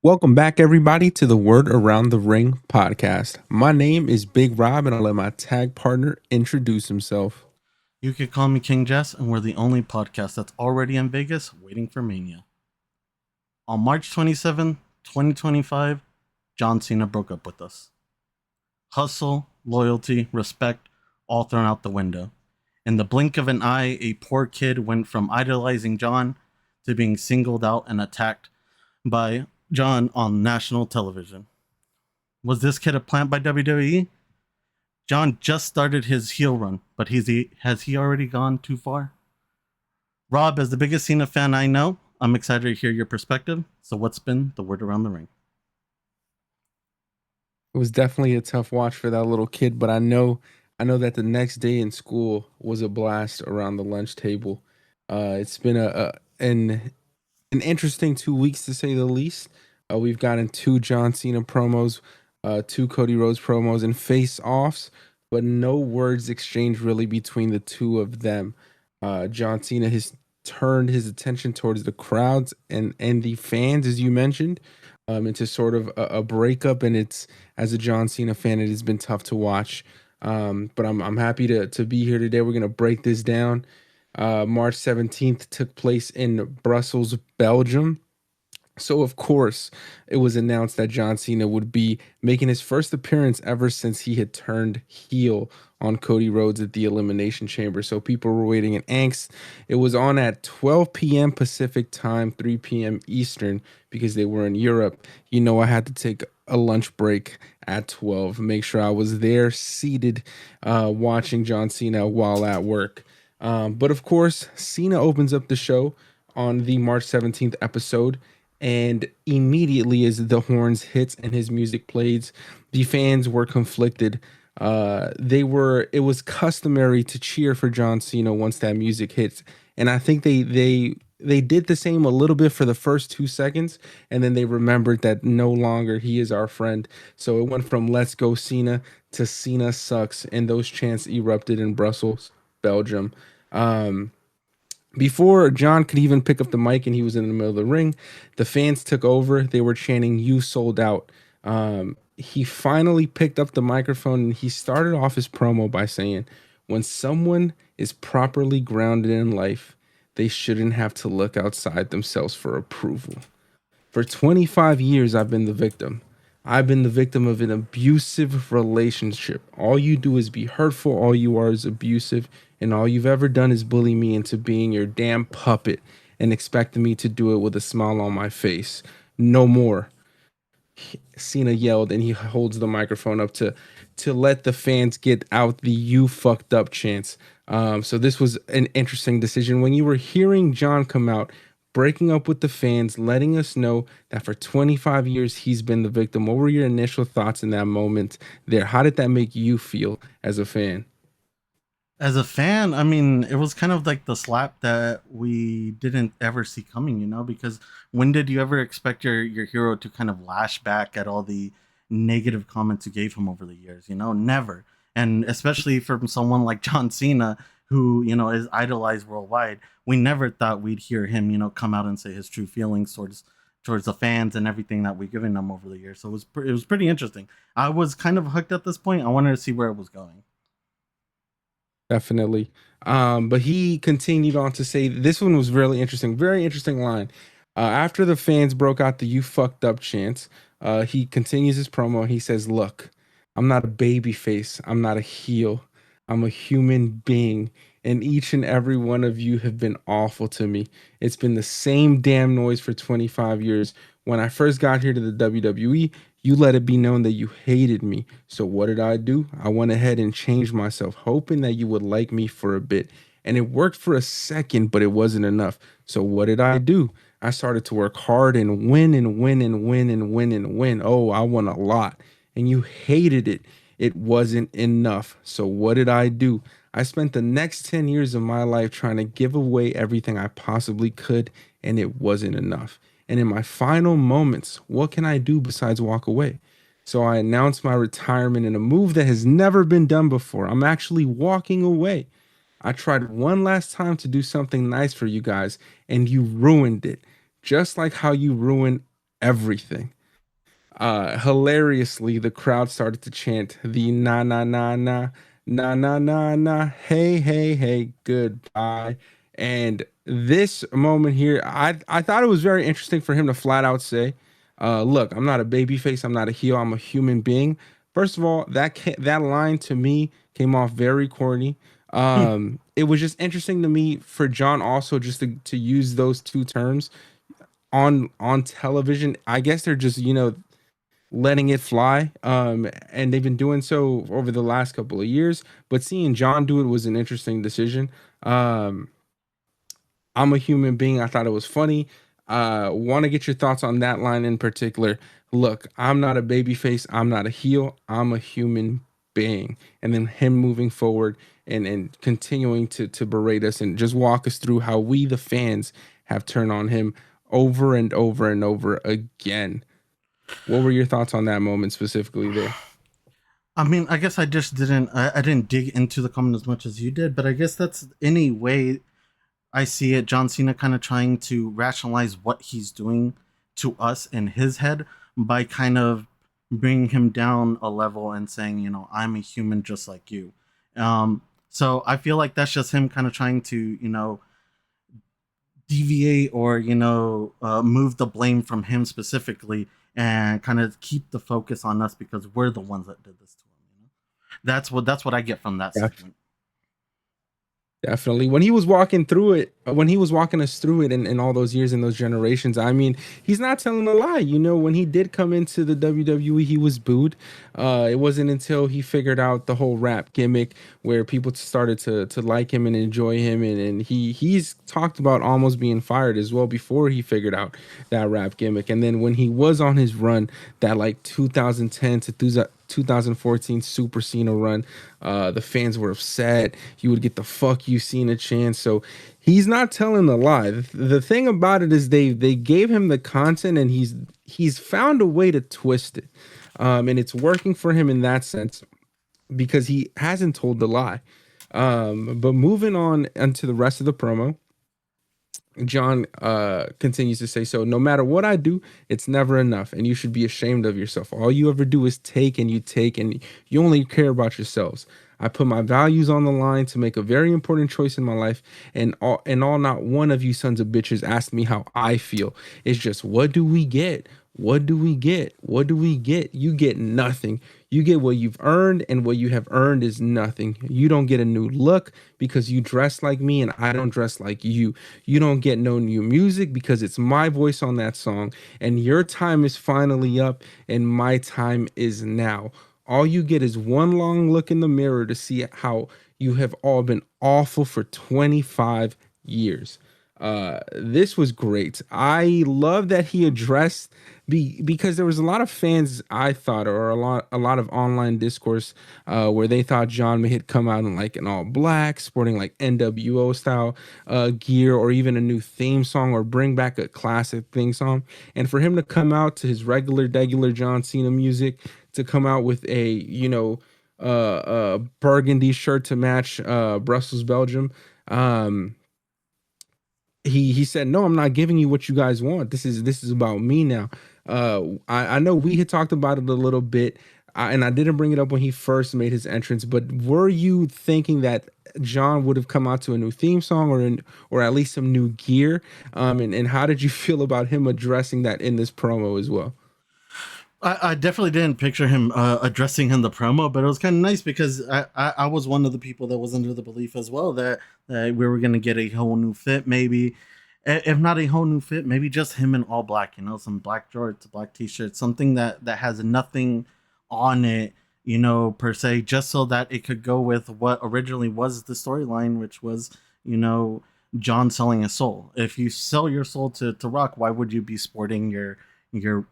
Welcome back, everybody, to the Word Around the Ring podcast. My name is Big Rob, and I'll let my tag partner introduce himself. You could call me King Jess, and we're the only podcast that's already in Vegas waiting for Mania. On March 27th, 2025, John Cena broke up with us. Hustle, loyalty, respect, all thrown out the window. In the blink of an eye, a poor kid went from idolizing John to being singled out and attacked by John on national television. Was this kid a plant by WWE? John just started his heel run, but has he already gone too far? Rob, as the biggest Cena fan I know, I'm excited to hear your perspective. So, what's been the word around the ring? It was definitely a tough watch for that little kid, but I know that the next day in school was a blast around the lunch table. It's been an interesting 2 weeks to say the least. We've gotten two John Cena promos, two Cody Rhodes promos, and face offs, but no words exchanged really between the two of them. John Cena has turned his attention towards the crowds and the fans, as you mentioned, into sort of a breakup. And it's as a John Cena fan, it has been tough to watch. But I'm happy to be here today. We're gonna break this down. March 17th took place in Brussels, Belgium. So, of course, it was announced that John Cena would be making his first appearance ever since he had turned heel on Cody Rhodes at the Elimination Chamber. So, people were waiting in angst. It was on at 12 p.m. Pacific time, 3 p.m. Eastern, because they were in Europe. I had to take a lunch break at 12, make sure I was there seated, watching John Cena while at work. But of course, Cena opens up the show on the March 17th episode, and immediately as the horns hits and his music plays, the fans were conflicted. It was customary to cheer for John Cena once that music hits, and I think they did the same a little bit for the first 2 seconds, and then they remembered that no longer he is our friend. So it went from "Let's go Cena" to "Cena sucks," and those chants erupted in Brussels, Belgium. Um, Before John could even pick up the mic and he was in the middle of the ring, the fans took over. They were chanting, "You sold out." He finally picked up the microphone and he started off his promo by saying, "When someone is properly grounded in life, they shouldn't have to look outside themselves for approval. For 25 years, I've been the victim. I've been the victim of an abusive relationship. All you do is be hurtful. All you are is abusive. And all you've ever done is bully me into being your damn puppet and expecting me to do it with a smile on my face. No more." Cena yelled, and he holds the microphone up to let the fans get out the "you fucked up" chants. So this was an interesting decision. When you were hearing John come out, breaking up with the fans, letting us know that for 25 years he's been the victim, what were your initial thoughts in that moment there? How did that make you feel as a fan? As a fan, I mean, it was kind of like the slap that we didn't ever see coming, because when did you ever expect your hero to kind of lash back at all the negative comments you gave him over the years? Never. And especially from someone like John Cena, who, is idolized worldwide, we never thought we'd hear him, come out and say his true feelings towards the fans and everything that we've given them over the years. So it was pretty interesting. I was kind of hooked at this point. I wanted to see where it was going. Definitely. But he continued on to say this one was really interesting, very interesting line. After the fans broke out the "you fucked up" chants, he continues his promo. He says, "Look, I'm not a baby face. I'm not a heel. I'm a human being. And each and every one of you have been awful to me. It's been the same damn noise for 25 years. When I first got here to the WWE, you let it be known that you hated me. So what did I do? I went ahead and changed myself, hoping that you would like me for a bit. And it worked for a second, but it wasn't enough. So what did I do? I started to work hard and win and win and win and win and win. Oh, I won a lot. And you hated it. It wasn't enough. So what did I do? I spent the next 10 years of my life trying to give away everything I possibly could, and it wasn't enough. And in my final moments, what can I do besides walk away? So I announced my retirement in a move that has never been done before. I'm actually walking away. I tried one last time to do something nice for you guys, and you ruined it. Just like how you ruined everything. Hilariously, the crowd started to chant the na na na na na na na na hey hey hey goodbye. And this moment here, I thought it was very interesting for him to flat out say, "Look, I'm not a baby face. I'm not a heel. I'm a human being." First of all, that line to me came off very corny. It was just interesting to me for John also just to use those two terms on television. I guess they're just letting it fly. And they've been doing so over the last couple of years. But seeing John do it was an interesting decision. Um, I'm a human being. I thought it was funny. Want to get your thoughts on that line in particular. Look, I'm not a baby face. I'm not a heel. I'm a human being. And then him moving forward and continuing to berate us and just walk us through how we, the fans, have turned on him over and over and over again. What were your thoughts on that moment specifically there? I mean, I guess I just I didn't dig into the comment as much as you did, but I guess that's any way I see it. John Cena kind of trying to rationalize what he's doing to us in his head by kind of bringing him down a level and saying, I'm a human just like you. So I feel like that's just him kind of trying to, deviate or move the blame from him specifically and kind of keep the focus on us because we're the ones that did this to him. That's what I get from that Yeah, segment. definitely. When he was walking through it, when he was walking us through it in all those years and those generations, I mean, he's not telling a lie. When he did come into the WWE, he was booed. It wasn't until he figured out the whole rap gimmick where people started to like him and enjoy him. And he's talked about almost being fired as well before he figured out that rap gimmick. And then when he was on his run, that like 2010 to 2014 Super Cena run. The fans were upset. You would get the "fuck you Cena" chance. So he's not telling a lie. The thing about it is they gave him the content and he's found a way to twist it, and it's working for him in that sense because he hasn't told the lie. But moving on into the rest of the promo. John continues to say, so no matter what I do, it's never enough, and you should be ashamed of yourself. All you ever do is take and you take, and you only care about yourselves. I put my values on the line to make a very important choice in my life, and not one of you sons of bitches asked me how I feel. It's just, what do we get? What do we get? What do we get? You get nothing. You get what you've earned, and what you have earned is nothing. You don't get a new look because you dress like me and I don't dress like you. You don't get no new music because it's my voice on that song, and your time is finally up and my time is now. All you get is one long look in the mirror to see how you have all been awful for 25 years. This was great. I love that he addressed because there was a lot of fans, I thought, or a lot of online discourse where they thought John may had come out in like an all black, sporting like NWO style gear, or even a new theme song, or bring back a classic theme song. And for him to come out to his regular John Cena music, to come out with a burgundy shirt to match Brussels, Belgium. He said, no, I'm not giving you what you guys want. This is about me now. I know we had talked about it a little bit, and I didn't bring it up when he first made his entrance, but were you thinking that John would have come out to a new theme song, or at least some new gear? And how did you feel about him addressing that in this promo as well? I definitely didn't picture him addressing in the promo, but it was kind of nice because I was one of the people that was under the belief as well that we were going to get a whole new fit, maybe. If not a whole new fit, maybe just him in all black, some black shorts, black t-shirts, something that has nothing on it, per se, just so that it could go with what originally was the storyline, which was, you know, John selling his soul. If you sell your soul to Rock, why would you be sporting your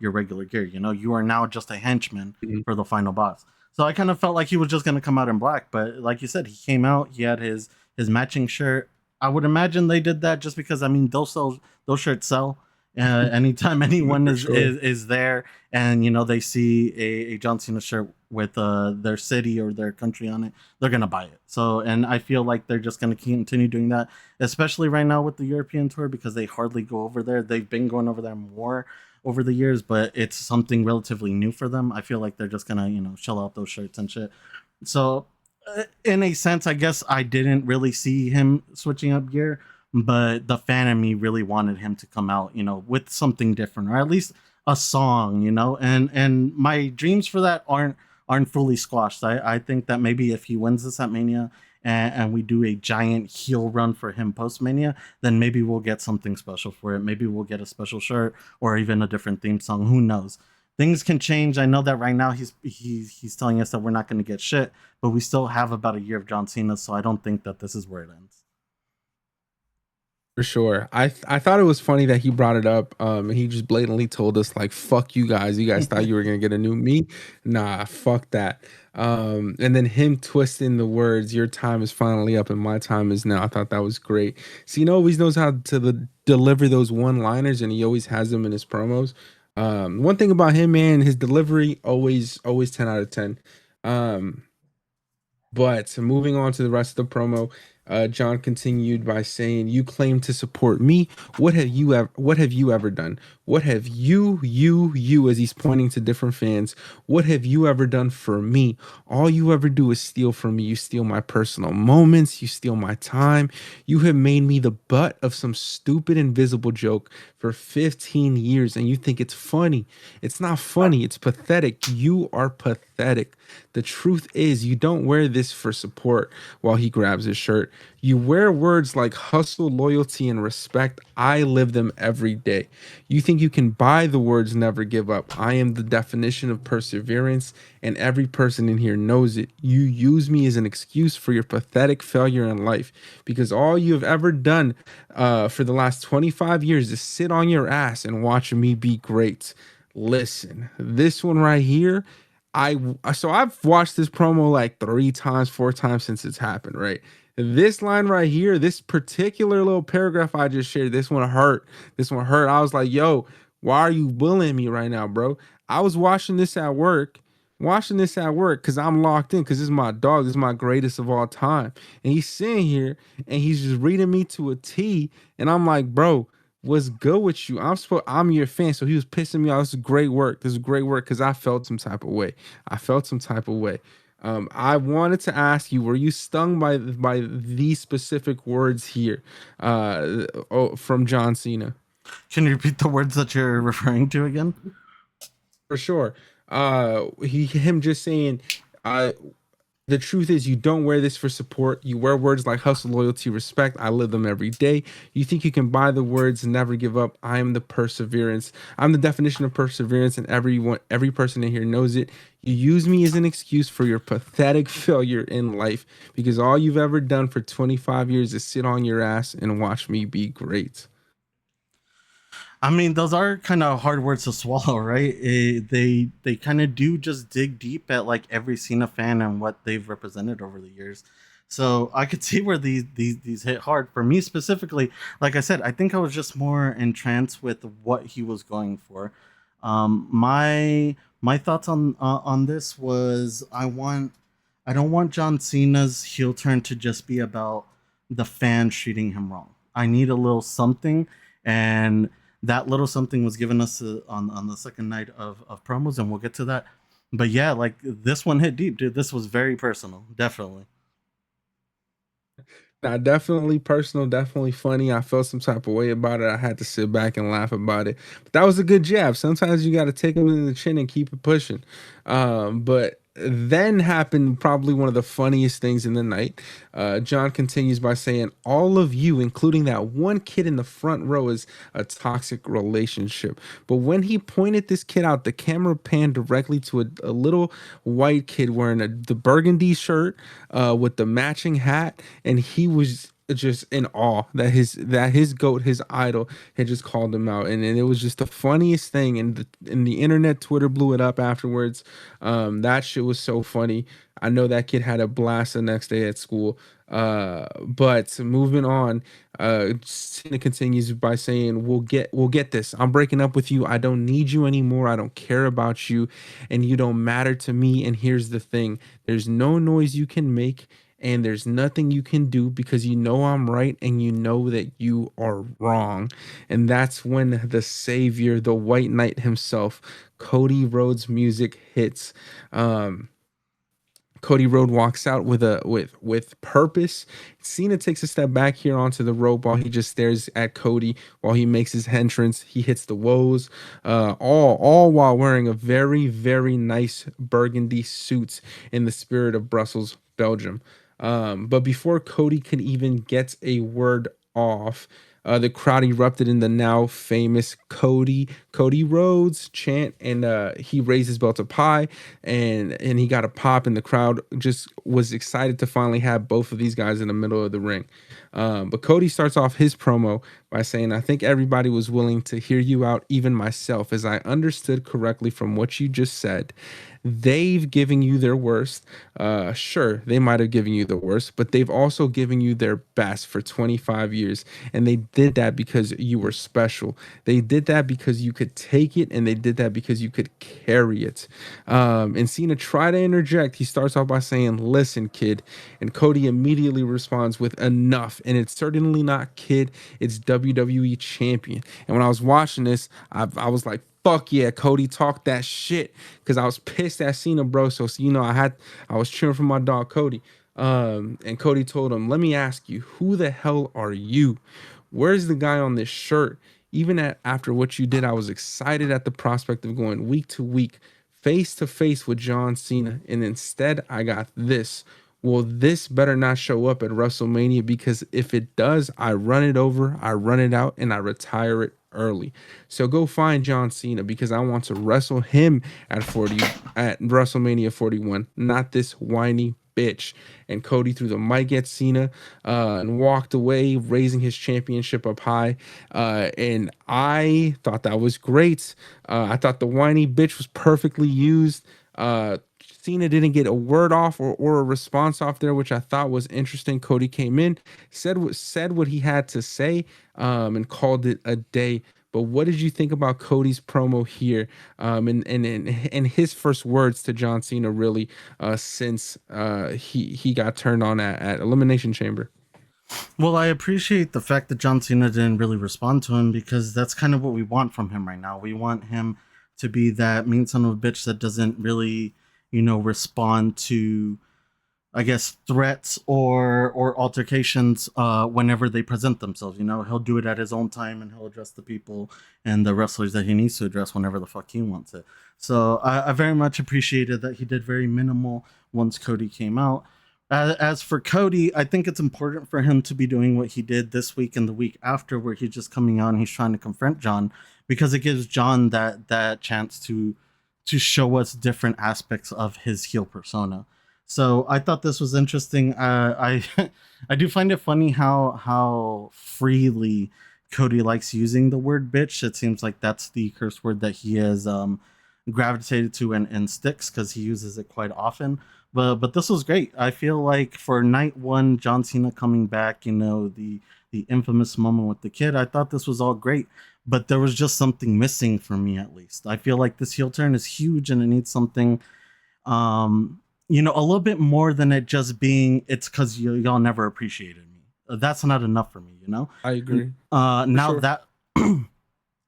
regular gear? You are now just a henchman Mhm. for the final boss. So I kind of felt like he was just going to come out in black, but like you said, he came out, he had his matching shirt. I would imagine they did that just because, I mean, those shirts sell. Anytime anyone For is, sure. is is there and they see a John Cena shirt with their city or their country on it, they're gonna buy it. So, and I feel like they're just gonna continue doing that, especially right now with the European tour, because they hardly go over there. They've been going over there more over the years, but it's something relatively new for them. I feel like they're just gonna, shell out those shirts and shit. So, in a sense, I guess I didn't really see him switching up gear, but the fan in me really wanted him to come out, with something different, or at least a song, and my dreams for that aren't fully squashed. I think that maybe if he wins this at Mania and we do a giant heel run for him post Mania, then maybe we'll get something special for it. Maybe we'll get a special shirt or even a different theme song. Who knows? Things can change. I know that right now he's telling us that we're not going to get shit, but we still have about a year of John Cena, so I don't think that this is where it ends. For sure. I thought it was funny that he brought it up. And he just blatantly told us like, "Fuck you guys. You guys thought you were gonna get a new me? Nah, fuck that." And then him twisting the words, "Your time is finally up and my time is now." I thought that was great. Cena always knows how to deliver those one-liners, and he always has them in his promos. One thing about him, man, his delivery always 10 out of 10. Um, but moving on to the rest of the promo, John continued by saying, "You claim to support me. What have you ever done? What have you?" As he's pointing to different fans. "What have you ever done for me? All you ever do is steal from me. You steal my personal moments. You steal my time. You have made me the butt of some stupid invisible joke for 15 years, and you think it's funny. It's not funny. It's pathetic. You are pathetic. The truth is, you don't wear this for support." While he grabs his shirt, "You wear words like hustle, loyalty, and respect. I live them every day. You think you can buy the words never give up. I am the definition of perseverance, and every person in here knows it. You use me as an excuse for your pathetic failure in life because all you have ever done for the last 25 years is sit on your ass and watch me be great." Listen, this one right here, I've watched this promo like 3 times, 4 times since it's happened, right? This line right here, this particular little paragraph I just shared, this one hurt. This one hurt. I was like, "Yo, why are you bullying me right now, bro?" I was watching this at work because I'm locked in because this is my dog. This is my greatest of all time. And he's sitting here and he's just reading me to a T. And I'm like, "Bro, what's good with you? I'm your fan." So he was pissing me off. This is great work. This is great work because I felt some type of way. I felt some type of way. I wanted to ask you, were you stung by these specific words here from John Cena? Can you repeat the words that you're referring to again? For sure. Him just saying, uh, "The truth is, you don't wear this for support. You wear words like hustle, loyalty, respect. I live them every day. You think you can buy the words never give up. I am the perseverance. I'm the definition of perseverance, and every person in here knows it. You use me as an excuse for your pathetic failure in life because all you've ever done for 25 years is sit on your ass and watch me be great." I mean, those are kind of hard words to swallow, right? They kind of do just dig deep at like every Cena fan and what they've represented over the years. So I could see where these hit hard. For me specifically, like I said, I think I was just more entranced with what he was going for. My thoughts on this was I don't want John Cena's heel turn to just be about the fans treating him wrong. I need a little something, and that little something was given us on the second night of promos, and we'll get to that. But yeah, like this one hit deep, dude. This was very personal, definitely. Nah, definitely personal, definitely funny. I felt some type of way about it. I had to sit back and laugh about it. But that was a good jab. Sometimes you got to take them in the chin and keep it pushing. But then happened probably one of the funniest things in the night. John continues by saying, "All of you, including that one kid in the front row, is a toxic relationship." But when he pointed this kid out, the camera panned directly to a little white kid wearing the burgundy shirt with the matching hat, and he was just in awe that his goat, his idol, had just called him out, and it was just the funniest thing. And the internet, Twitter blew it up afterwards. That shit was so funny. I know that kid had a blast the next day at school. But moving on, Cena continues by saying, "We'll get this. I'm breaking up with you. I don't need you anymore. I don't care about you, and you don't matter to me. And here's the thing: there's no noise you can make, and there's nothing you can do because you know I'm right and you know that you are wrong. And that's when the savior, the white knight himself, Cody Rhodes' music hits. Um, Cody Rhodes walks out with with purpose. Cena takes a step back here onto the rope while he just stares at Cody while he makes his entrance. He hits the woes, all while wearing a very nice burgundy suit in the spirit of Brussels, Belgium. But before Cody can even get a word off, the crowd erupted in the now famous Cody Rhodes chant, and he raised his belt up high, and he got a pop, and the crowd just was excited to finally have both of these guys in the middle of the ring. But Cody starts off his promo by saying, "I think everybody was willing to hear you out, even myself, as I understood correctly from what you just said. They've given you their worst. Sure, they might have given you the worst, but they've also given you their best for 25 years. And they did that because you were special. They did that because you could take it, and they did that because you could carry it." And Cena tried to interject. He starts off by saying, "Listen, kid." And Cody immediately responds with, "Enough." And it's certainly not kid, it's WWE champion. And when I was watching this, I was like, fuck yeah, Cody, talk that shit. Because I was pissed at Cena, bro. So, I was cheering for my dog, Cody. And Cody told him, "Let me ask you, who the hell are you? Where's the guy on this shirt? Even after what you did, I was excited at the prospect of going week to week, face to face with John Cena. And instead, I got this. Well, this better not show up at WrestleMania, because if it does, I run it over, I run it out, and I retire it early. So go find John Cena, because I want to wrestle him at WrestleMania 41, not this whiny bitch." And Cody threw the mic at Cena and walked away, raising his championship up high. And I thought that was great. I thought the whiny bitch was perfectly used. Cena didn't get a word off, or a response off there, which I thought was interesting. Cody came in, said what he had to say, and called it a day. But what did you think about Cody's promo here, and his first words to John Cena, really, since he got turned on at Elimination Chamber? Well, I appreciate the fact that John Cena didn't really respond to him, because that's kind of what we want from him right now. We want him to be that mean son of a bitch that doesn't really, respond to, I guess, threats or altercations whenever they present themselves. He'll do it at his own time, and he'll address the people and the wrestlers that he needs to address whenever the fuck he wants it. So I very much appreciated that he did very minimal once Cody came out. As for Cody, I think it's important for him to be doing what he did this week and the week after, where he's just coming out and he's trying to confront John, because it gives John that chance to show us different aspects of his heel persona. So I thought this was interesting. I I do find it funny how freely Cody likes using the word bitch. It seems like that's the curse word that he has gravitated to and sticks, because he uses it quite often. But this was great. I feel like for night one, John Cena coming back, the infamous moment with the kid, I thought this was all great. But there was just something missing for me, at least. I feel like this heel turn is huge, and it needs something a little bit more than it just being, "It's because y'all never appreciated me." That's not enough for me. I agree. For Now sure. that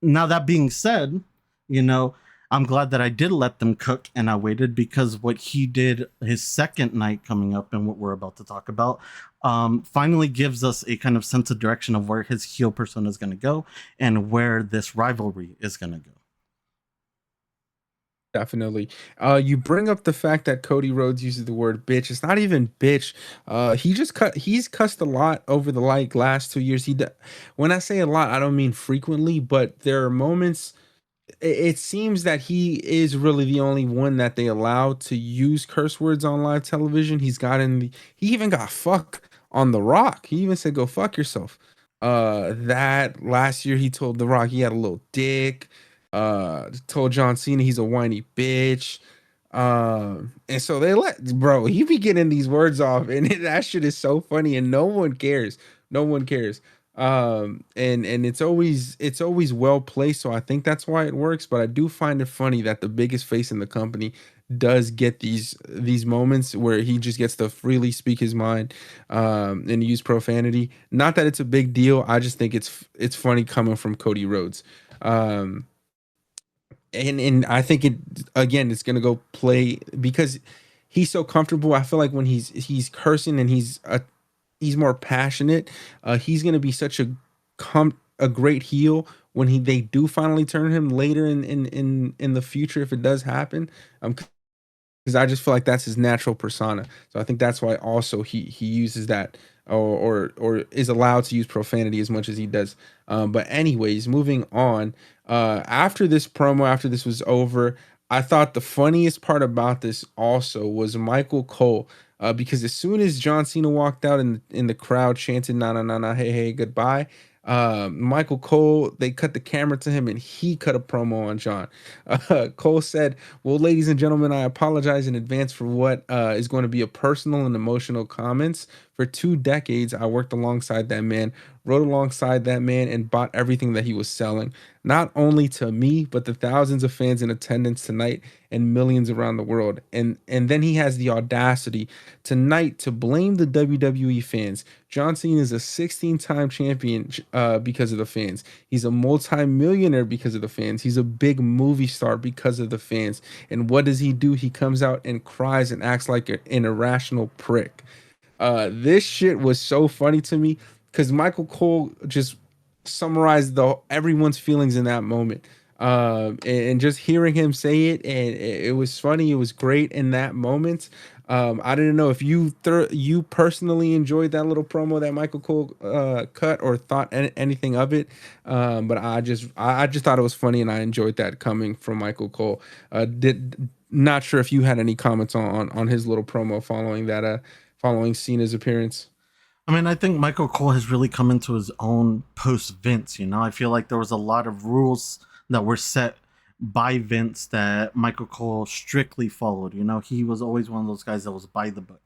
now that being said, you know, I'm glad that I did let them cook and I waited, because what he did his second night coming up, and what we're about to talk about, finally gives us a kind of sense of direction of where his heel persona is going to go and where this rivalry is going to go. Definitely. You bring up the fact that Cody Rhodes uses the word bitch. It's not even bitch. He's cussed a lot over the last 2 years. When I say a lot, I don't mean frequently, but there are moments. It seems that he is really the only one that they allow to use curse words on live television. He even got fuck on The Rock. He even said, "Go fuck yourself." That last year he told The Rock he had a little dick. Told John Cena he's a whiny bitch. And so bro, he be getting these words off, and that shit is so funny, and no one cares. No one cares. And it's always well placed, so I think that's why it works. But I do find it funny that the biggest face in the company does get these moments where he just gets to freely speak his mind, and use profanity. Not that it's a big deal, I just think it's funny coming from Cody Rhodes. Um and I think it, again, it's gonna go play because he's so comfortable. I feel like when he's cursing and he's more passionate. He's gonna be such a great heel when they do finally turn him later in the future, if it does happen. Because I just feel like that's his natural persona. So I think that's why also he uses that, or is allowed to use profanity as much as he does. But anyways, moving on. After this promo, after this was over, I thought the funniest part about this also was Michael Cole. Because as soon as John Cena walked out and in the crowd chanted "Na na na na, hey hey goodbye," Michael Cole, they cut the camera to him and he cut a promo on John. Cole said, "Well, ladies and gentlemen, I apologize in advance for what is going to be a personal and emotional comments. For 2 decades, I worked alongside that man, rode alongside that man, and bought everything that he was selling. Not only to me, but the thousands of fans in attendance tonight and millions around the world." And then he has the audacity tonight to blame the WWE fans. John Cena is a 16-time champion because of the fans. He's a multi-millionaire because of the fans. He's a big movie star because of the fans. And what does he do? He comes out and cries and acts like an irrational prick. This shit was so funny to me because Michael Cole just summarized the everyone's feelings in that moment. And just hearing him say it, and it was funny. It was great in that moment. I didn't know if you personally enjoyed that little promo that Michael Cole cut, or thought anything of it. But I just thought it was funny, and I enjoyed that coming from Michael Cole. Did Not sure if you had any comments on his little promo following that following Cena's appearance. I mean, I think Michael Cole has really come into his own post Vince. I feel like there was a lot of rules that were set by Vince that Michael Cole strictly followed. He was always one of those guys that was by the book.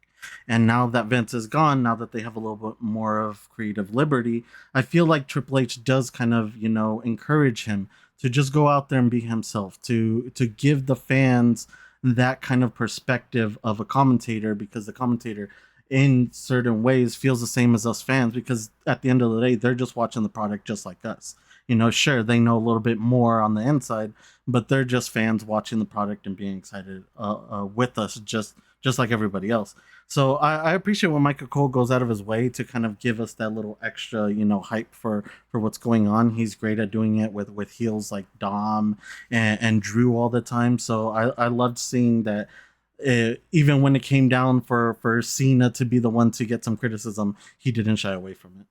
And now that Vince is gone, now that they have a little bit more of creative liberty, I feel like Triple H does kind of, encourage him to just go out there and be himself, to give the fans that kind of perspective of a commentator, because the commentator in certain ways feels the same as us fans, because at the end of the day they're just watching the product just like us. Sure, they know a little bit more on the inside, but they're just fans watching the product and being excited with us, just like everybody else. So I appreciate when Michael Cole goes out of his way to kind of give us that little extra, hype for what's going on. He's great at doing it with heels like Dom and Drew all the time. So I loved seeing that. Even when it came down for Cena to be the one to get some criticism, he didn't shy away from it.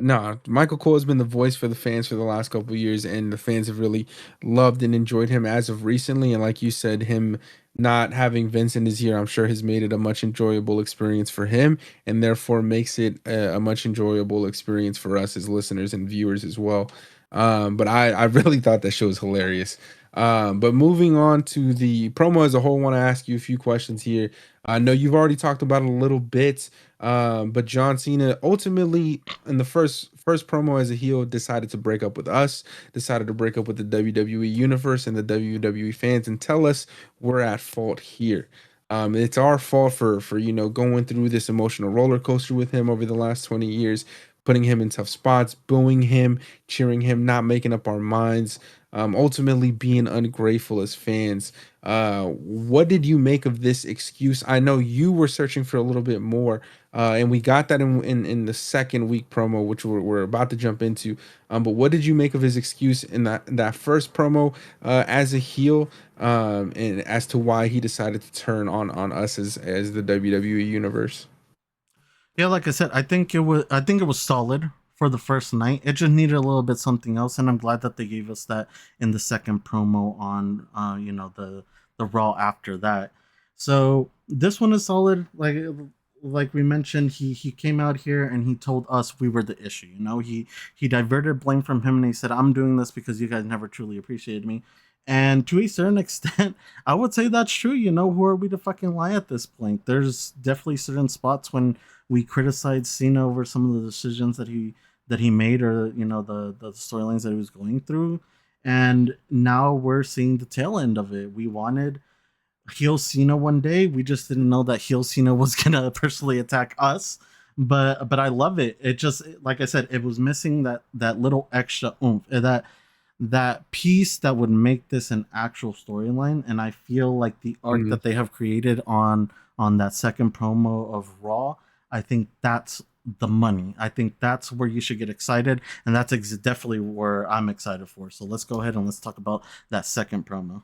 No, Michael Cole has been the voice for the fans for the last couple of years, and the fans have really loved and enjoyed him as of recently. And like you said, him not having Vince in his ear, I'm sure has made it a much enjoyable experience for him, and therefore makes it a much enjoyable experience for us as listeners and viewers as well. But I really thought that show was hilarious. But moving on to the promo as a whole, I want to ask you a few questions here. I know you've already talked about it a little bit, but John Cena ultimately in the first promo as a heel decided to break up with us, decided to break up with the WWE universe and the WWE fans, and tell us we're at fault here. It's our fault for going through this emotional roller coaster with him over the last 20 years, putting him in tough spots, booing him, cheering him, not making up our minds, ultimately being ungrateful as fans. What did you make of this excuse? I know you were searching for a little bit more, and we got that in the second week promo, which we're about to jump into. But what did you make of his excuse in that first promo as a heel, and as to why he decided to turn on us as the WWE universe? Yeah, like I said, I think it was solid for the first night. It just needed a little bit something else, and I'm glad that they gave us that in the second promo on the Raw after that. So this one is solid. Like we mentioned, he came out here and he told us we were the issue. He diverted blame from him and he said, "I'm doing this because you guys never truly appreciated me." And to a certain extent, I would say that's true. Who are we to fucking lie at this point? There's definitely certain spots We criticized Cena over some of the decisions that he made, or the storylines that he was going through, and now we're seeing the tail end of it. We wanted heel Cena one day. We just didn't know that heel Cena was gonna personally attack us. But I love it. It just, like I said, it was missing that little extra oomph, that piece that would make this an actual storyline. And I feel like the arc Mhm. that they have created on that second promo of Raw, I think that's the money. I think that's where you should get excited, and that's definitely where I'm excited for. So let's go ahead and let's talk about that second promo.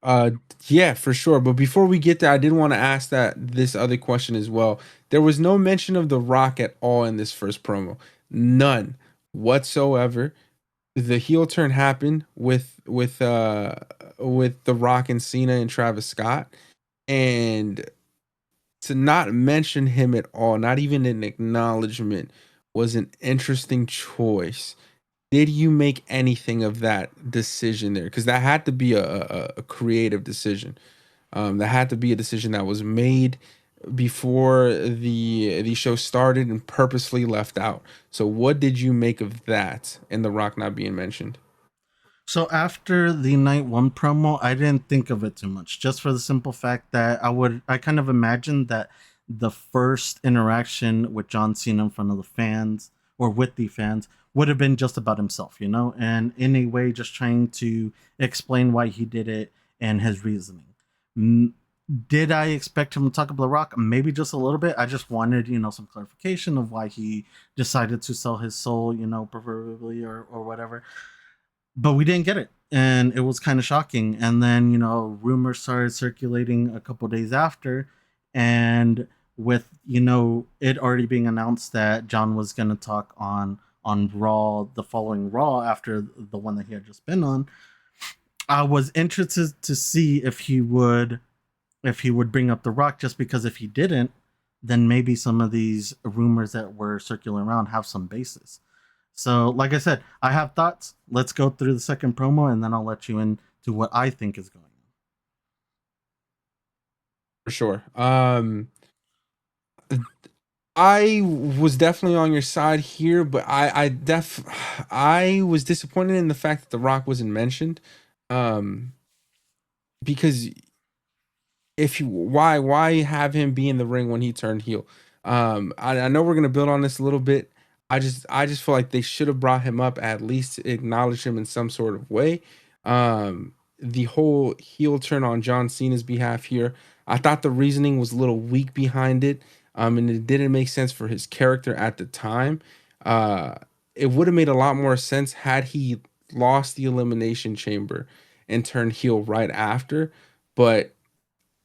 Uh, yeah, for sure. But before we get there, I did want to ask that this other question as well. There was no mention of The Rock at all in this first promo. None whatsoever. The heel turn happened with The Rock and Cena and Travis Scott, and to not mention him at all, not even an acknowledgement, was an interesting choice. Did you make anything of that decision there? Because that had to be a creative decision. That had to be a decision that was made before the show started and purposely left out. So what did you make of that and The Rock not being mentioned? So after the night one promo, I didn't think of it too much, just for the simple fact that I kind of imagined that the first interaction with John Cena in front of the fans, or with the fans, would have been just about himself, and in a way just trying to explain why he did it and his reasoning. Mm, Did I expect him to talk about The Rock? Maybe just a little bit. I just wanted, some clarification of why he decided to sell his soul, preferably, or whatever, but we didn't get it, and it was kind of shocking. And then rumors started circulating a couple days after, and with it already being announced that John was going to talk on Raw, the following Raw after the one that he had just been on, I was interested to see if he would bring up The Rock, just because if he didn't, then maybe some of these rumors that were circulating around have some basis. So, like I said, I have thoughts. Let's go through the second promo, and then I'll let you into what I think is going on. For sure. I was definitely on your side here, but I was disappointed in the fact that The Rock wasn't mentioned. Um, because if you why have him be in the ring when he turned heel? I know we're gonna build on this a little bit. I just feel like they should have brought him up, at least to acknowledge him in some sort of way. The whole heel turn on John Cena's behalf here, I thought the reasoning was a little weak behind it. And it didn't make sense for his character at the time. Uh, it would have made a lot more sense had he lost the elimination chamber and turned heel right after. But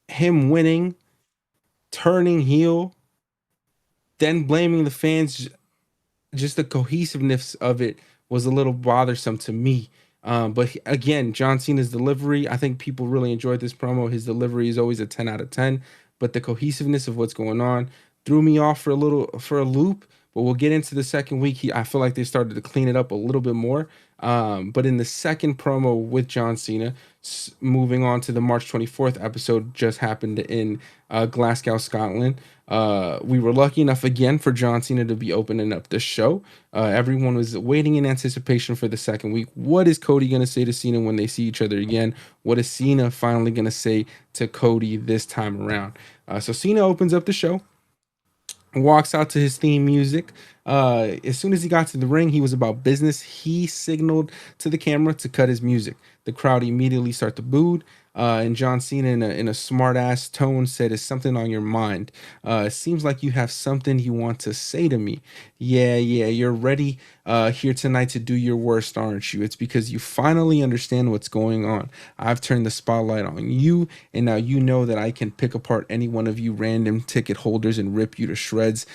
him winning, turning heel, then blaming the fans, just the cohesiveness of it was a little bothersome to me. But again, John Cena's delivery, I think people really enjoyed this promo. His delivery is always a 10 out of 10, but the cohesiveness of what's going on threw me off for a loop. But we'll get into the second week. I feel like they started to clean it up a little bit more. But in the second promo with John Cena, moving on to the March 24th episode, just happened in Glasgow, Scotland. We were lucky enough again for John Cena to be opening up the show. Everyone was waiting in anticipation for the second week. What is Cody going to say to Cena when they see each other again? What is Cena finally going to say to Cody this time around? So Cena opens up the show, walks out to his theme music. As soon as he got to the ring, he was about business. He signaled to the camera to cut his music. The crowd immediately started to boo. And John Cena, in a smart ass tone, said, "Is something on your mind? It seems like you have something you want to say to me. Yeah, you're ready here tonight to do your worst, aren't you? It's because you finally understand what's going on. I've turned the spotlight on you, and now you know that I can pick apart any one of you random ticket holders and rip you to shreds.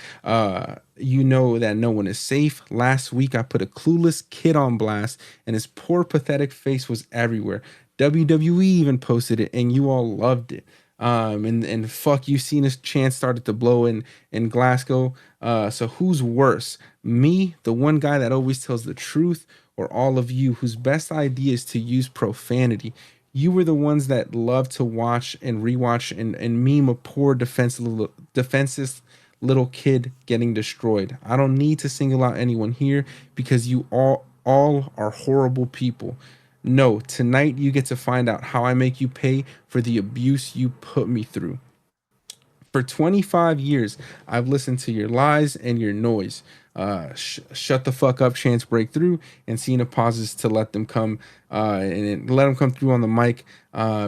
You know that no one is safe. Last week, I put a clueless kid on blast, and his poor, pathetic face was everywhere. WWE even posted it, and you all loved it. And fuck you, Cena's chance started to blow in Glasgow. So who's worse, me, the one guy that always tells the truth, or all of you whose best idea is to use profanity? You were the ones that love to watch and rewatch and meme a poor defenseless little kid getting destroyed. I don't need to single out anyone here because you all are horrible people. No, tonight you get to find out how I make you pay for the abuse you put me through. For 25 years, I've listened to your lies and your noise. Shut the fuck up, chance breakthrough, and Cena pauses to let them come and let him come through on the mic.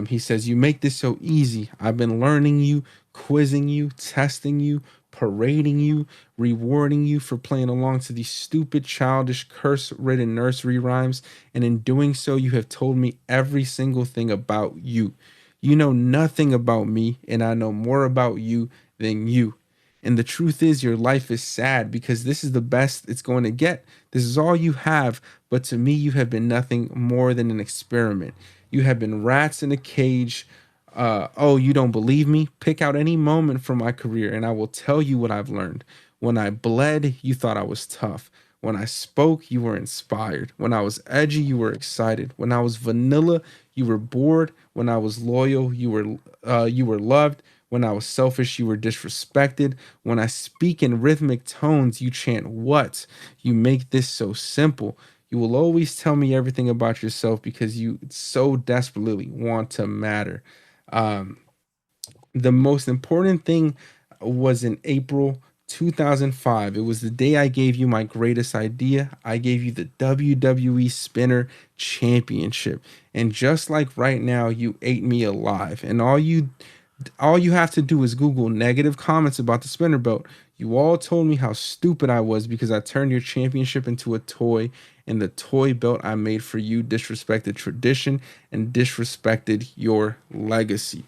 He says, "You make this so easy. I've been learning you, quizzing you, testing you, parading you, rewarding you for playing along to these stupid, childish, curse-ridden nursery rhymes, and in doing so, you have told me every single thing about you. You know nothing about me, and I know more about you than you. And the truth is, your life is sad because this is the best it's going to get. This is all you have, but to me, you have been nothing more than an experiment. You have been rats in a cage. Oh, you don't believe me? Pick out any moment from my career, and I will tell you what I've learned. When I bled, you thought I was tough. When I spoke, you were inspired. When I was edgy, you were excited. When I was vanilla, you were bored. When I was loyal, you were loved. When I was selfish, you were disrespected. When I speak in rhythmic tones, you chant what? You make this so simple. You will always tell me everything about yourself because you so desperately want to matter. Um, the most important thing was in April 2005. It was the day I gave you my greatest idea. I gave you the WWE Spinner Championship. And just like right now, you ate me alive. And all you have to do is Google negative comments about the spinner belt. You all told me how stupid I was because I turned your championship into a toy, and the toy belt I made for you disrespected tradition and disrespected your legacy.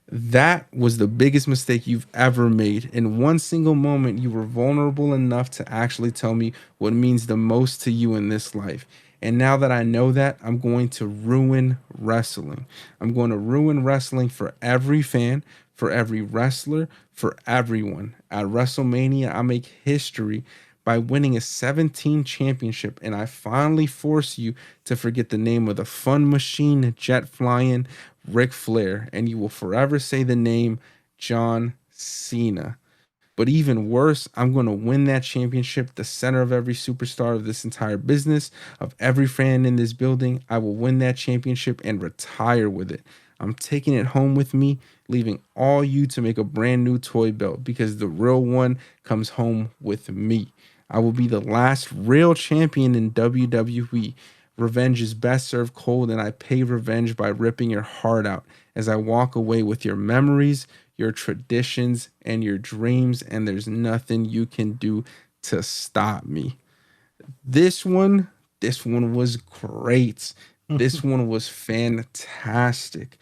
That was the biggest mistake you've ever made. In one single moment, you were vulnerable enough to actually tell me what means the most to you in this life. And now that I know that, I'm going to ruin wrestling. I'm going to ruin wrestling for every fan, for every wrestler, for everyone. At WrestleMania, I make history by winning a 17 championship, and I finally force you to forget the name of the fun machine, jet flying Ric Flair, and you will forever say the name John Cena. But even worse, I'm going to win that championship, the center of every superstar of this entire business, of every fan in this building. I will win that championship and retire with it. I'm taking it home with me, leaving all you to make a brand new toy belt because the real one comes home with me. I will be the last real champion in WWE. Revenge is best served cold, and I pay revenge by ripping your heart out as I walk away with your memories, your traditions, and your dreams, and there's nothing you can do to stop me. This one, this one was great. This one was fantastic.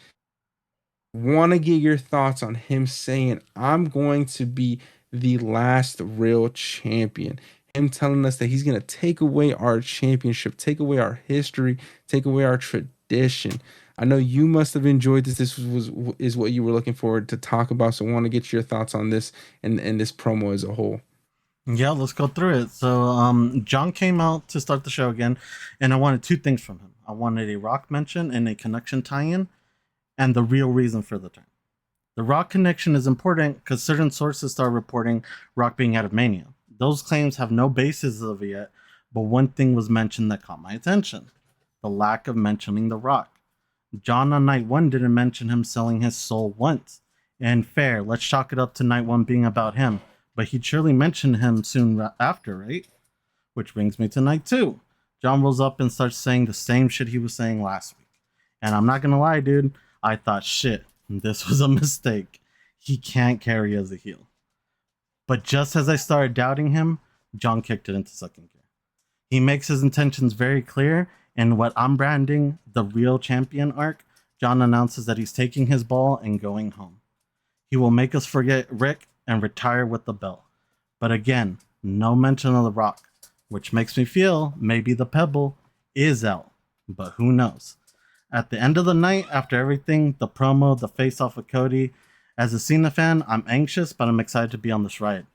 Want to get your thoughts on him saying, I'm going to be the last real champion. Him telling us that he's going to take away our championship, take away our history, take away our tradition. I know you must have enjoyed this. This is what you were looking forward to talk about. So I want to get your thoughts on this and this promo as a whole. Yeah, let's go through it. So, John came out to start the show again, and I wanted two things from him. I wanted a Rock mention and a connection tie-in, and the real reason for the turn. The Rock connection is important because certain sources start reporting Rock being out of Mania. Those claims have no basis of it yet, but one thing was mentioned that caught my attention: the lack of mentioning The Rock. John on night one didn't mention him selling his soul once. And fair, let's chalk it up to night one being about him, but he'd surely mention him soon after, right? Which brings me to night two. John rolls up and starts saying the same shit he was saying last week. And I'm not gonna lie, dude, I thought shit, this was a mistake. He can't carry as a heel. But just as I started doubting him, John kicked it into second gear. He makes his intentions very clear, and what I'm branding the real champion arc, John announces that he's taking his ball and going home. He will make us forget Rick and retire with the belt. But again, no mention of The Rock, which makes me feel maybe the Pebble is out, but who knows. At the end of the night, after everything, the promo, the face off with Cody, as a Cena fan, I'm anxious, but I'm excited to be on this ride.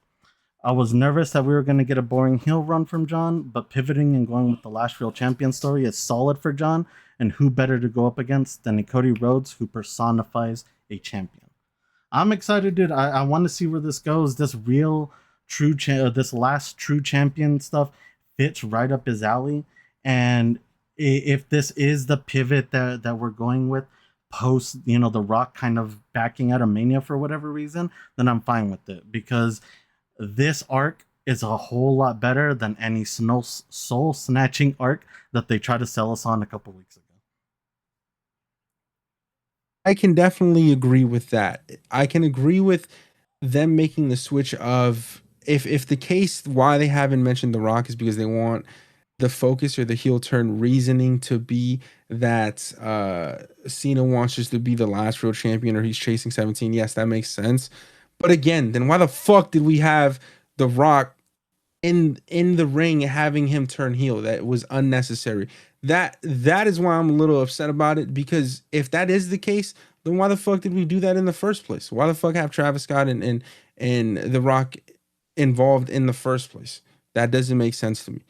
I was nervous that we were going to get a boring heel run from John, but pivoting and going with the last real champion story is solid for John. And who better to go up against than a Cody Rhodes who personifies a champion? I'm excited, dude. I want to see where this goes. This real, this last true champion stuff fits right up his alley. And if this is the pivot that we're going with, post The Rock kind of backing out of Mania for whatever reason, then I'm fine with it because this arc is a whole lot better than any soul snatching arc that they tried to sell us on a couple weeks ago. I can definitely agree with that. I can agree with them making the switch of, if the case why they haven't mentioned The Rock is because they want the focus or the heel turn reasoning to be that Cena wants just to be the last real champion or he's chasing 17. Yes, that makes sense. But again, then why the fuck did we have The Rock in the ring having him turn heel? That was unnecessary. That is why I'm a little upset about it, because if that is the case, then why the fuck did we do that in the first place? Why the fuck have Travis Scott and The Rock involved in the first place? That doesn't make sense to me.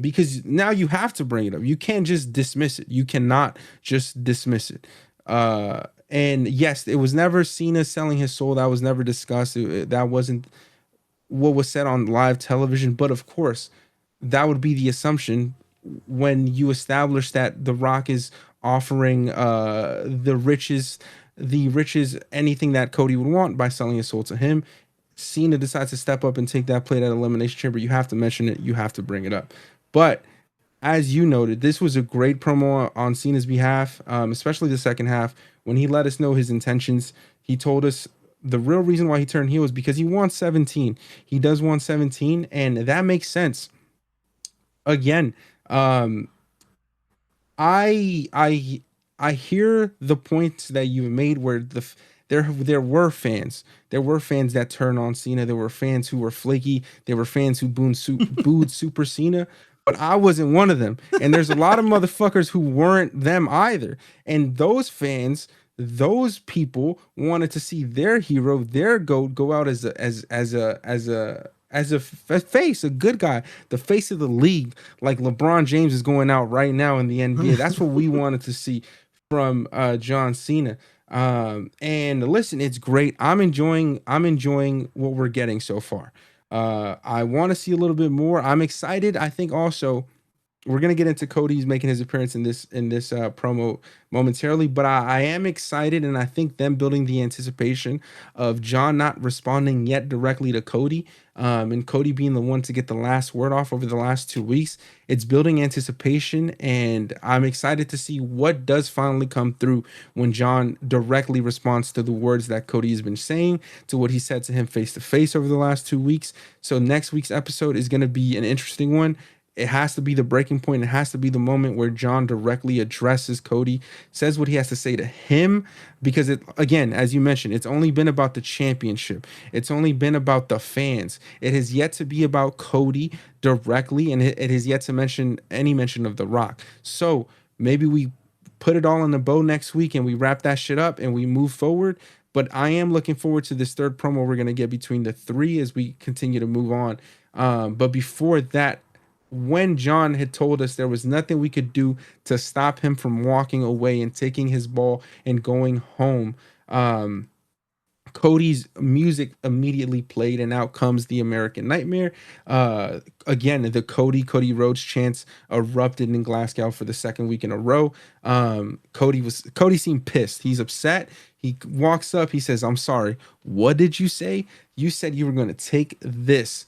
Because now you have to bring it up. You can't just dismiss it. You cannot just dismiss it. And yes, it was never Cena selling his soul. That was never discussed. That wasn't what was said on live television. But of course, that would be the assumption when you establish that The Rock is offering the riches, anything that Cody would want by selling his soul to him. Cena decides to step up and take that plate at Elimination Chamber. You have to mention it. You have to bring it up. But as you noted, this was a great promo on Cena's behalf, especially the second half when he let us know his intentions. He told us the real reason why he turned heel is because he wants 17. He does want 17, and that makes sense. Again, um, I I hear the points that you've made where there were fans. There were fans that turned on Cena. There were fans who were flaky. There were fans who booed Super Cena. But I wasn't one of them. And there's a lot of motherfuckers who weren't them either. And those fans, those people wanted to see their hero, their goat, go out as a face, a good guy, the face of the league, like LeBron James is going out right now in the NBA. That's what we wanted to see from John Cena. And listen, it's great. I'm enjoying what we're getting so far. I want to see a little bit more. I'm excited. I think also we're gonna get into Cody's making his appearance in this promo momentarily, but I am excited, and I think them building the anticipation of John not responding yet directly to Cody, and Cody being the one to get the last word off over the last 2 weeks. It's building anticipation, and I'm excited to see what does finally come through when John directly responds to the words that Cody has been saying, to what he said to him face to face over the last 2 weeks. So next week's episode is going to be an interesting one. It has to be the breaking point. It has to be the moment where John directly addresses Cody, says what he has to say to him. Because it, again, as you mentioned, it's only been about the championship. It's only been about the fans. It has yet to be about Cody directly, and it has yet to mention any mention of The Rock. So maybe we put it all in the bow next week and we wrap that shit up and we move forward. But I am looking forward to this third promo we're gonna get between the three as we continue to move on. But before that, when John had told us there was nothing we could do to stop him from walking away and taking his ball and going home, um, Cody's music immediately played, and out comes the American Nightmare. Again, the Cody Rhodes chants erupted in Glasgow for the second week in a row. Cody seemed pissed. He's upset. He walks up. He says, "I'm sorry. What did you say? You said you were going to take this."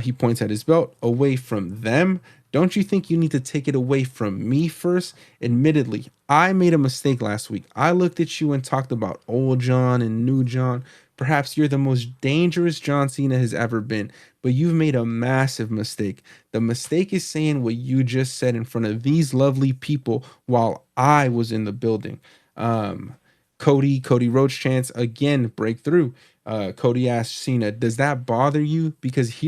He points at his belt, away from them. Don't you think you need to take it away from me first? Admittedly, I made a mistake last week. I looked at you and talked about old John and new John. Perhaps you're the most dangerous John Cena has ever been, but you've made a massive mistake. The mistake is saying what you just said in front of these lovely people while I was in the building. Cody Rhodes chants again breakthrough. Cody asked Cena, "Does that bother you? Because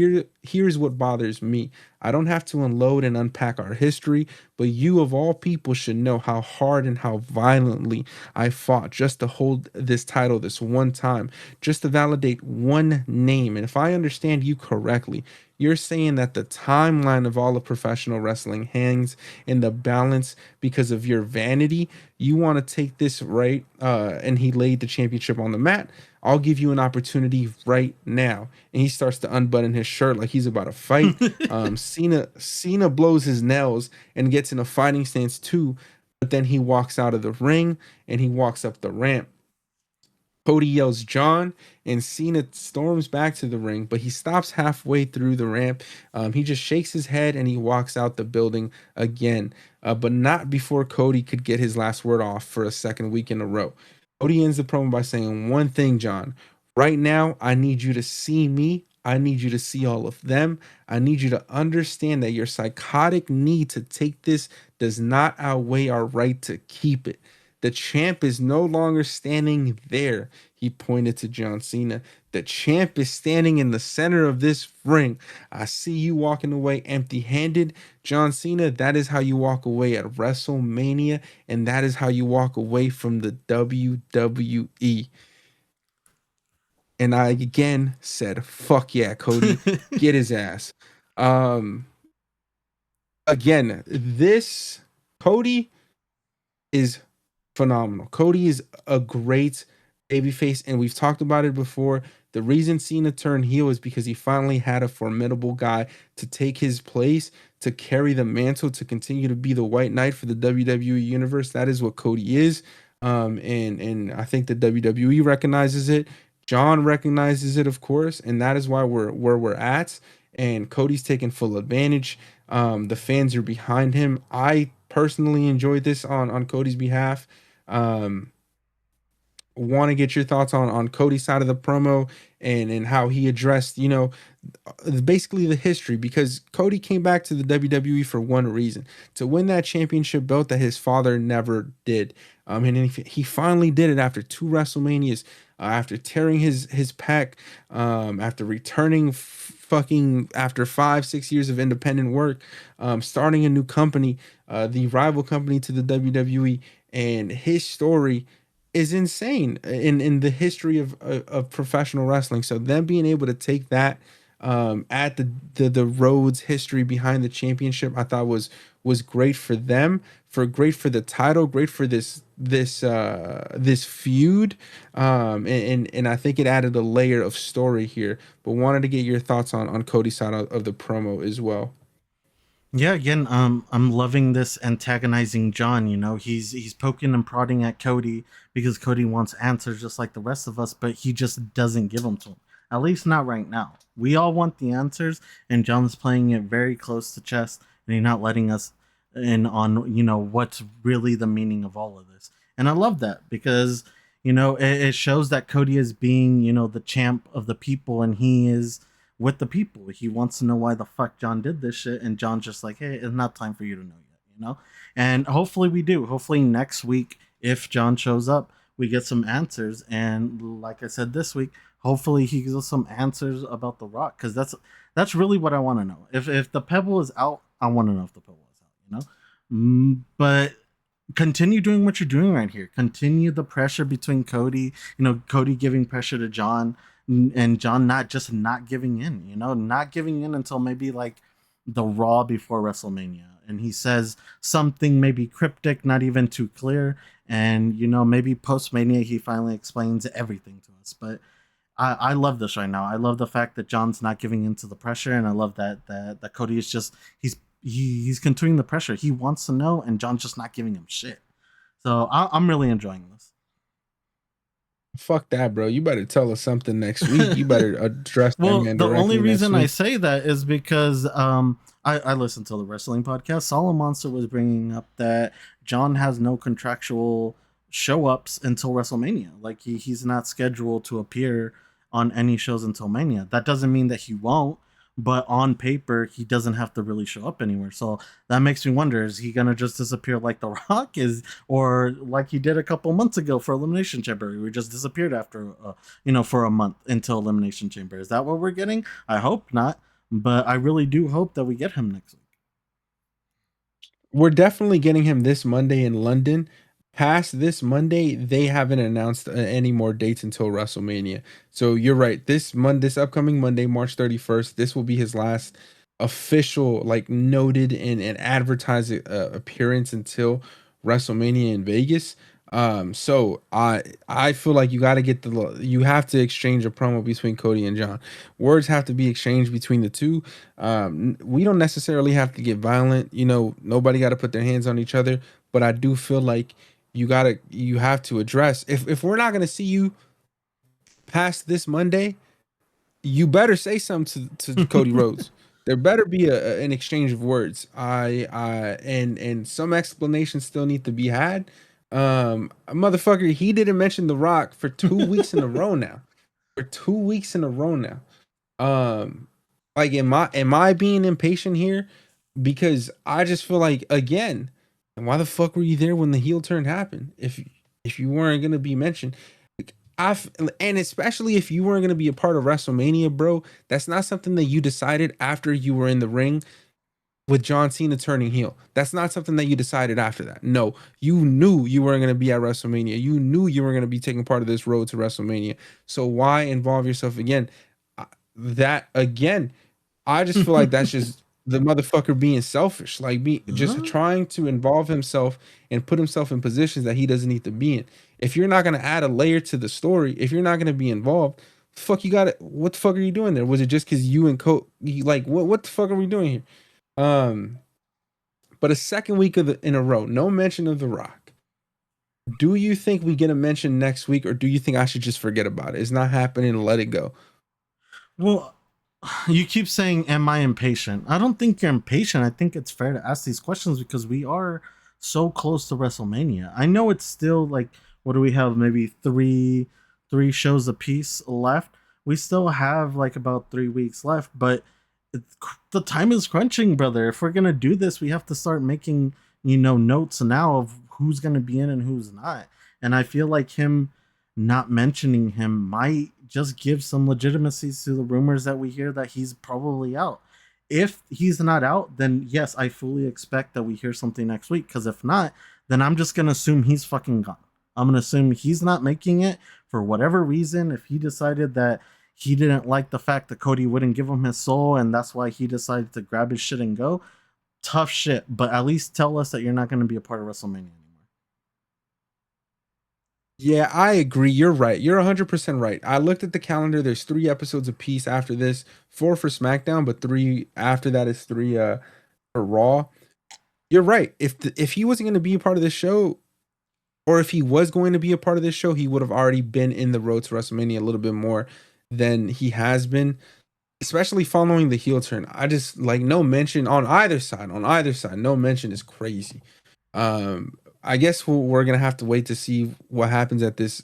here's what bothers me. I don't have to unload and unpack our history, but you of all people should know how hard and how violently I fought just to hold this title this one time, just to validate one name. And if I understand you correctly, you're saying that the timeline of all of professional wrestling hangs in the balance because of your vanity. You want to take this right?" And he laid the championship on the mat. "I'll give you an opportunity right now." And he starts to unbutton his shirt like he's about to fight. Cena blows his nails and gets in a fighting stance too, but then he walks out of the ring and he walks up the ramp. Cody yells John, and Cena storms back to the ring, but he stops halfway through the ramp. He just shakes his head and he walks out the building again, but not before Cody could get his last word off for a second week in a row. Cody ends the promo by saying one thing, John. "Right now, I need you to see me. I need you to see all of them. I need you to understand that your psychotic need to take this does not outweigh our right to keep it. The champ is no longer standing there." He pointed to John Cena. "The champ is standing in the center of this ring. I see you walking away empty handed. John Cena, that is how you walk away at WrestleMania, and that is how you walk away from the WWE." And I again said, "Fuck yeah, Cody, get his ass." Um, Again, this Cody is phenomenal. Cody is a great babyface, and we've talked about it before. The reason Cena turned heel is because he finally had a formidable guy to take his place, to carry the mantle, to continue to be the White Knight for the WWE universe. That is what Cody is. And I think the WWE recognizes it. John recognizes it, of course, and that is why we're where we're at. And Cody's taking full advantage. The fans are behind him. I personally enjoyed this on Cody's behalf. Um, Want to get your thoughts on Cody's side of the promo and how he addressed, basically the history, because Cody came back to the WWE for one reason, to win that championship belt that his father never did. And he finally did it after two WrestleManias, after tearing his pec, after returning fucking after 5-6 years of independent work, starting a new company, the rival company to the WWE, and his story is insane in the history of professional wrestling. So them being able to take that, at the Rhodes history behind the championship, I thought was great for them, for great for the title, great for this feud, and I think it added a layer of story here. But wanted to get your thoughts on Cody's side of the promo as well. Yeah, again, I'm loving this antagonizing John. You know, he's poking and prodding at Cody because Cody wants answers just like the rest of us, but he just doesn't give them to him. At least not right now. We all want the answers, and John's playing it very close to chest, and he's not letting us in on what's really the meaning of all of this. And I love that because it shows that Cody is being the champ of the people, and he is with the people. He wants to know why the fuck John did this shit, and John's just like, hey, it's not time for you to know yet. And hopefully we do. Hopefully next week, if John shows up, we get some answers. And like I said this week, hopefully he gives us some answers about The Rock, because that's really what I want to know. If the Pebble is out, I want to know if the Pebble is out. But continue doing what you're doing right here. Continue the pressure between Cody. Cody giving pressure to John, and John not giving in. Not giving in until maybe like the Raw before WrestleMania, and he says something maybe cryptic, not even too clear, and maybe post Mania he finally explains everything to us. But I love this right now. I love the fact that John's not giving in to the pressure, and I love that Cody is just he's continuing the pressure. He wants to know, and John's just not giving him shit. So I'm really enjoying this. Fuck that, bro. You better tell us something next week. You better address that Well, man the only directly next reason I week. say that is because I listened to the wrestling podcast. Solid Monster was bringing up that John has no contractual show ups until WrestleMania. Like he's not scheduled to appear on any shows until Mania. That doesn't mean that he won't, but on paper he doesn't have to really show up anywhere. So that makes me wonder: is he gonna just disappear like The Rock is, or like he did a couple months ago for Elimination Chamber? We just disappeared after, for a month until Elimination Chamber. Is that what we're getting? I hope not, but I really do hope that we get him next week. We're definitely getting him this Monday in London. Past this Monday, they haven't announced any more dates until WrestleMania. So you're right. This upcoming Monday, March 31st, this will be his last official, like noted and advertised appearance until WrestleMania in Vegas. So I feel like you have to exchange a promo between Cody and John. Words have to be exchanged between the two. We don't necessarily have to get violent. Nobody got to put their hands on each other. But I do feel like you have to address, if we're not gonna see you past this Monday, you better say something to Cody Rhodes. There better be an exchange of words. And some explanations still need to be had. Motherfucker, he didn't mention The Rock for 2 weeks in a row now. For 2 weeks in a row now. Um, like, am I being impatient here? Because I just feel like, again, and why the fuck were you there when the heel turn happened? If you weren't gonna be mentioned, like, and especially if you weren't gonna be a part of WrestleMania, bro, that's not something that you decided after you were in the ring with John Cena turning heel. That's not something that you decided after that. No, you knew you weren't going to be at WrestleMania. You knew you were going to be taking part of this road to WrestleMania. So why involve yourself again? That again, I just feel like that's just the motherfucker being selfish, like me just Huh? trying to involve himself and put himself in positions that he doesn't need to be in. If you're not going to add a layer to the story, if you're not going to be involved, fuck you got it. What the fuck are you doing there? Was it just because you and like what the fuck are we doing here? Um, but a second week in a row, no mention of The Rock. Do you think we get a mention next week, or do you think I should just forget about it? It's not happening. Let it go. Well, you keep saying, "Am I impatient?" I don't think you're impatient. I think it's fair to ask these questions because we are so close to WrestleMania. I know it's still like, what do we have? Maybe three shows a piece left. We still have like about 3 weeks left, but the time is crunching, brother. If we're gonna do this, we have to start making notes now of who's gonna be in and who's not. And I feel like him not mentioning him might just give some legitimacy to the rumors that we hear that he's probably out. If he's not out, then yes, I fully expect that we hear something next week. Because if not, then I'm just gonna assume he's fucking gone. I'm gonna assume he's not making it for whatever reason. If he decided that he didn't like the fact that Cody wouldn't give him his soul, and that's why he decided to grab his shit and go, tough shit. But at least tell us that you're not gonna be a part of WrestleMania anymore. Yeah, I agree. You're right. You're 100% right. I looked at the calendar. There's 3 episodes a piece after this, four for SmackDown, but three after that is three for Raw. You're right. If he wasn't going to be a part of this show, or if he was going to be a part of this show, he would have already been in the road to WrestleMania a little bit more than he has been, especially following the heel turn. I just like no mention on either side. On either side, no mention is crazy. I guess we're gonna have to wait to see what happens at this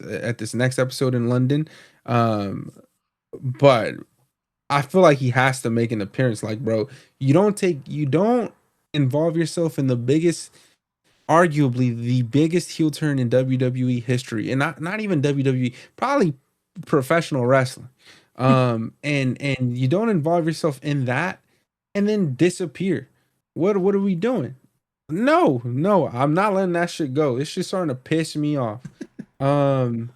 next episode in London. Um, but I feel like he has to make an appearance. Like, bro, you don't involve yourself in arguably the biggest heel turn in WWE history, and not even WWE, probably professional wrestling. And you don't involve yourself in that, and then disappear. What are we doing? No, no, I'm not letting that shit go. It's just starting to piss me off. Um,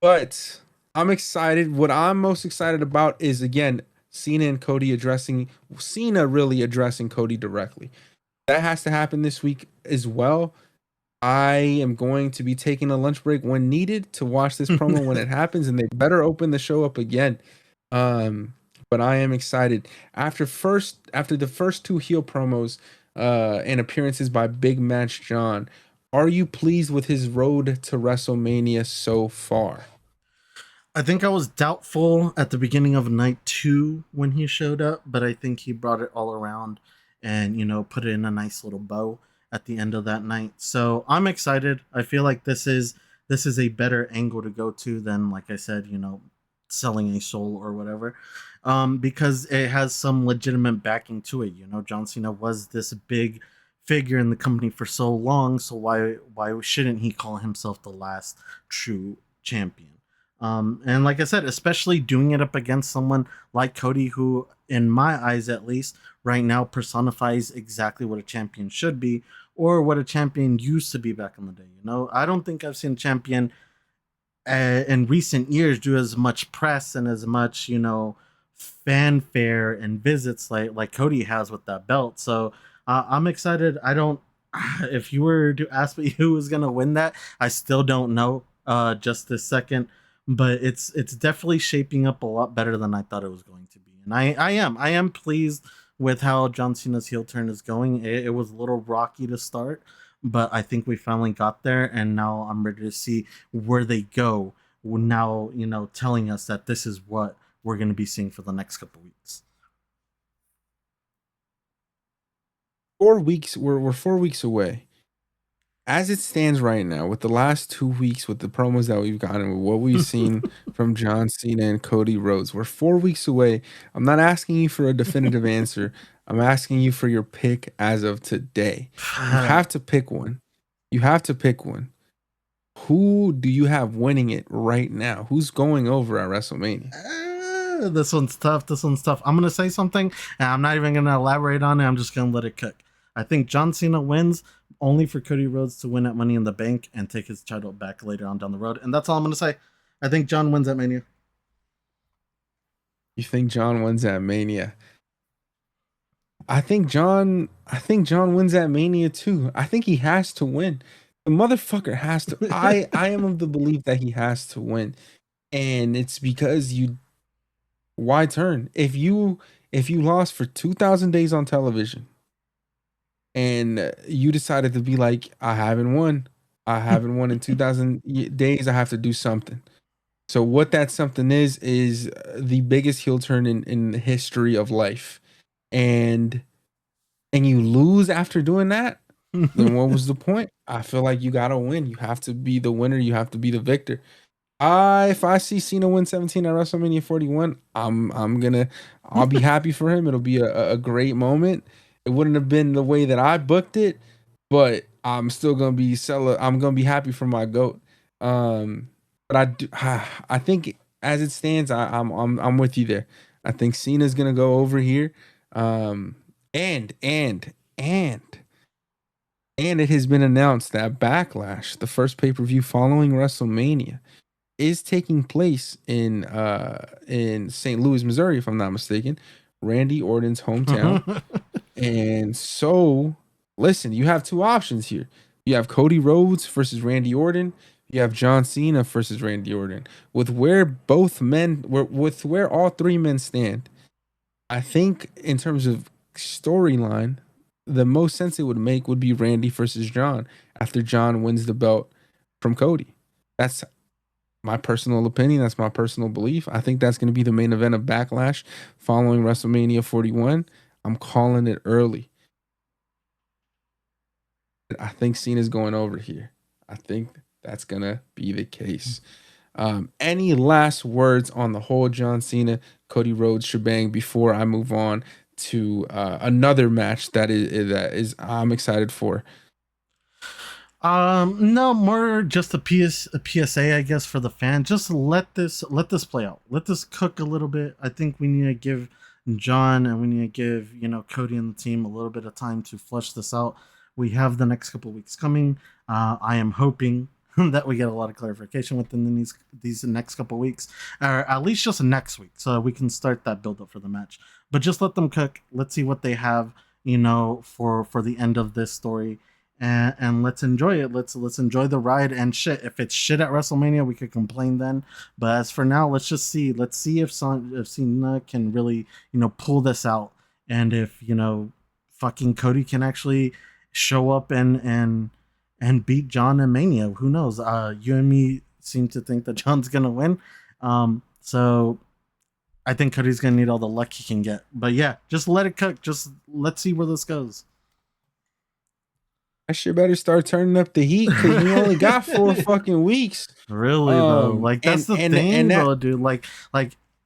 but I'm excited. What I'm most excited about is, again, Cena really addressing Cody directly. That has to happen this week as well. I am going to be taking a lunch break when needed to watch this promo when it happens, and they better open the show up again. Um, but I am excited. After the first two heel promos and appearances by Big Match John, are you pleased with his road to WrestleMania so far? I think I was doubtful at the beginning of night 2 when he showed up, but I think he brought it all around and, put it in a nice little bow at the end of that night. So I'm excited. I feel like this is a better angle to go to than, like I said, selling a soul or whatever. because it has some legitimate backing to it. You know, John Cena was this big figure in the company for so long, so why shouldn't he call himself the last true champion? And like I said, especially doing it up against someone like Cody, who, in my eyes at least, right now personifies exactly what a champion should be, or what a champion used to be back in the day. You know, I don't think I've seen a champion in recent years do as much press and as much, you know, fanfare and visits like Cody has with that belt. So I'm excited. I don't. If you were to ask me who was gonna win that, I still don't know. Just this second, but it's definitely shaping up a lot better than I thought it was going to be, and I am pleased with how John Cena's heel turn is going. It was a little rocky to start, but I think we finally got there, and now I'm ready to see where they go. Now, you know, telling us that this is what we're going to be seeing for the next couple weeks. 4 weeks. We're 4 weeks away. As it stands right now, with the last 2 weeks, with the promos that we've gotten, with what we've seen from John Cena and Cody Rhodes, we're 4 weeks away. I'm not asking you for a definitive answer. I'm asking you for your pick as of today. You have to pick one. You have to pick one. Who do you have winning it right now? Who's going over at WrestleMania? This one's tough. This one's tough. I'm gonna say something, and I'm not even gonna elaborate on it. I'm just gonna let it cook. I think John Cena wins, only for Cody Rhodes to win at Money in the Bank and take his title back later on down the road. And that's all I'm gonna say. I think John wins at Mania. You think John wins at Mania? I think John wins at Mania too. I think he has to win. The motherfucker has to. I am of the belief that he has to win. And it's because you why turn? If you lost for 2000 days on television and you decided to be like, I haven't won. I haven't won in 2000 days. I have to do something. So what that something is the biggest heel turn in the history of life. And you lose after doing that, then what was the point? I feel like you gotta win. You have to be the winner. You have to be the victor. If I see Cena win 17 at WrestleMania 41, I'll be happy for him. It'll be a great moment. It wouldn't have been the way that I booked it, but I'm still gonna be I'm gonna be happy for my goat. But I think as it stands, I'm with you there. I think Cena's gonna go over here. Um, and and it has been announced that Backlash, the first pay-per-view following WrestleMania, is taking place in St. Louis, Missouri, if I'm not mistaken, Randy Orton's hometown. And so, listen, you have two options here. You have Cody Rhodes versus Randy Orton. You have John Cena versus Randy Orton. With where all three men stand, I think in terms of storyline, the most sense it would make would be Randy versus John after John wins the belt from Cody. That's my personal opinion. That's my personal belief. I think that's going to be the main event of Backlash following WrestleMania 41. I'm calling it early. I think Cena's going over here. I think that's going to be the case. Any last words on the whole John Cena, Cody Rhodes shebang before I move on to another match that is I'm excited for? No, more just a PSA, I guess, for the fan. Just let this play out. Let this cook a little bit. I think we need to give John and we need to give, you know, Cody and the team a little bit of time to flush this out. We have the next couple weeks coming. I am hoping that we get a lot of clarification within these next couple weeks, or at least just next week, so we can start that build up for the match. But just let them cook. Let's see what they have, you know, for the end of this story, and let's enjoy it. Let's enjoy the ride. And shit, if it's shit at WrestleMania, we could complain then. But as for now, let's just see. Let's see if Cena can really, you know, pull this out, and if, you know, fucking Cody can actually show up and beat John in Mania. Who knows? You and me seem to think that John's gonna win. So I think Cody's gonna need all the luck he can get. But yeah, just let it cook. Just let's see where this goes. I sure better start turning up the heat because we only got 4 fucking weeks. Really though, like that's the thing and that though, dude. Like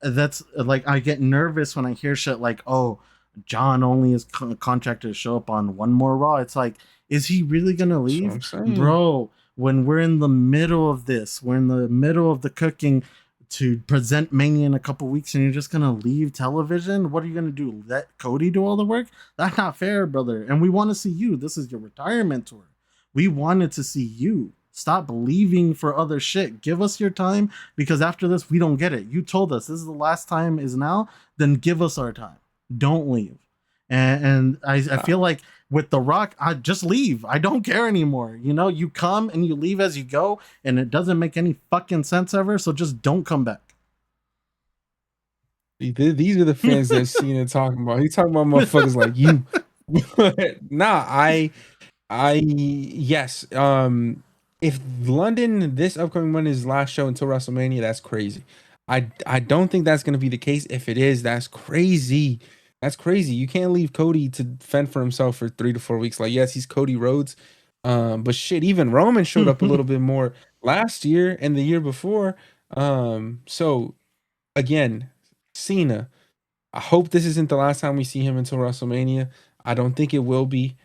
That's like I get nervous when I hear shit like, "Oh, John only is contracted to show up on one more Raw." It's like, is he really gonna That's what leave, I'm saying. bro? When we're in the middle of this, we're in the middle of the cooking to present Mania in a couple weeks, and you're just gonna leave television? What are you gonna do? Let Cody do all the work? That's not fair, brother. And we want to see you. This is your retirement tour. We wanted to see you. Stop leaving for other shit. Give us your time, because after this we don't get it. You told us this is the last time is now, then give us our time. Don't leave. And I Uh, feel like with The Rock, I just leave. I don't care anymore. You know, you come and you leave as you go, and it doesn't make any fucking sense ever. So just don't come back. these are the fans that Cena talking about. He talking about motherfuckers like you. Nah, yes. If London this upcoming Monday is his last show until WrestleMania, that's crazy. I don't think that's gonna be the case. If it is, that's crazy. That's crazy. You can't leave Cody to fend for himself for 3 to 4 weeks. Like, yes, he's Cody Rhodes. But shit, even Roman showed up a little bit more last year and the year before. So again, Cena. I hope this isn't the last time we see him until WrestleMania. I don't think it will be.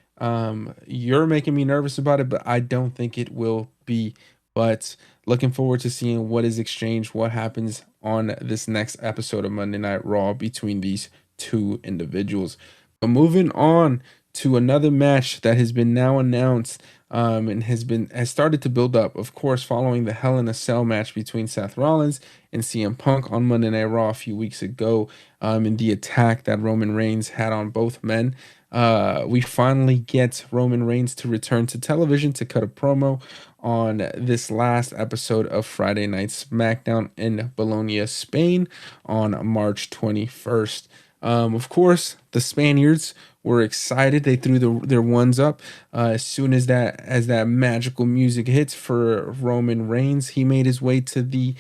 You're making me nervous about it, but I don't think it will be. But looking forward to seeing what is exchanged, what happens on this next episode of Monday Night Raw between these two individuals. But moving on to another match that has been now announced, and has started to build up. Of course, following the Hell in a Cell match between Seth Rollins and CM Punk on Monday Night Raw a few weeks ago, in the attack that Roman Reigns had on both men. We finally get Roman Reigns to return to television to cut a promo on this last episode of Friday Night SmackDown in Bologna, Spain on March 21st. Of course, the Spaniards were excited. They threw their ones up as soon as that magical music hits for Roman Reigns. He made his way to the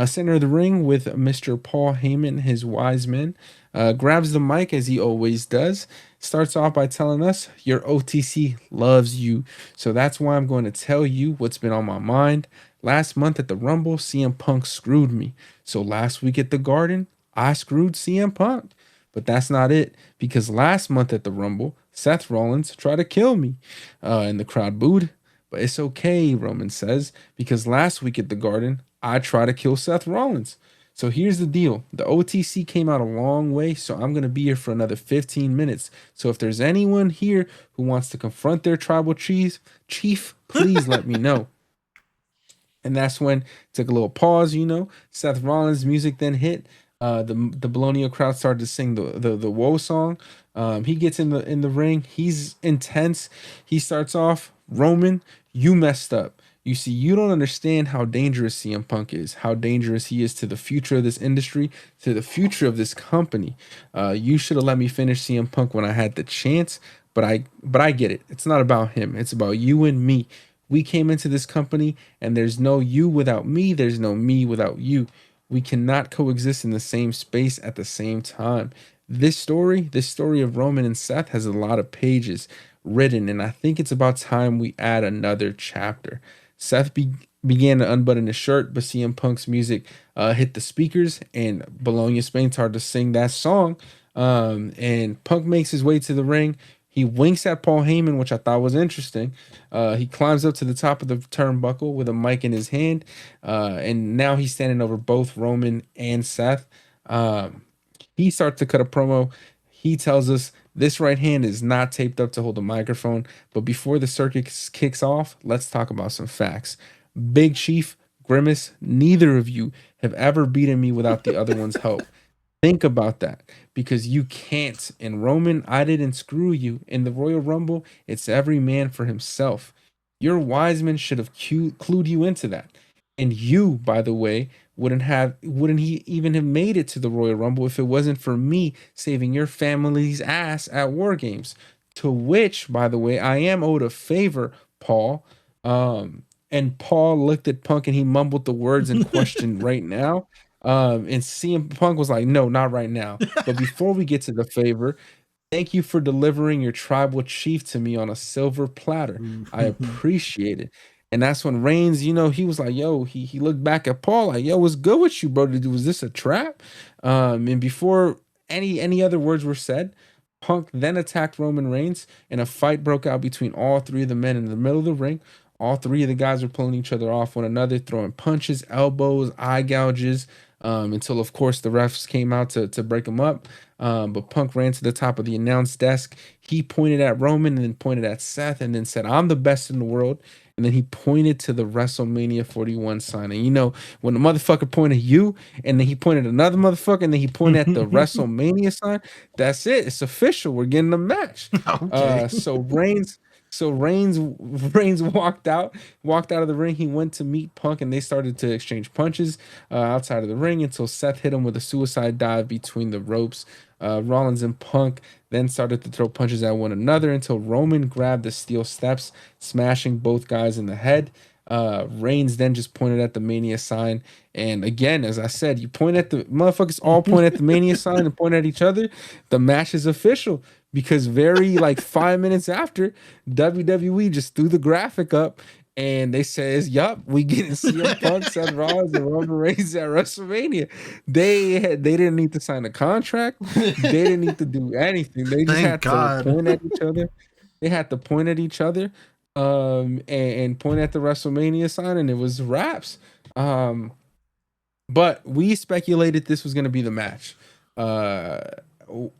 center of the ring with Mr. Paul Heyman, his wise men. Grabs the mic as he always does. Starts off by telling us, your OTC loves you. So that's why I'm going to tell you what's been on my mind. Last month at the Rumble, CM Punk screwed me. So last week at the Garden, I screwed CM Punk. But that's not it, because last month at the Rumble, Seth Rollins tried to kill me. And the crowd booed. But it's okay, Roman says, because last week at the Garden, I tried to kill Seth Rollins. So here's the deal. The OTC came out a long way, so I'm going to be here for another 15 minutes. So if there's anyone here who wants to confront their tribal chief, please let me know. And that's when took a little pause, Seth Rollins' music then hit. The Bologna crowd started to sing the woe song. He gets in the ring. He's intense. He starts off, Roman, you messed up. You see, you don't understand how dangerous CM Punk is, how dangerous he is to the future of this industry, to the future of this company. You should have let me finish CM Punk when I had the chance, but I get it. It's not about him. It's about you and me. We came into this company, and there's no you without me. There's no me without you. We cannot coexist in the same space at the same time. This story of Roman and Seth has a lot of pages written, and I think it's about time we add another chapter. Seth began to unbutton his shirt, but CM Punk's music hit the speakers, and Bologna, Spain started to sing that song. And Punk makes his way to the ring. He winks at Paul Heyman, which I thought was interesting. He climbs up to the top of the turnbuckle with a mic in his hand, and now he's standing over both Roman and Seth. He starts to cut a promo. He tells us this right hand is not taped up to hold a microphone. But before the circuit kicks off, let's talk about some facts. Big Chief, Grimace, neither of you have ever beaten me without the other one's help. Think about that, because you can't. In Roman, I didn't screw you. In the Royal Rumble, it's every man for himself. Your wise men should have clued you into that. And you, by the way, wouldn't he even have made it to the Royal Rumble if it wasn't for me saving your family's ass at War Games. To which, by the way, I am owed a favor, Paul. And Paul looked at Punk and he mumbled the words in question right now. And CM Punk was like, no, not right now. But before we get to the favor, thank you for delivering your tribal chief to me on a silver platter. I appreciate it. And that's when Reigns, he was like, yo, he looked back at Paul like, yo, what's good with you, bro? Was this a trap? And before any other words were said, Punk then attacked Roman Reigns, and a fight broke out between all three of the men in the middle of the ring. All three of the guys were pulling each other off one another, throwing punches, elbows, eye gouges, until, of course, the refs came out to break them up. But Punk ran to the top of the announce desk. He pointed at Roman and then pointed at Seth and then said, I'm the best in the world. And then he pointed to the WrestleMania 41 sign. And when the motherfucker pointed you, and then he pointed another motherfucker, and then he pointed at the WrestleMania sign, that's it. It's official. We're getting a match. Okay. So Reigns walked out of the ring. He went to meet Punk, and they started to exchange punches outside of the ring until Seth hit him with a suicide dive between the ropes. Rollins and Punk then started to throw punches at one another until Roman grabbed the steel steps, smashing both guys in the head. Reigns then just pointed at the Mania sign. And again, as I said, you point at the motherfuckers, all point at the Mania sign and point at each other. The match is official because very like 5 minutes after, WWE just threw the graphic up and they says, "Yup, we getting CM Punk, Seth Rollins, and Roman Reigns at WrestleMania." They didn't need to sign a contract. They didn't need to do anything. They just Thank had to God. point at each other. They had to point at each other, and point at the WrestleMania sign, and it was wraps. Um, but we speculated this was going to be the match. Uh,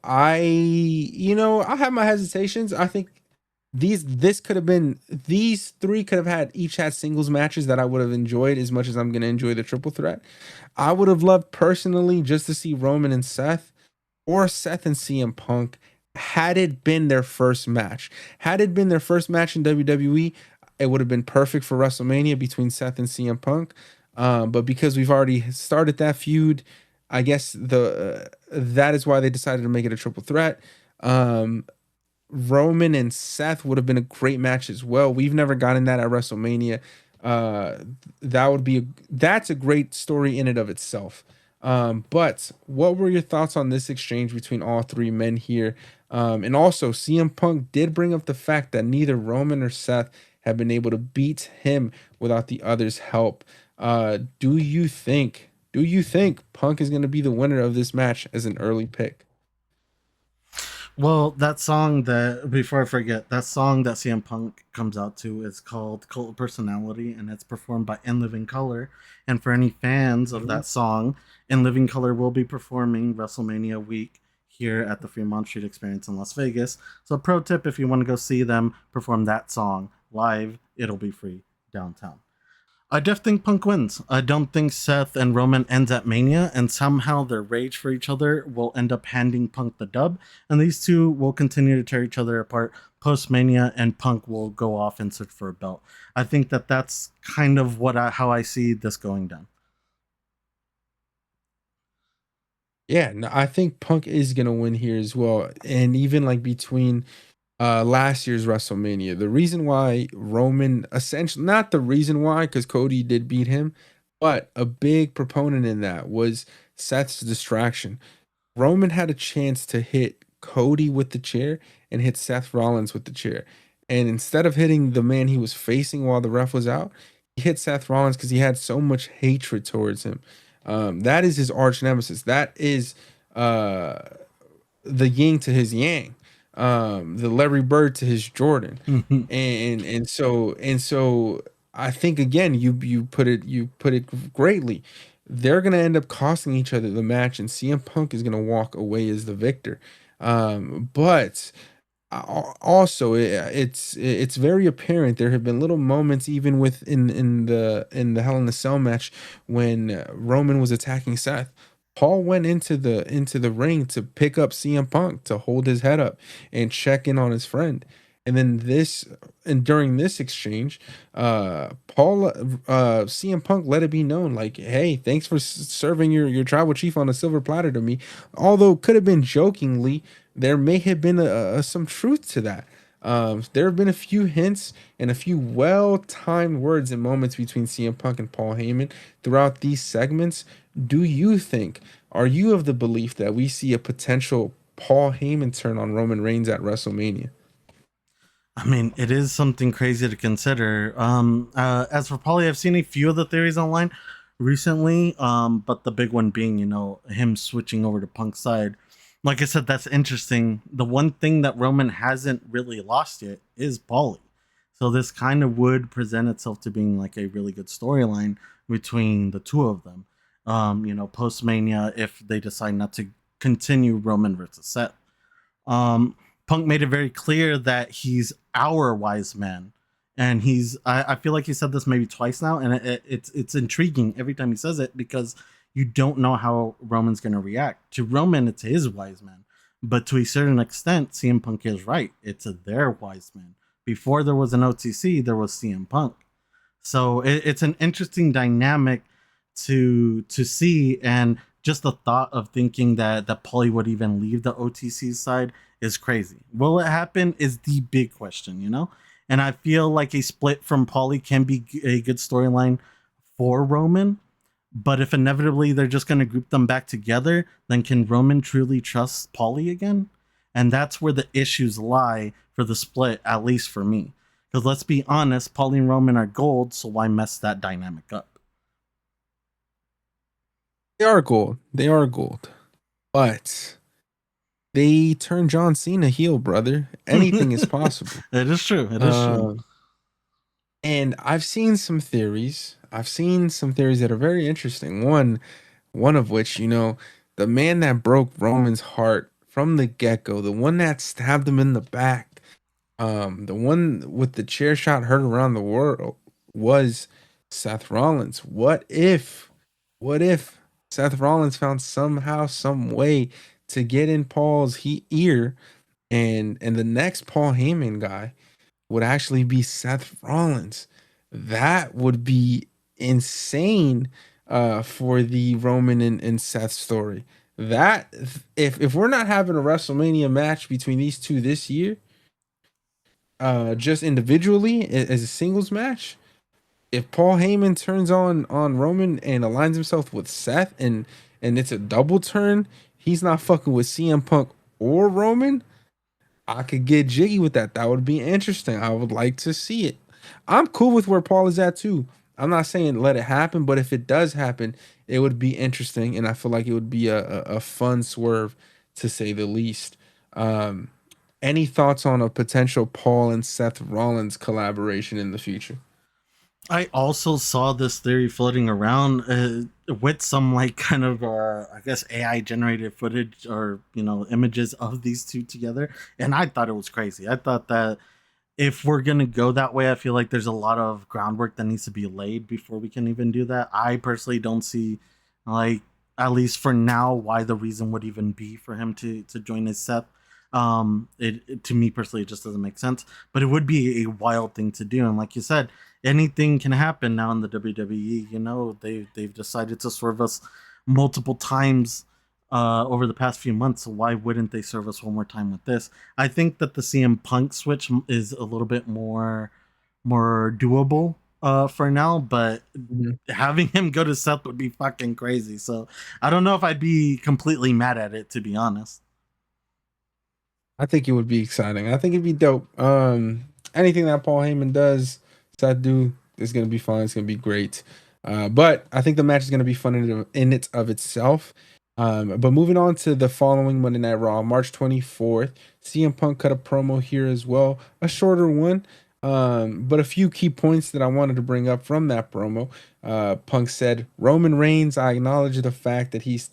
I have my hesitations. I think these three could have each had singles matches that I would have enjoyed as much as I'm going to enjoy the triple threat. I would have loved personally just to see Roman and Seth, or Seth and CM Punk, had it been their first match. Had it been their first match in WWE, it would have been perfect for WrestleMania between Seth and CM Punk. But because we've already started that feud, I guess that is why they decided to make it a triple threat. Um, Roman and Seth would have been a great match as well. We've never gotten that at WrestleMania. Uh, that's a great story in and of itself. But what were your thoughts on this exchange between all three men here? And also, CM Punk did bring up the fact that neither Roman or Seth have been able to beat him without the others' help. Do you think Punk is going to be the winner of this match as an early pick? Well, that song that before I forget, that song that CM Punk comes out to is called "Cult of Personality," and it's performed by In Living Color. And for any fans of Mhm. that song, In Living Color will be performing WrestleMania week here at the Fremont Street Experience in Las Vegas. So, pro tip: if you want to go see them perform that song live, it'll be free downtown. I definitely think Punk wins. I don't think Seth and Roman ends at Mania, and somehow their rage for each other will end up handing Punk the dub, and these two will continue to tear each other apart post Mania, and Punk will go off and search for a belt. I think that that's kind of how I see this going down. Yeah, no, I think Punk is gonna win here as well. And even like between last year's WrestleMania, the reason why Roman, essentially not the reason why, because Cody did beat him, but a big proponent in that was Seth's distraction. Roman had a chance to hit Cody with the chair and hit Seth Rollins with the chair. And instead of hitting the man he was facing while the ref was out, he hit Seth Rollins because he had so much hatred towards him. That is his arch nemesis. That is uh, the yin to his yang, the Larry Bird to his Jordan, and so I think again you put it greatly. They're gonna end up costing each other the match, and CM Punk is gonna walk away as the victor. But also it's very apparent there have been little moments even in the Hell in the Cell match when Roman was attacking Seth. Paul went into the ring to pick up CM Punk to hold his head up and check in on his friend. And then during this exchange, CM Punk let it be known, like, hey, thanks for serving your tribal chief on a silver platter to me. Although could have been jokingly, there may have been some truth to that. There have been a few hints and a few well-timed words and moments between CM Punk and Paul Heyman throughout these segments. Are you of the belief that we see a potential Paul Heyman turn on Roman Reigns at WrestleMania? I mean, it is something crazy to consider. As for Paulie, I've seen a few of the theories online recently, but the big one being, him switching over to Punk's side. Like I said, that's interesting. The one thing that Roman hasn't really lost yet is Paulie. So this kind of would present itself to being like a really good storyline between the two of them. Post Mania, if they decide not to continue Roman versus Seth. Um, Punk made it very clear that he's our wise man, and I feel like he said this maybe twice now, and it's intriguing every time he says it because you don't know how Roman's going to react. To Roman, it's his wise man, but to a certain extent, CM Punk is right. It's their wise man. Before there was an OTC, there was CM Punk. So it's an interesting dynamic to see, and just the thought of thinking that Paulie would even leave the OTC side is crazy. Will it happen? Is the big question. And I feel like a split from Paulie can be a good storyline for Roman. But if inevitably they're just going to group them back together, then can Roman truly trust Paulie again? And that's where the issues lie for the split, at least for me. Because let's be honest, Paulie and Roman are gold, so why mess that dynamic up? They are gold. They are gold. But they turned John Cena heel, brother. Anything is possible. It is true. It is true. Um, and I've seen some theories. I've seen some theories that are very interesting. One of which, the man that broke Roman's heart from the get-go, the one that stabbed him in the back, the one with the chair shot heard around the world was Seth Rollins. What if Seth Rollins found somehow, some way to get in Paul's ear, and the next Paul Heyman guy would actually be Seth Rollins? That would be insane for the Roman and Seth story. That if we're not having a WrestleMania match between these two this year, just individually as a singles match, if Paul Heyman turns on Roman and aligns himself with Seth and it's a double turn, he's not fucking with CM Punk or Roman. I could get jiggy with that. That would be interesting. I would like to see it. I'm cool with where Paul is at too. I'm not saying let it happen, but if it does happen, it would be interesting, and I feel like it would be a fun swerve to say the least. Um, any thoughts on a potential Paul and Seth Rollins collaboration in the future? I also saw this theory floating around with some like kind of I guess AI generated footage or images of these two together, and I thought it was crazy. I thought that if we're gonna go that way, I feel like there's a lot of groundwork that needs to be laid before we can even do that. I personally don't see, like, at least for now, why the reason would even be for him to join his Seth. To me personally, it just doesn't make sense. But it would be a wild thing to do, and like you said, anything can happen now in the WWE. They've decided to serve us multiple times over the past few months. So why wouldn't they serve us one more time with this? I think that the CM Punk switch is a little bit more doable for now, but Mhm. having him go to Seth would be fucking crazy. So I don't know if I'd be completely mad at it, to be honest. I think it would be exciting. I think it'd be dope. Anything that Paul Heyman does, Seth do, is gonna be fun. It's gonna be great. But I think the match is gonna be fun in it of itself. But moving on to the following Monday Night Raw, March 24th, CM Punk cut a promo here as well, a shorter one. But a few key points that I wanted to bring up from that promo. Punk said, "Roman Reigns, I acknowledge the fact that he's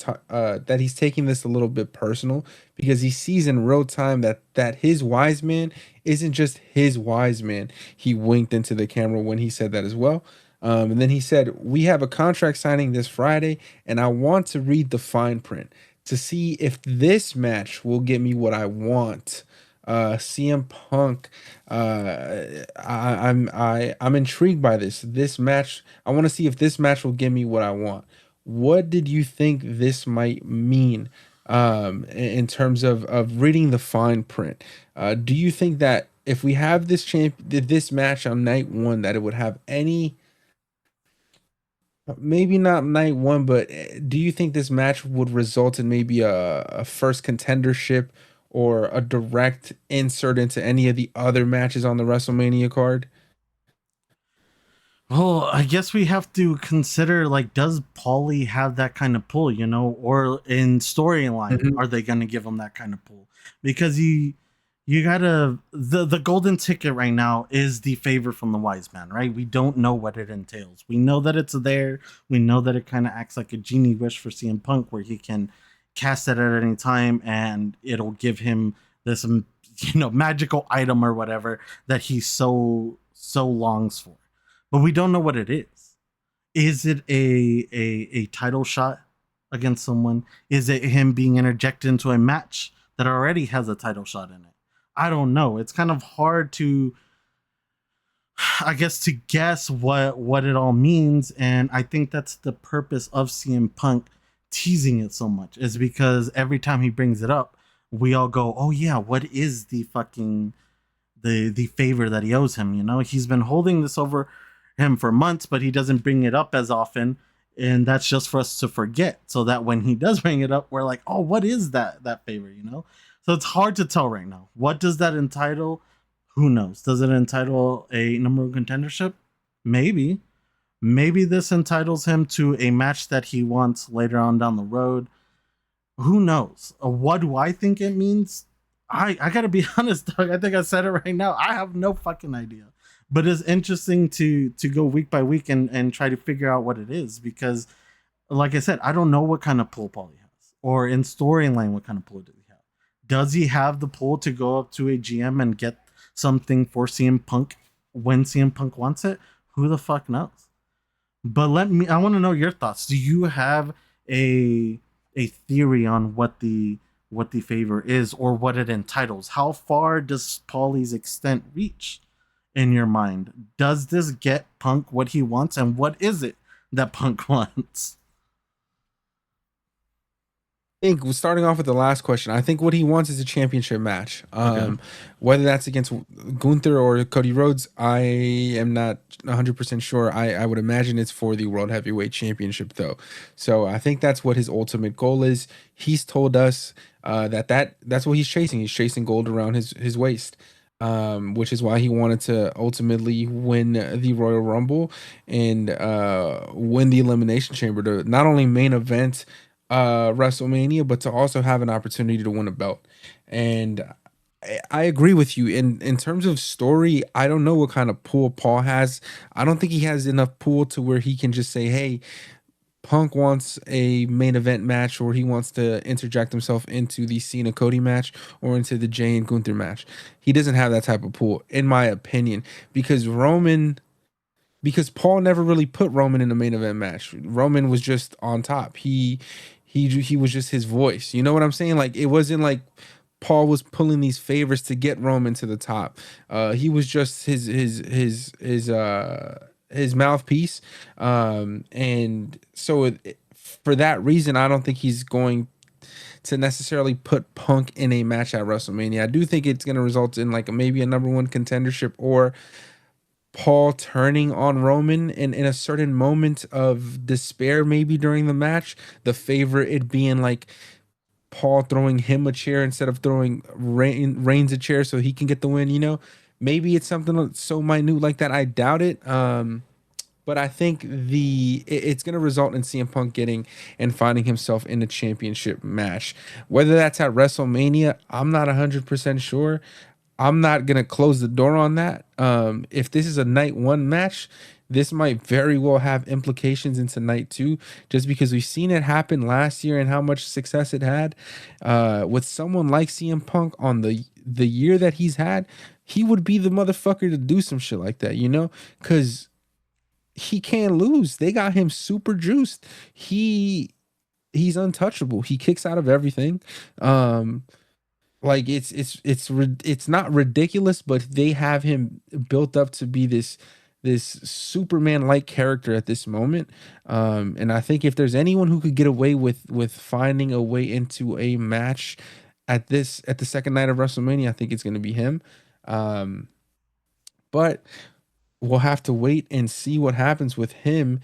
taking this a little bit personal because he sees in real time that his wise man isn't just his wise man." He winked into the camera when he said that as well. And then he said, "We have a contract signing this Friday, and I want to read the fine print to see if this match will get me what I want." CM Punk, I'm intrigued by this match. I want to see if this match will give me what I want. What did you think this might mean in terms of reading the fine print? Do you think that if we have this match on night one, that it would have any, maybe not night one, but do you think this match would result in maybe a first contendership or a direct insert into any of the other matches on the WrestleMania card? Well, I guess we have to consider, like, does Paulie have that kind of pull, or in storyline, Mhm. are they going to give him that kind of pull? Because you gotta the golden ticket right now is the favor from the wise man, right? We don't know what it entails. We know that it's there. We know that it kind of acts like a genie wish for CM Punk, where he can cast it at any time, and it'll give him this, magical item or whatever that he so longs for, but we don't know what it is. Is it a title shot against someone? Is it him being interjected into a match that already has a title shot in it? I don't know. It's kind of hard to, I guess, to guess what it all means, and I think that's the purpose of CM Punk teasing it so much, is because every time he brings it up, we all go, "Oh yeah, what is the favor that he owes him?" He's been holding this over him for months, but he doesn't bring it up as often, and that's just for us to forget, so that when he does bring it up, we're like, "Oh, what is that favor?" So it's hard to tell right now. What does that entitle? Who knows? Does it entitle a number one contendership? Maybe. Maybe this entitles him to a match that he wants later on down the road. Who knows? What do I think it means? I gotta be honest, Doug. I think I said it right now. I have no fucking idea. But it's interesting to go week by week and try to figure out what it is, because, like I said, I don't know what kind of pull Paulie has, or in storyline what kind of pull does he have. Does he have the pull to go up to a GM and get something for CM Punk when CM Punk wants it? Who the fuck knows? But I want to know your thoughts. Do you have a a theory on what the favor is, or what it entitles? How far does Paulie's extent reach in your mind? Does this get Punk what he wants, and what is it that Punk wants? Think starting off with the last question, I think what he wants is a championship match. Okay. Whether that's against Gunther or Cody Rhodes, I am not 100% sure. I would imagine it's for the World Heavyweight Championship, though. So I think that's what his ultimate goal is. He's told us that's what he's chasing. He's chasing gold around his waist. Which is why he wanted to ultimately win the Royal Rumble and win the Elimination Chamber to not only main event WrestleMania, but to also have an opportunity to win a belt. And I agree with you. In terms of story, I don't know what kind of pull Paul has. I don't think he has enough pull to where he can just say, "Hey, Punk wants a main event match," or he wants to interject himself into the Cena Cody match or into the Jay and Gunther match. He doesn't have that type of pull, in my opinion, because Paul never really put Roman in a main event match. Roman was just on top. He was just his voice. You know what I'm saying? Like, it wasn't like Paul was pulling these favors to get Roman to the top. He was just his mouthpiece. And so for that reason, I don't think he's going to necessarily put Punk in a match at WrestleMania. I do think it's going to result in like maybe a number one contendership, or Paul turning on Roman in a certain moment of despair, maybe during the match. The favor it being like Paul throwing him a chair instead of throwing Reigns a chair so he can get the win. Maybe it's something so minute like that. I doubt it. But I think it's going to result in CM Punk getting and finding himself in a championship match. Whether that's at WrestleMania, I'm not 100% sure. I'm not gonna close the door on that. If this is a night one match, this might very well have implications into night two, just because we've seen it happen last year and how much success it had. With someone like CM Punk on the year that he's had, he would be the motherfucker to do some shit like that, because he can't lose. They got him super juiced. He's untouchable. He kicks out of everything. Like it's not ridiculous, but they have him built up to be this Superman like character at this moment. And I think if there's anyone who could get away with finding a way into a match at the second night of WrestleMania, I think it's going to be him. Um, but we'll have to wait and see what happens with him.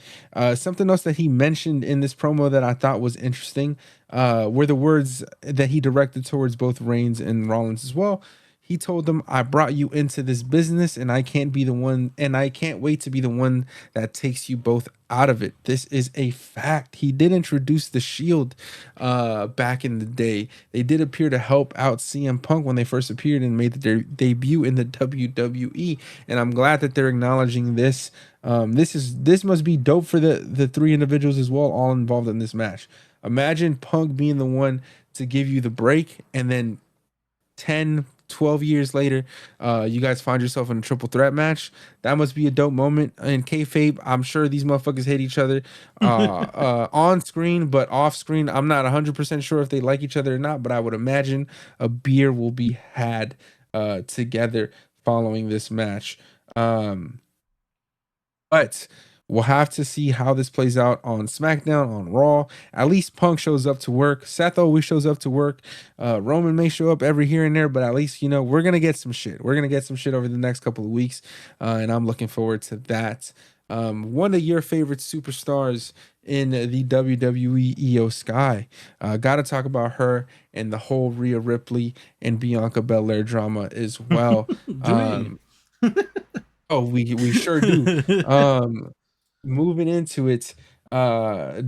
Something else that he mentioned in this promo that I thought was interesting. were the words that he directed towards both Reigns and Rollins as well. He told them, I brought you into this business and I can't be the one, and I can't wait to be the one that takes you both out of it. This is a fact. He did introduce the Shield back in the day. They did appear to help out CM Punk when they first appeared and made their debut in the WWE. And I'm glad that they're acknowledging this. This must be dope for the three individuals as well, all involved in this match. Imagine Punk being the one to give you the break, and then 10, 12 years later, you guys find yourself in a triple threat match. That must be a dope moment. In kayfabe, I'm sure these motherfuckers hate each other on screen, but off screen, I'm not 100% sure if they like each other or not, but I would imagine a beer will be had together following this match. But we'll have to see how this plays out on SmackDown, on Raw. At least Punk shows up to work. Seth always shows up to work. Roman may show up every here and there, but at least, we're going to get some shit. We're going to get some shit over the next couple of weeks. And I'm looking forward to that. One of your favorite superstars in the WWE, Io Sky. Got to talk about her and the whole Rhea Ripley and Bianca Belair drama as well. Do we? Oh, we sure do. Um, Moving into it,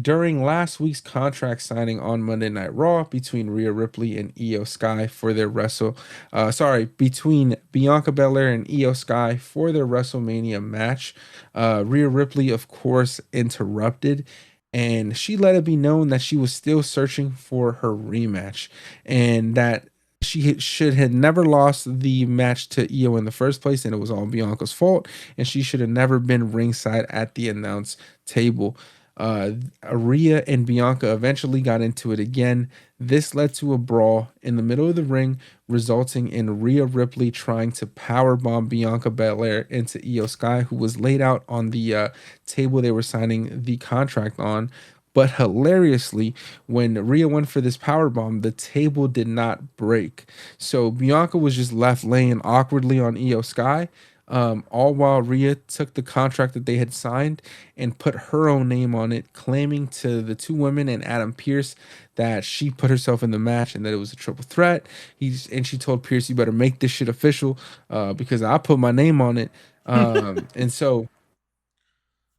during last week's contract signing on Monday Night Raw between Rhea Ripley and Io Sky for their between Bianca Belair and Io Sky for their WrestleMania match, Rhea Ripley, of course, interrupted. And she let it be known that she was still searching for her rematch and that should had never lost the match to Io in the first place, and it was all Bianca's fault, and she should have never been ringside at the announce table. Uh, Rhea and Bianca eventually got into it again. This led to a brawl in the middle of the ring, resulting in Rhea Ripley trying to powerbomb Bianca Belair into Io Sky, who was laid out on the table they were signing the contract on. But hilariously, when Rhea went for this power bomb, the table did not break. So Bianca was just left laying awkwardly on Io Sky, all while Rhea took the contract that they had signed and put her own name on it, claiming to the two women and Adam Pearce that she put herself in the match and that it was a triple threat. And she told Pearce, "You better make this shit official, because I put my name on it." And so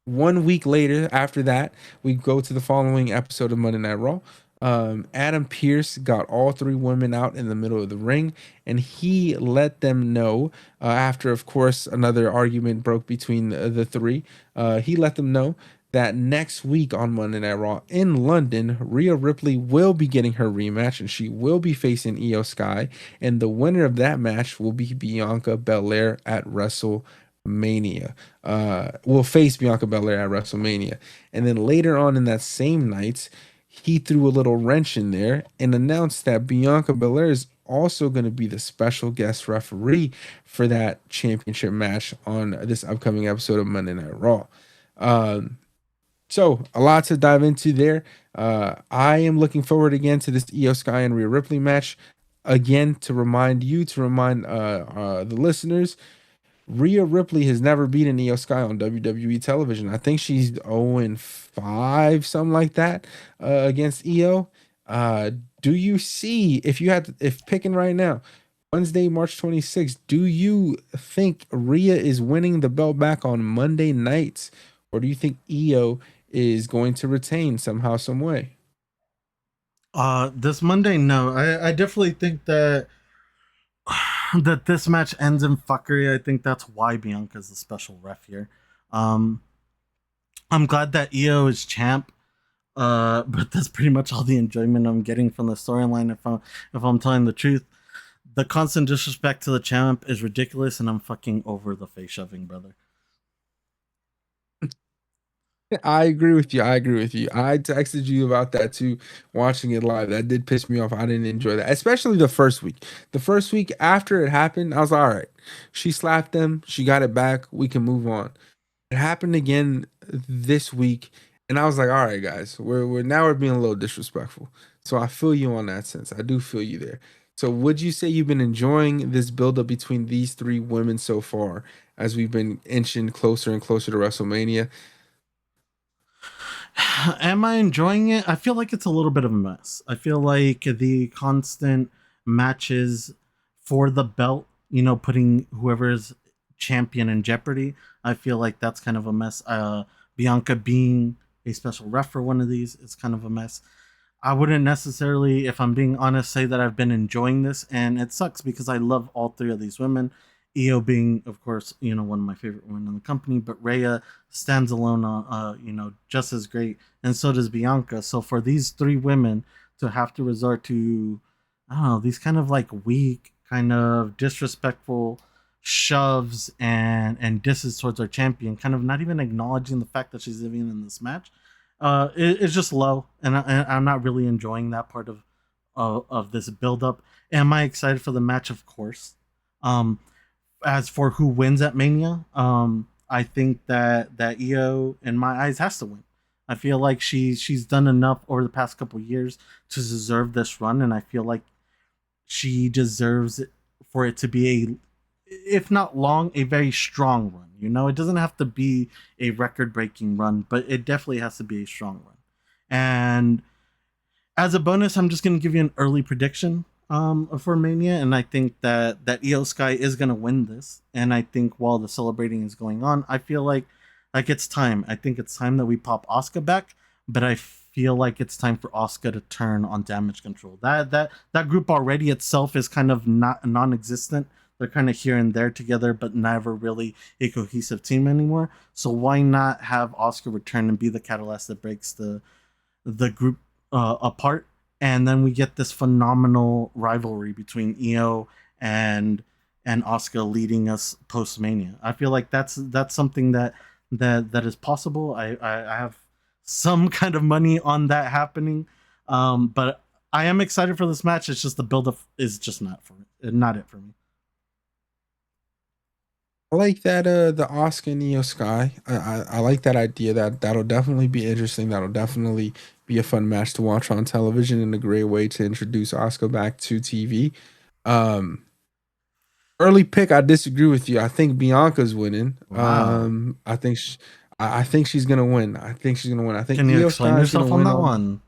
1 week later, after that, we go to the following episode of Monday Night Raw. Adam Pearce got all three women out in the middle of the ring, and he let them know, after, of course, another argument broke between the three. He let them know that next week on Monday Night Raw in London, Rhea Ripley will be getting her rematch, and she will be facing Io Sky, and the winner of that match will be Bianca Belair at WrestleMania. Will face Bianca Belair at WrestleMania. And then later on in that same night, he threw a little wrench in there and announced that Bianca Belair is also going to be the special guest referee for that championship match on this upcoming episode of Monday Night Raw. Um, so a lot to dive into there. I am looking forward again to this Io Sky and Rhea Ripley match. Again, to remind the listeners, Rhea Ripley has never beaten Io Sky on WWE television. I think she's 0-5, something like that, against Io. Uh, do you see, if picking right now, Wednesday, March 26th, do you think Rhea is winning the belt back on Monday nights, or do you think Io is going to retain somehow, some way? This Monday, no. I definitely think that this match ends in fuckery. I think that's why Bianca's the special ref here. Um, I'm glad that Io is champ. But that's pretty much all the enjoyment I'm getting from the storyline. If I'm telling the truth, the constant disrespect to the champ is ridiculous, and I'm fucking over the face shoving, brother. I agree with you. I agree with you. I texted you about that too, watching it live. That did piss me off. I didn't enjoy that, especially the first week. The first week after it happened, I was like, all right. She slapped them. She got it back. We can move on. It happened again this week, and I was like, all right, guys, we're being a little disrespectful. So I feel you on that sense. I do feel you there. So would you say you've been enjoying this buildup between these three women so far as we've been inching closer and closer to WrestleMania? Am I enjoying it? I feel like it's a little bit of a mess. I feel like the constant matches for the belt, putting whoever's champion in jeopardy. I feel like that's kind of a mess. Bianca being a special ref for one of these is kind of a mess. I wouldn't necessarily, if I'm being honest, say that I've been enjoying this, and it sucks because I love all three of these women. Io being, of course, one of my favorite women in the company, but Rhea stands alone on, just as great, and so does Bianca. So for these three women to have to resort to, I don't know, these kind of like weak, kind of disrespectful shoves and disses towards our champion, kind of not even acknowledging the fact that she's even in this match, it's just low, and I'm not really enjoying that part of this build up. Am I excited for the match? Of course. Um, as for who wins at Mania, I think that Io, in my eyes, has to win. I feel like she's done enough over the past couple years to deserve this run, and I feel like she deserves it for it to be a, if not long, a very strong run. It doesn't have to be a record breaking run, but it definitely has to be a strong run. And as a bonus, I'm just going to give you an early prediction for Mania, and I think that Io Sky is going to win this. And I think while the celebrating is going on, I feel like it's time. I think it's time that we pop Asuka back, but I feel like it's time for Asuka to turn on Damage Control. That group already itself is kind of not non-existent. They're kind of here and there together, but never really a cohesive team anymore. So why not have Asuka return and be the catalyst that breaks the group apart, and then we get this phenomenal rivalry between Io and Asuka leading us post Mania. I feel like that's something that is possible. I have some kind of money on that happening, but I am excited for this match. It's just the build up is just not it for me. I like that the Oscar Neo Sky. I like that idea. That'll definitely be interesting. That'll definitely be a fun match to watch on television and a great way to introduce Oscar back to TV. Um, Early pick, I disagree with you. I think Bianca's winning. Wow. I think she's gonna win. I think she's gonna win. I think Can you Io explain Sky is gonna yourself on win that on. one?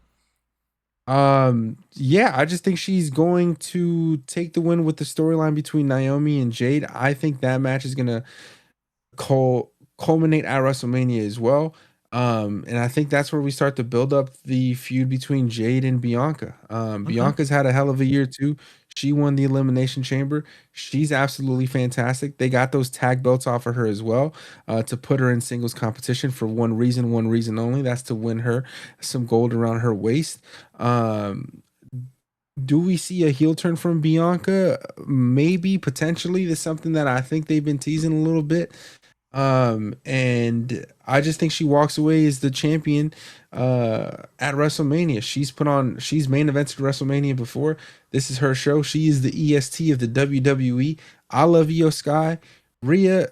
Yeah, I just think she's going to take the win with the storyline between Naomi and Jade. I think that match is gonna culminate at WrestleMania as well. And I think that's where we start to build up the feud between Jade and Bianca. Okay. Bianca's had a hell of a year too. She won the Elimination Chamber. She's absolutely fantastic. They got those tag belts off of her as well, to put her in singles competition for one reason only. That's to win her some gold around her waist. Do we see a heel turn from Bianca? Maybe, potentially. That's something that I think they've been teasing a little bit. And I just think she walks away as the champion at WrestleMania. She's main evented WrestleMania before. This is her show. She is the EST of the WWE. I love Io Sky. Rhea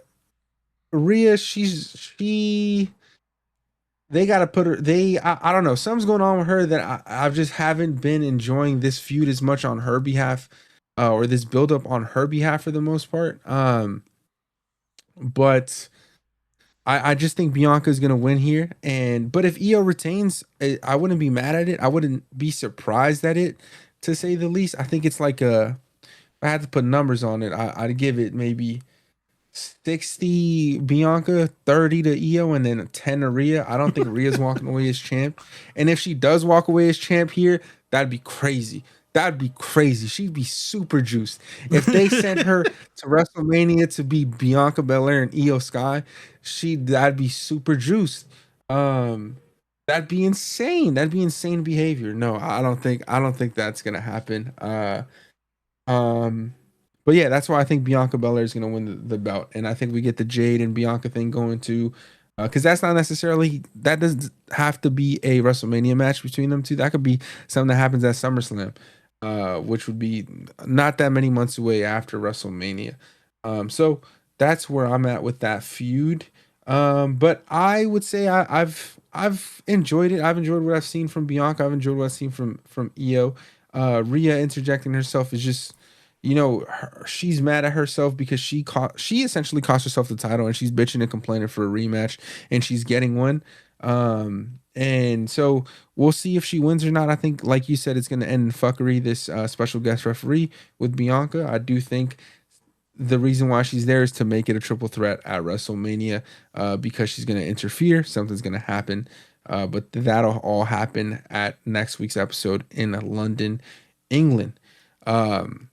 Rhea, she they gotta put her I don't know, something's going on with her that I just haven't been enjoying this feud as much on her behalf, or this build up on her behalf for the most part. But I just think Bianca's gonna win here, and but if Io retains, I wouldn't be mad at it. I wouldn't be surprised at it, to say the least. I think it's like a, if I had to put numbers on it, I'd give it maybe 60 Bianca, 30 to Io, and then 10 to Rhea. I don't think Rhea's walking away as champ. And if she does walk away as champ here, that'd be crazy. That'd be crazy. She'd be super juiced. If they sent her to WrestleMania to be Bianca Belair and Io Sky, that'd be super juiced. Um, that'd be insane. That'd be insane behavior. No, I don't think that's gonna happen. Um, but yeah, that's why I think Bianca Belair is going to win the belt, and I think we get the Jade and Bianca thing going too, because that's not necessarily, that doesn't have to be a WrestleMania match between them two. That could be something that happens at SummerSlam, which would be not that many months away after WrestleMania. So that's where I'm at with that feud. But I would say I've enjoyed it. I've enjoyed what I've seen from Bianca. I've enjoyed what I've seen from Io. Rhea interjecting herself is just, she's mad at herself because she essentially cost herself the title, and she's bitching and complaining for a rematch, and she's getting one. And so we'll see if she wins or not. I think, like you said, it's going to end in fuckery. This special guest referee with Bianca. I do think the reason why she's there is to make it a triple threat at WrestleMania, because she's going to interfere. Something's going to happen. But that'll all happen at next week's episode in London, England. Um,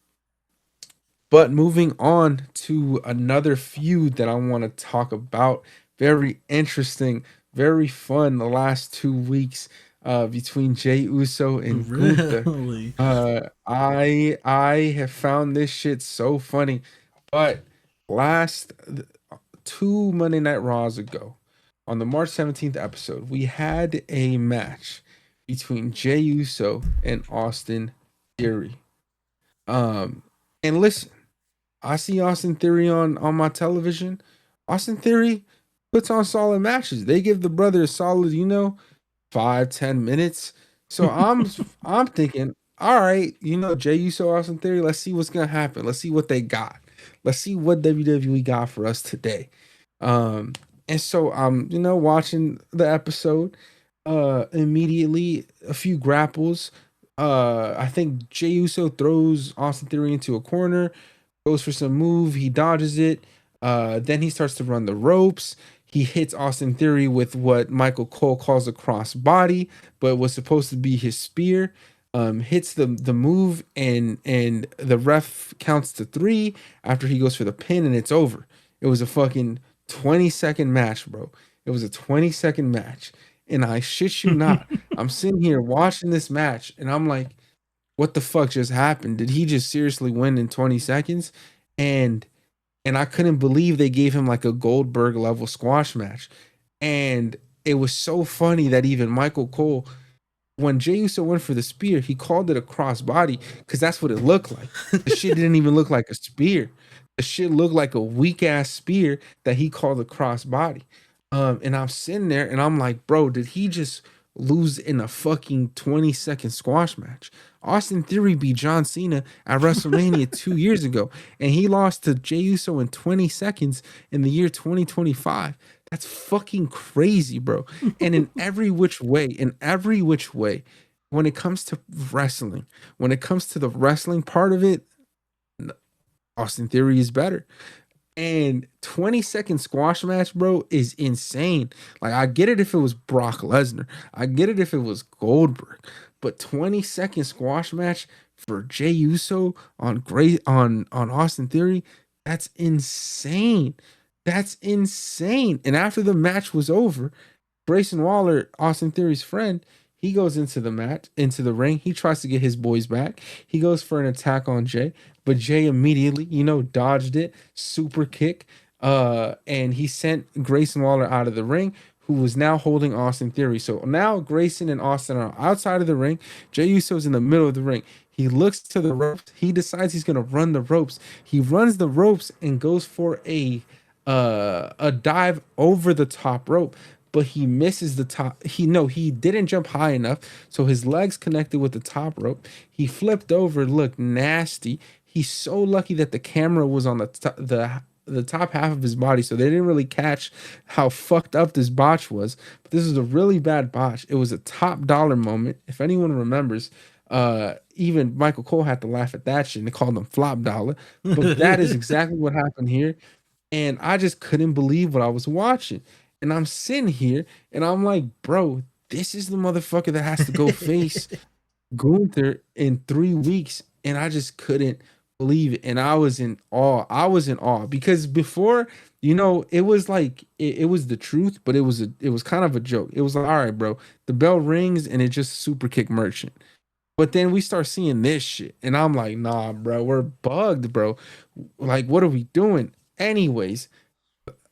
but moving on to another feud that I want to talk about. Very interesting, very fun the last 2 weeks between Jey Uso and Gunther. Really? I have found this shit so funny. But last two Monday Night Raws ago, on the March 17th episode, we had a match between Jey Uso and Austin Theory. Um, and listen, I see Austin Theory on my television. Austin Theory puts on solid matches. They give the brother a solid, 5-10 minutes. So I'm thinking, all right, Jey Uso, Austin Theory. Let's see what's gonna happen. Let's see what they got. Let's see what WWE got for us today. Um, and so I'm watching the episode. Immediately a few grapples. I think Jey Uso throws Austin Theory into a corner, goes for some move. He dodges it. Then he starts to run the ropes. He hits Austin Theory with what Michael Cole calls a cross body, but was supposed to be his spear. Hits the move, and the ref counts to three after he goes for the pin, and it's over. It was a fucking 20-second match, bro. It was a 20-second match. And I shit you not, I'm sitting here watching this match, and I'm like, what the fuck just happened? Did he just seriously win in 20 seconds? And and I couldn't believe they gave him like a Goldberg level squash match. And it was so funny that even Michael Cole, when Jey Uso went for the spear, he called it a crossbody because that's what it looked like. The shit didn't even look like a spear. The shit looked like a weak ass spear that he called a crossbody. And I'm sitting there and I'm like, bro, did he just lose in a fucking 20-second squash match? Austin Theory beat John Cena at WrestleMania 2 years ago, and he lost to Jey Uso in 20 seconds in the year 2025. That's fucking crazy, bro. And in every which way, when it comes to wrestling, when it comes to the wrestling part of it, Austin Theory is better. And 20-second squash match, bro, is insane. Like, I get it if it was Brock Lesnar. I get it if it was Goldberg. But 20-second squash match for Jey Uso on Austin Theory, that's insane. That's insane. And after the match was over, Grayson Waller, Austin Theory's friend, he goes into the mat, into the ring. He tries to get his boys back. He goes for an attack on Jay, but Jay immediately, dodged it, super kick, and he sent Grayson Waller out of the ring, who was now holding Austin Theory. So now Grayson and Austin are outside of the ring. Jey Uso's in the middle of the ring. He looks to the ropes. He decides he's gonna run the ropes. He runs the ropes and goes for a dive over the top rope, but he misses the top. He didn't jump high enough, so his legs connected with the top rope. He flipped over, looked nasty. He's so lucky that the camera was on the top half of his body, so they didn't really catch how fucked up this botch was. But this is a really bad botch. It was a top dollar moment. If anyone remembers, even Michael Cole had to laugh at that shit and they called him flop dollar. But that is exactly what happened here. And I just couldn't believe what I was watching. And I'm sitting here and I'm like, bro, this is the motherfucker that has to go face Gunther in 3 weeks. And I just couldn't believe it. And I was in awe. I was in awe because before, it was like it was the truth, but it was kind of a joke. It was like, all right, bro, the bell rings and it just super kick merchant. But then we start seeing this shit, and I'm like, nah, bro, we're bugged, bro. Like, what are we doing? Anyways,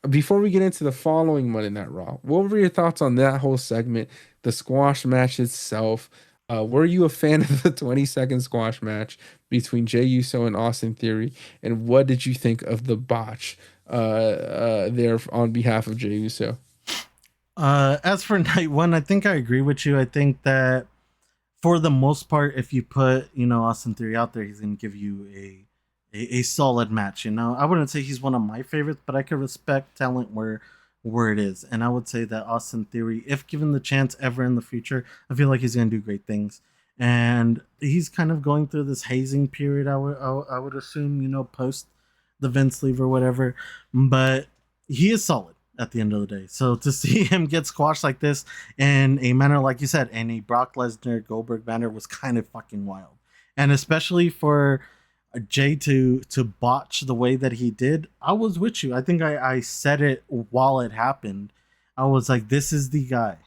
before we get into the following Monday Night Raw, what were your thoughts on that whole segment, the squash match itself? Were you a fan of the 20-second squash match between Jey Uso and Austin Theory? And what did you think of the botch there on behalf of Jey Uso? As for night one, I think I agree with you. I think that for the most part, if you put Austin Theory out there, he's gonna give you a solid match. I wouldn't say he's one of my favorites, but I could respect talent where where it is. And I would say that Austin Theory, if given the chance ever in the future, I feel like he's going to do great things. And he's kind of going through this hazing period. I would assume, post the Vince leave or whatever. But he is solid at the end of the day. So to see him get squashed like this in a manner, like you said, in a Brock Lesnar Goldberg banner was kind of fucking wild. And especially for Jay to botch the way that he did, I was with you. I think I said it while it happened. I was like, this is the guy.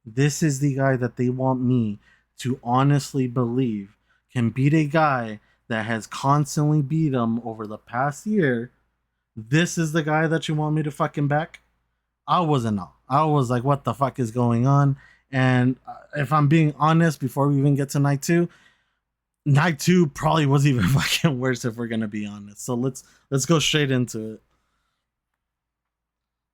This is the guy that they want me to honestly believe can beat a guy that has constantly beat him over the past year. This is the guy that you want me to fucking back. I wasn't know. I was like, what the fuck is going on? And if I'm being honest, before we even get to night two probably was even fucking worse if we're gonna be honest. So let's go straight into it.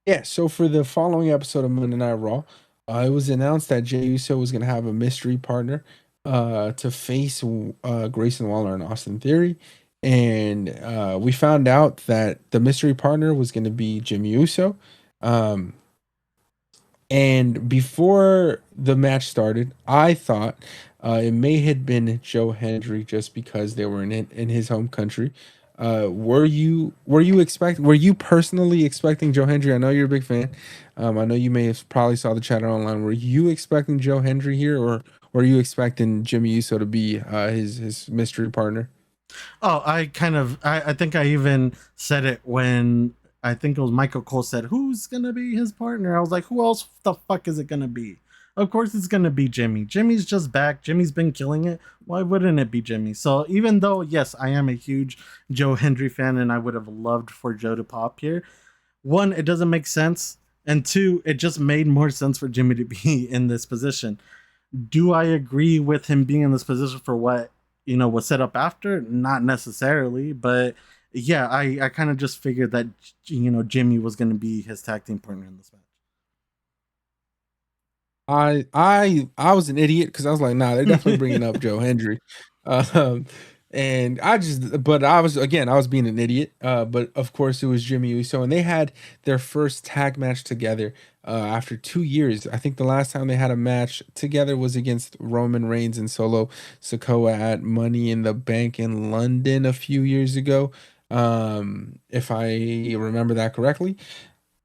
Yeah, so for the following episode of Monday Night Raw, it was announced that Jey Uso was going to have a mystery partner to face Grayson Waller and Austin Theory. And we found out that the mystery partner was going to be Jimmy Uso. Um, and before the match started, I thought it may have been Joe Hendry just because they were in his home country. Were you personally expecting Joe Hendry? I know you're a big fan. I know you may have probably saw the chatter online. Were you expecting Joe Hendry here, or were you expecting Jimmy Uso to be his mystery partner? Oh, I think I even said it when I think it was Michael Cole said, "Who's gonna be his partner?" I was like, "Who else the fuck is it gonna be?" Of course, it's gonna be Jimmy. Jimmy's just back. Jimmy's been killing it. Why wouldn't it be Jimmy? So even though yes, I am a huge Joe Hendry fan, and I would have loved for Joe to pop here. One, it doesn't make sense, and two, it just made more sense for Jimmy to be in this position. Do I agree with him being in this position for what was set up after? Not necessarily, but yeah, I kind of just figured that Jimmy was going to be his tag team partner in this match. I was an idiot because I was like, nah, they're definitely bringing up Joe Hendry, um, and but I was being an idiot. But of course, it was Jimmy Uso, and they had their first tag match together after 2 years. I think the last time they had a match together was against Roman Reigns and Solo Sikoa at Money in the Bank in London a few years ago, if I remember that correctly.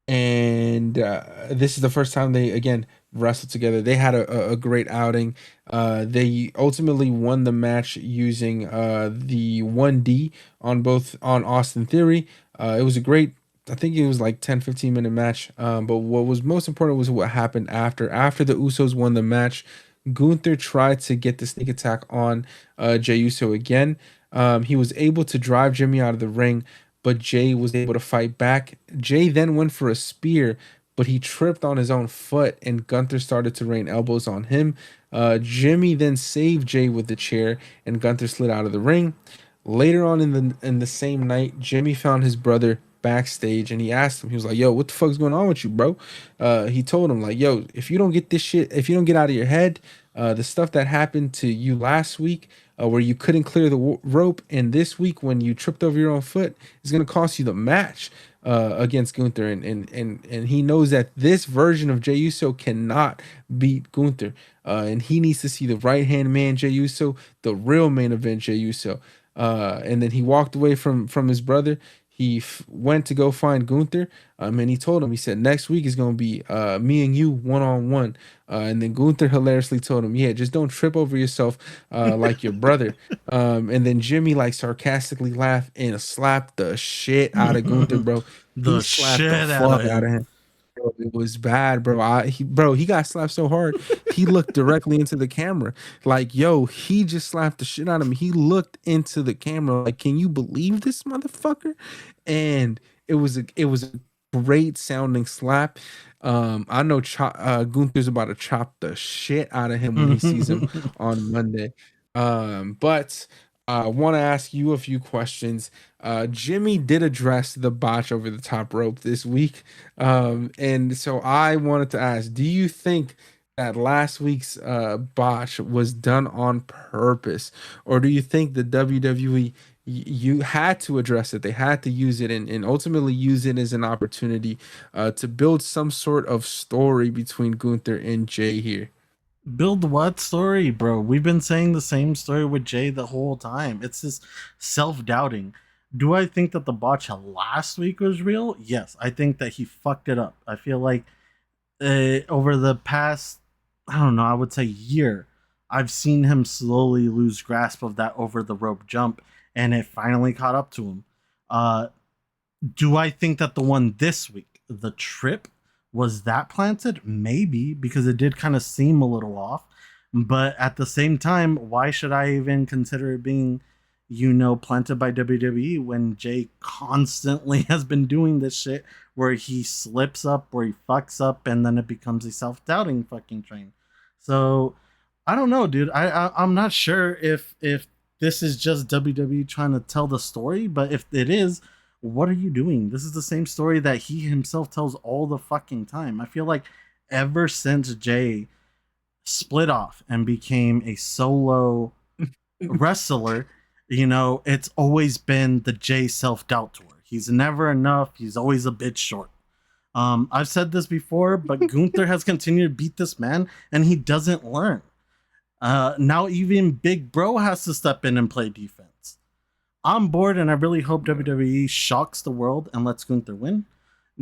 And this is the first time they again wrestled together. They had a great outing. They ultimately won the match using the 1D on Austin Theory. It was a great, I think it was like 10-15 minute match. But what was most important was what happened after the Usos won the match. Gunther tried to get the sneak attack on Jey Uso again. He was able to drive Jimmy out of the ring, but Jay was able to fight back. Jay then went for a spear, but he tripped on his own foot, and Gunther started to rain elbows on him. Jimmy then saved Jay with the chair, and Gunther slid out of the ring. Later on in the same night, Jimmy found his brother backstage, and he asked him. He was like, "Yo, what the fuck's going on with you, bro?" He told him like, "Yo, if you don't get this shit, if you don't get out of your head, the stuff that happened to you last week." Where you couldn't clear the rope, and this week when you tripped over your own foot is going to cost you the match against Gunther, and he knows that this version of Jey Uso cannot beat Gunther, and he needs to see the right hand man Jey Uso, the real main event Jey Uso, and then he walked away from his brother. He went to go find Gunther, and he told him, he said, next week is going to be me and you one on one. And then Gunther hilariously told him, yeah, just don't trip over yourself like your brother. And then Jimmy like sarcastically laughed and slapped the shit out of Gunther, bro. He The slapped the shit out of fuck out of him. him. Bro, it was bad, bro. He got slapped so hard. He looked directly into the camera. Like, yo, he just slapped the shit out of me. He looked into the camera like, can you believe this motherfucker? And it was a great sounding slap. I know Gunther's about to chop the shit out of him when he sees him on Monday. But I want to ask you a few questions. Jimmy did address the botch over the top rope this week. And so I wanted to ask, do you think that last week's botch was done on purpose? Or do you think the WWE you had to address it. They had to use it and ultimately use it as an opportunity to build some sort of story between Gunther and Jay here. Build what story, bro? We've been saying the same story with Jay the whole time. It's this self doubting. Do I think that the botch last week was real? Yes, I think that he fucked it up. I feel like over the past, I don't know, I would say year, I've seen him slowly lose grasp of that over the rope jump, and it finally caught up to him. Uh, do I think that the one this week, the trip, was that planted? Maybe, because it did kind of seem a little off. But at the same time, why should I even consider it being, planted by WWE when Jay constantly has been doing this shit where he slips up, where he fucks up, and then it becomes a self doubting fucking train. So I don't know, dude. I'm not sure if this is just WWE trying to tell the story, but if it is, what are you doing? This is the same story that he himself tells all the fucking time. I feel like ever since Jay split off and became a solo wrestler, it's always been the Jay self doubt tour. He's never enough. He's always a bit short. I've said this before, but Gunther has continued to beat this man, and he doesn't learn. Now even Big Bro has to step in and play defense. I'm bored, and I really hope WWE shocks the world and lets Gunther win.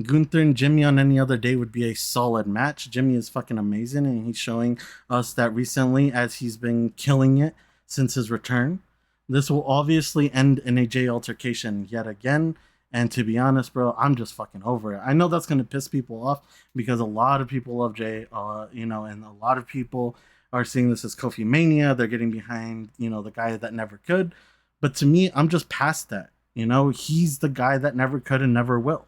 Gunther and Jimmy on any other day would be a solid match. Jimmy is fucking amazing, and he's showing us that recently as he's been killing it since his return. This will obviously end in a Jay altercation yet again. And to be honest, bro, I'm just fucking over it. I know that's going to piss people off because a lot of people love Jay, and a lot of people are seeing this as Kofi Mania. They're getting behind, the guy that never could. But to me, I'm just past that. He's the guy that never could and never will.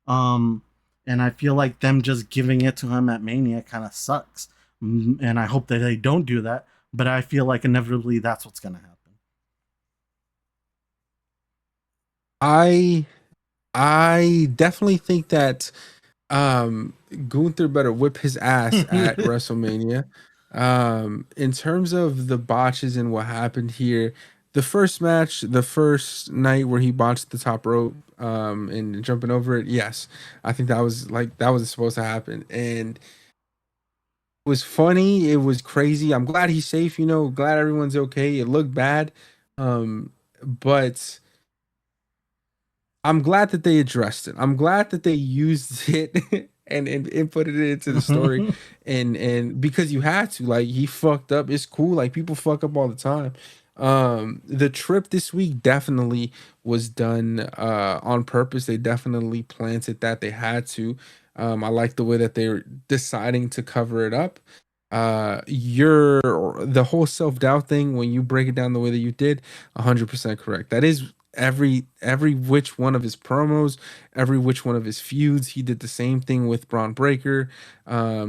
And I feel like them just giving it to him at Mania kind of sucks. And I hope that they don't do that. But I feel like inevitably that's what's going to happen. I definitely think that Gunther better whip his ass at WrestleMania. In terms of the botches and what happened here, the first match, the first night where he botched the top rope and jumping over it, yes, I think that was supposed to happen, and it was funny. It was crazy. I'm glad he's safe. Glad everyone's okay. It looked bad, but I'm glad that they addressed it. I'm glad that they used it and inputted it into the story, and because you had to, like, he fucked up. It's cool. Like, people fuck up all the time. The trip this week definitely was done on purpose. They definitely planted that. They had to. I like the way that they're deciding to cover it up. You're the whole self-doubt thing, when you break it down the way that you did, 100% correct. That is every which one of his promos, every which one of his feuds. He did the same thing with Braun Breaker.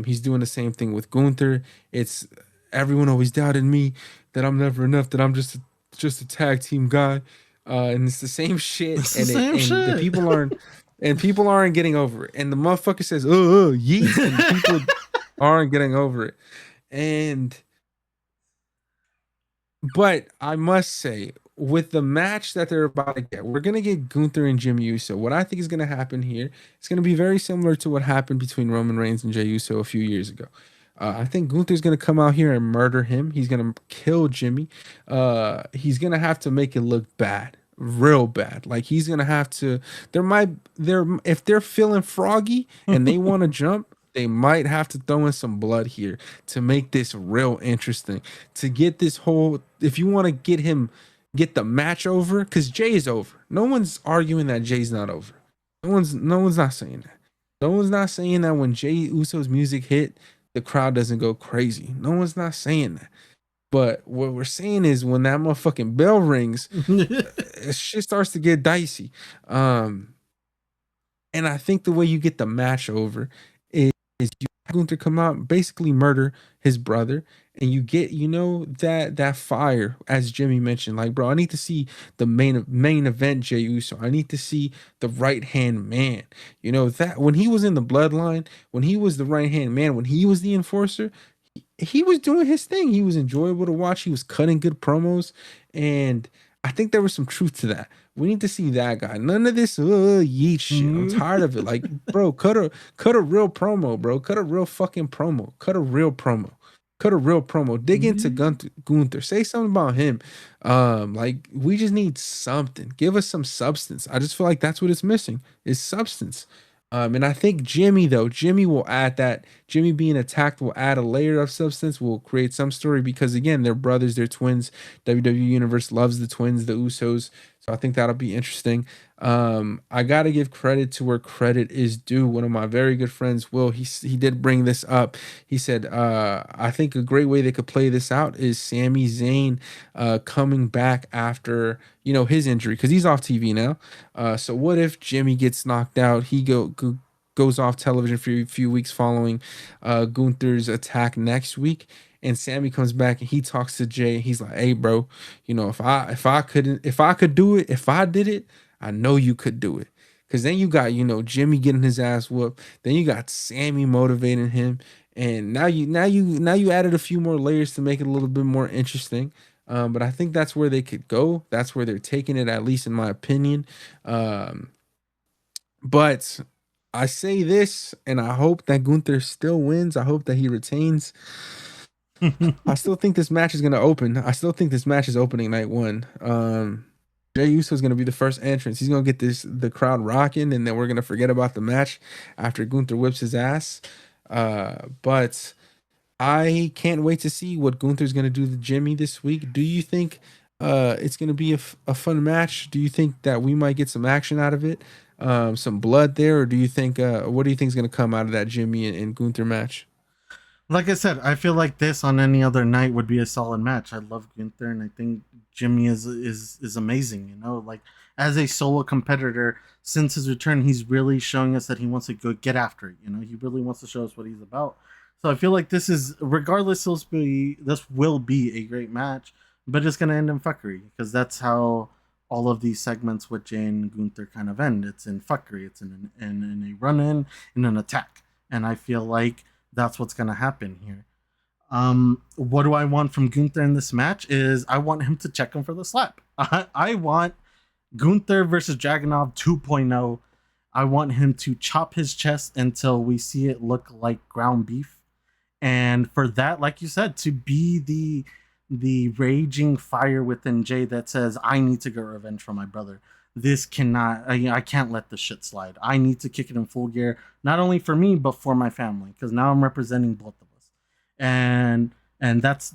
He's doing the same thing with Gunther. It's everyone always doubted me, that I'm never enough, that I'm just a tag team guy. And it's the same shit, It's the same and the shit. people aren't getting over it. And the motherfucker says, yeet, and the people aren't getting over it. And but I must say, with the match that they're about to get, we're gonna get Gunther and Jimmy Uso. What I think is gonna happen here is gonna be very similar to what happened between Roman Reigns and Jey Uso a few years ago. I think Gunther's gonna come out here and murder him. He's gonna kill Jimmy. He's gonna have to make it look bad, real bad. Like, he's gonna have to. There, if they're feeling froggy and they want to jump, they might have to throw in some blood here to make this real interesting. To get this whole, if you want to get the match over, because Jay is over. No one's arguing that Jay's not over. No one's not saying that. No one's not saying that when Jay Uso's music hit, the crowd doesn't go crazy. No one's not saying that. But what we're saying is, when that motherfucking bell rings, shit starts to get dicey. And I think the way you get the match over is you have Gunther come out, basically murder his brother, and you get, that fire, as Jimmy mentioned. Like, bro, I need to see the main event Jey Uso. I need to see the right hand man. That when he was in the bloodline, when he was the right hand man, when he was the enforcer, he was doing his thing. He was enjoyable to watch. He was cutting good promos, and I think there was some truth to that. We need to see that guy. None of this yeet shit. I'm Mhm. tired of it. Like, bro, cut a real promo, bro. Cut a real fucking promo. Cut a real promo. Cut a real promo. Dig into Gunther. Say something about him. Like we just need something. Give us some substance. I just feel like that's what it's missing is substance. And I think Jimmy though, Jimmy will add that. Jimmy being attacked will add a layer of substance. Will create some story because again, they're brothers, they're twins. WWE Universe loves the twins, the Usos. So I think that'll be interesting. I gotta give credit to where credit is due. One of my very good friends, Will, he did bring this up. He said, I think a great way they could play this out is Sami Zayn coming back after his injury because he's off TV now. So what if Jimmy gets knocked out? Goes off television for a few weeks following Gunther's attack next week and Sammy comes back and he talks to Jay. He's like, "Hey, bro, if I could do it, if I did it, I know you could do it." Because then you got Jimmy getting his ass whooped. Then you got Sammy motivating him, and now you added a few more layers to make it a little bit more interesting. But I think that's where they could go. That's where they're taking it, at least in my opinion. Um, but I say this, and I hope that Gunther still wins. I hope that he retains. I still think this match is gonna open. I still think this match is opening night one. Jey Uso is gonna be the first entrance. He's gonna get the crowd rocking, and then we're gonna forget about the match after Gunther whips his ass. But I can't wait to see what Gunther's gonna do to Jimmy this week. Do you think it's gonna be a fun match? Do you think that we might get some action out of it? Some blood there, or do you think what do you think is gonna come out of that Jimmy and Gunther match? Like I said, I feel like this on any other night would be a solid match. I love Gunther, and I think Jimmy is amazing. Like as a solo competitor, since his return, he's really showing us that he wants to go get after it. He really wants to show us what he's about. So I feel like this is, regardless, this will be a great match, but it's gonna end in fuckery because that's how all of these segments with Jay and Gunther kind of end. It's in fuckery. It's in a run in an attack, and I feel like that's what's going to happen here. What do I want from Gunther in this match is I want him to check him for the slap. I want Gunther versus Dragunov 2.0. I want him to chop his chest until we see it look like ground beef. And for that, like you said, to be the raging fire within Jay that says, I need to get revenge for my brother. This cannot, I can't let this shit slide. I need to kick it in full gear, not only for me, but for my family, because now I'm representing both of us. And that's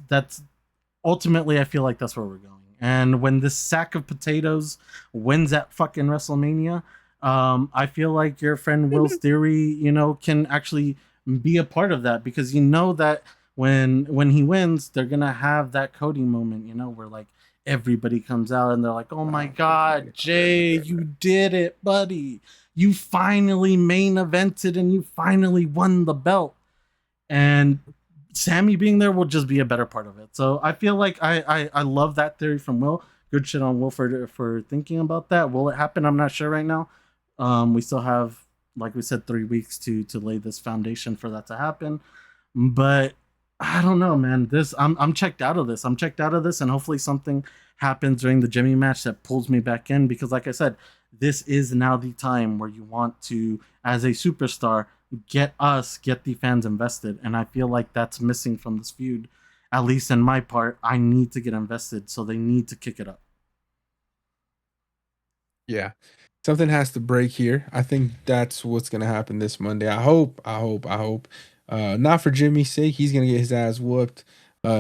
ultimately, I feel like that's where we're going. And when this sack of potatoes wins at fucking WrestleMania, I feel like your friend Will's theory, can actually be a part of that because that when he wins, they're gonna have that Cody moment, where like everybody comes out and they're like, "Oh my God, Jay, you did it, buddy! You finally main evented and you finally won the belt." And Sammy being there will just be a better part of it. So I feel like I love that theory from Will. Good shit on Will for thinking about that. Will it happen? I'm not sure right now. We still have, like we said, 3 weeks to lay this foundation for that to happen. But I don't know, man. I'm checked out of this. I'm checked out of this, and hopefully something happens during the Jimmy match that pulls me back in. Because, like I said, this is now the time where you want to, as a superstar, get the fans invested, and I feel like that's missing from this feud. At least in my part, I need to get invested, so they need to kick it up. Yeah. Something has to break here. I think that's what's gonna happen this Monday. I hope. Not for Jimmy's sake. He's gonna get his ass whooped,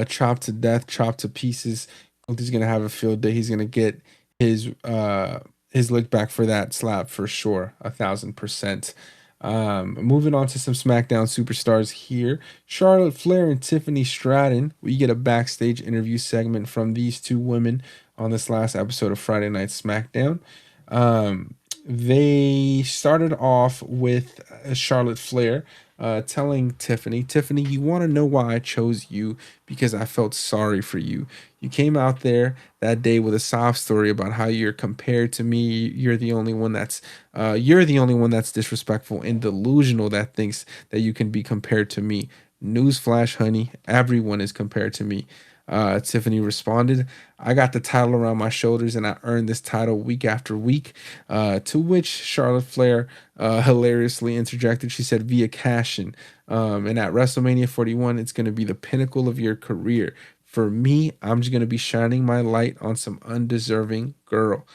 chopped to death, chopped to pieces. He's gonna have a field day. He's gonna get his lick back for that slap for sure, 1,000%. Moving on to some SmackDown superstars here. Charlotte Flair and Tiffany Stratton. We get a backstage interview segment from these two women on this last episode of Friday Night SmackDown. They started off with Charlotte Flair telling Tiffany, you want to know why I chose you? Because I felt sorry for you. You came out there that day with a sob story about how you're compared to me. You're the only one that's disrespectful and delusional that thinks that you can be compared to me. Newsflash, honey, everyone is compared to me. Tiffany responded, I got the title around my shoulders and I earned this title week after week. To which Charlotte Flair hilariously interjected. She said, via cash in. And at WrestleMania 41, it's going to be the pinnacle of your career. For me, I'm just going to be shining my light on some undeserving girl.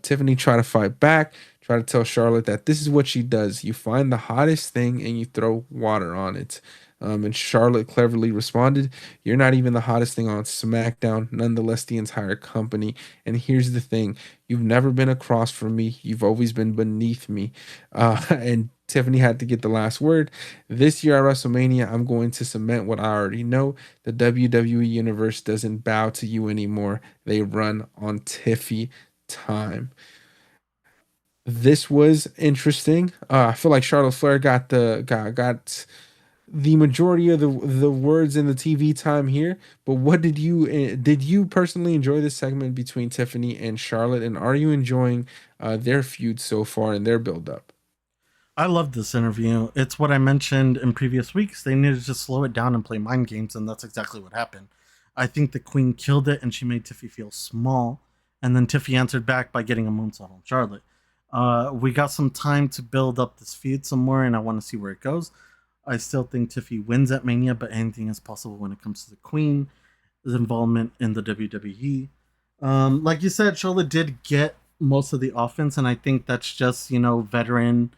Tiffany tried to fight back, try to tell Charlotte that this is what she does. You find the hottest thing and you throw water on it. And Charlotte cleverly responded, you're not even the hottest thing on SmackDown, nonetheless, the entire company. And here's the thing, you've never been across from me, you've always been beneath me. And Tiffany had to get the last word. This year at WrestleMania, I'm going to cement what I already know. The WWE Universe doesn't bow to you anymore, they run on Tiffy time. This was interesting. I feel like Charlotte Flair got the majority of the words in the TV time here. But what did you personally enjoy this segment between Tiffany and Charlotte, and are you enjoying their feud so far and their build up? I love this interview. It's what I mentioned in previous weeks. They needed to slow it down and play mind games, and that's exactly what happened. I think the Queen killed it, and she made Tiffy feel small. And then Tiffy answered back by getting a moonsault on Charlotte. We got some time to build up this feud some more, and I want to see where it goes. I still think Tiffy wins at Mania, but anything is possible when it comes to the Queen's involvement in the WWE. Like you said, Charlotte did get most of the offense, and I think that's just, veteran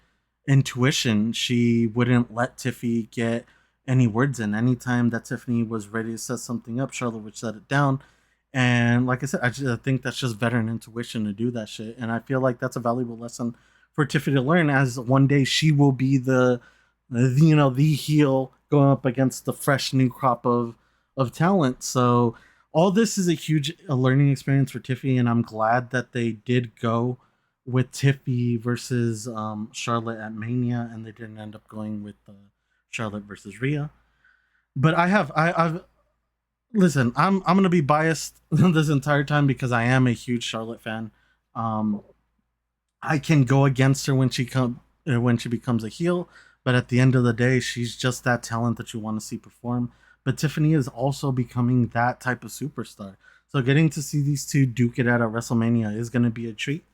intuition. She wouldn't let Tiffy get any words in. Anytime that Tiffany was ready to set something up, Charlotte would shut it down. And like I said, I think that's just veteran intuition to do that shit. And I feel like that's a valuable lesson for Tiffany to learn, as one day she will be the heel going up against the fresh new crop of talent. So all this is a learning experience for Tiffy, and I'm glad that they did go with Tiffy versus Charlotte at Mania, and they didn't end up going with Charlotte versus Rhea. But I've listen. I'm gonna be biased this entire time because I am a huge Charlotte fan. Um, I can go against her when she becomes a heel, but at the end of the day, she's just that talent that you want to see perform. But Tiffany is also becoming that type of superstar. So getting to see these two duke it out at WrestleMania is going to be a treat.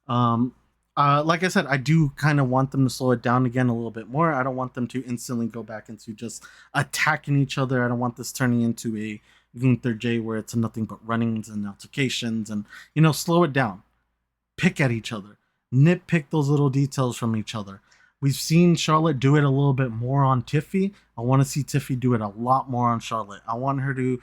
Um, like I said, I do kind of want them to slow it down again a little bit more. I don't want them to instantly go back into just attacking each other. I don't want this turning into a Gunther J where it's nothing but runnings and altercations, and slow it down. Pick at each other, nitpick those little details from each other. We've seen Charlotte do it a little bit more on Tiffy. I want to see Tiffy do it a lot more on Charlotte. I want her to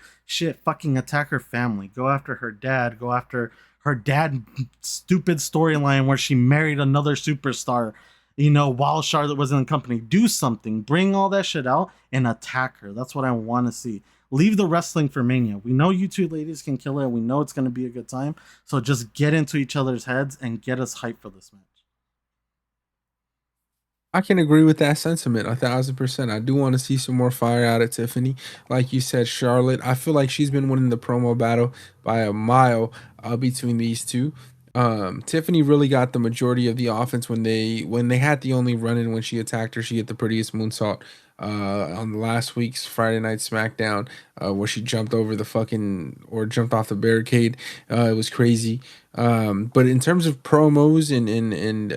fucking attack her family, go after her dad, go after her dad stupid storyline where she married another superstar, while Charlotte was in the company. Do something, bring all that shit out and attack her. That's what I want to see. Leave the wrestling for Mania. We know you two ladies can kill it. We know it's going to be a good time. So just get into each other's heads and get us hyped for this match. I can agree with that sentiment 1,000%. I do want to see some more fire out of Tiffany. Like you said, Charlotte, I feel like she's been winning the promo battle by a mile between these two. Tiffany really got the majority of the offense when they had the only run in when she attacked her. She hit the prettiest moonsault on last week's Friday Night SmackDown, where she jumped over the fucking or jumped off the barricade. It was crazy. But in terms of promos and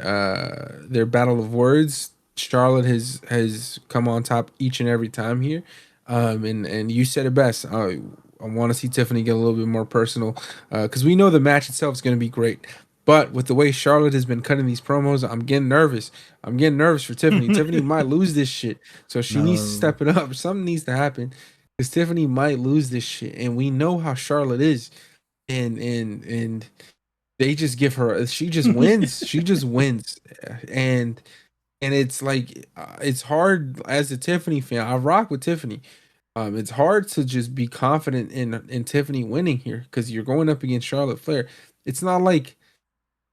their battle of words, Charlotte has come on top each and every time here. And you said it best. I want to see Tiffany get a little bit more personal because we know the match itself is going to be great. But with the way Charlotte has been cutting these promos, I'm getting nervous. I'm getting nervous for Tiffany. Tiffany might lose this shit, so she needs to No. step it up. Something needs to happen because Tiffany might lose this shit, and we know how Charlotte is, and they just give her. She just wins. She just wins, and it's like it's hard as a Tiffany fan. I rock with Tiffany. It's hard to just be confident in Tiffany winning here because you're going up against Charlotte Flair. It's not like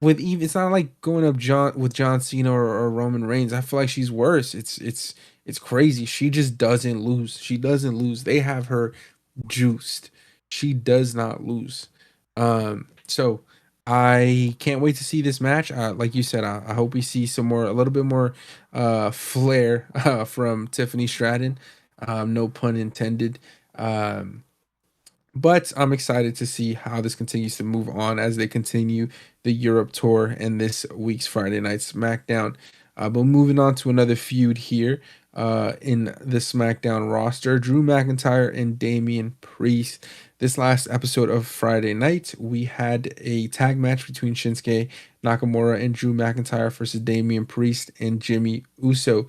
it's not like going up John Cena or Roman Reigns. I feel like she's worse. It's crazy. She just doesn't lose. She doesn't lose. They have her juiced. She does not lose. So I can't wait to see this match. Like you said, I hope we see a little bit more flair from Tiffany Stratton. No pun intended. Um, But I'm excited to see how this continues to move on as they continue the Europe tour and this week's Friday Night SmackDown. But moving on to another feud here in the SmackDown roster, Drew McIntyre and Damian Priest. This last episode of Friday Night, we had a tag match between Shinsuke Nakamura and Drew McIntyre versus Damian Priest and Jimmy Uso.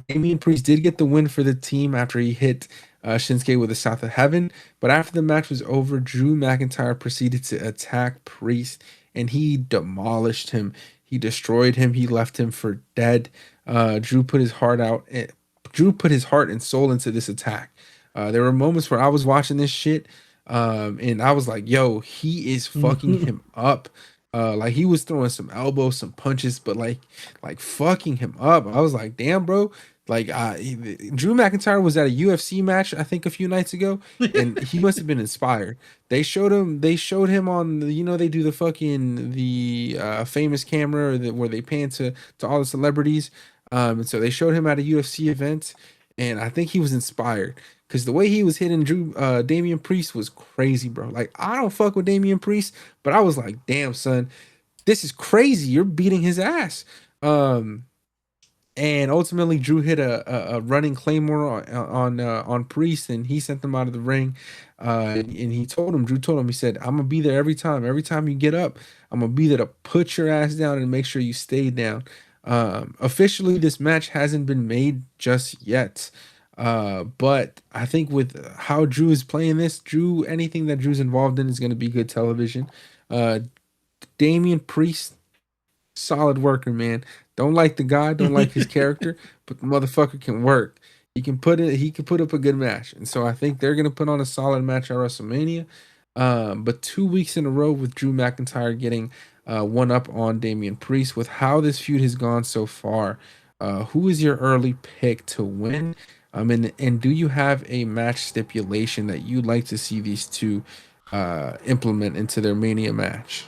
Damian Priest did get the win for the team after he hit Shinsuke with a South of Heaven. But after the match was over, Drew McIntyre proceeded to attack Priest and he demolished him. He destroyed him. He left him for dead. Drew put his heart out. Drew put his heart and soul into this attack. There were moments where I was watching this shit, and I was like, "Yo, he is fucking him up." Like he was throwing some elbows, some punches, but like fucking him up. I was like, "Damn, bro." Like Drew McIntyre was at a UFC match, I think, a few nights ago, and he must have been inspired. They showed him on the, they do the fucking the famous camera where they pan to all the celebrities. And so they showed him at a UFC event, and I think he was inspired because the way he was hitting Damian Priest was crazy, bro. Like I don't fuck with Damian Priest, but I was like, damn son, this is crazy. You're beating his ass. Um, and ultimately, Drew hit a running claymore on Priest, and he sent them out of the ring. And Drew told him, he said, "I'm gonna be there every time. Every time you get up, I'm gonna be there to put your ass down and make sure you stay down." Officially, this match hasn't been made just yet. But I think with how Drew is playing this, anything that Drew's involved in is going to be good television. Uh, Damian Priest, solid worker, man. Don't like the guy, don't like his character, but the motherfucker can work. He can put up a good match. And so I think they're gonna put on a solid match at WrestleMania. But 2 weeks in a row with Drew McIntyre getting one up on Damian Priest with how this feud has gone so far. Who is your early pick to win? And do you have a match stipulation that you'd like to see these two implement into their Mania match?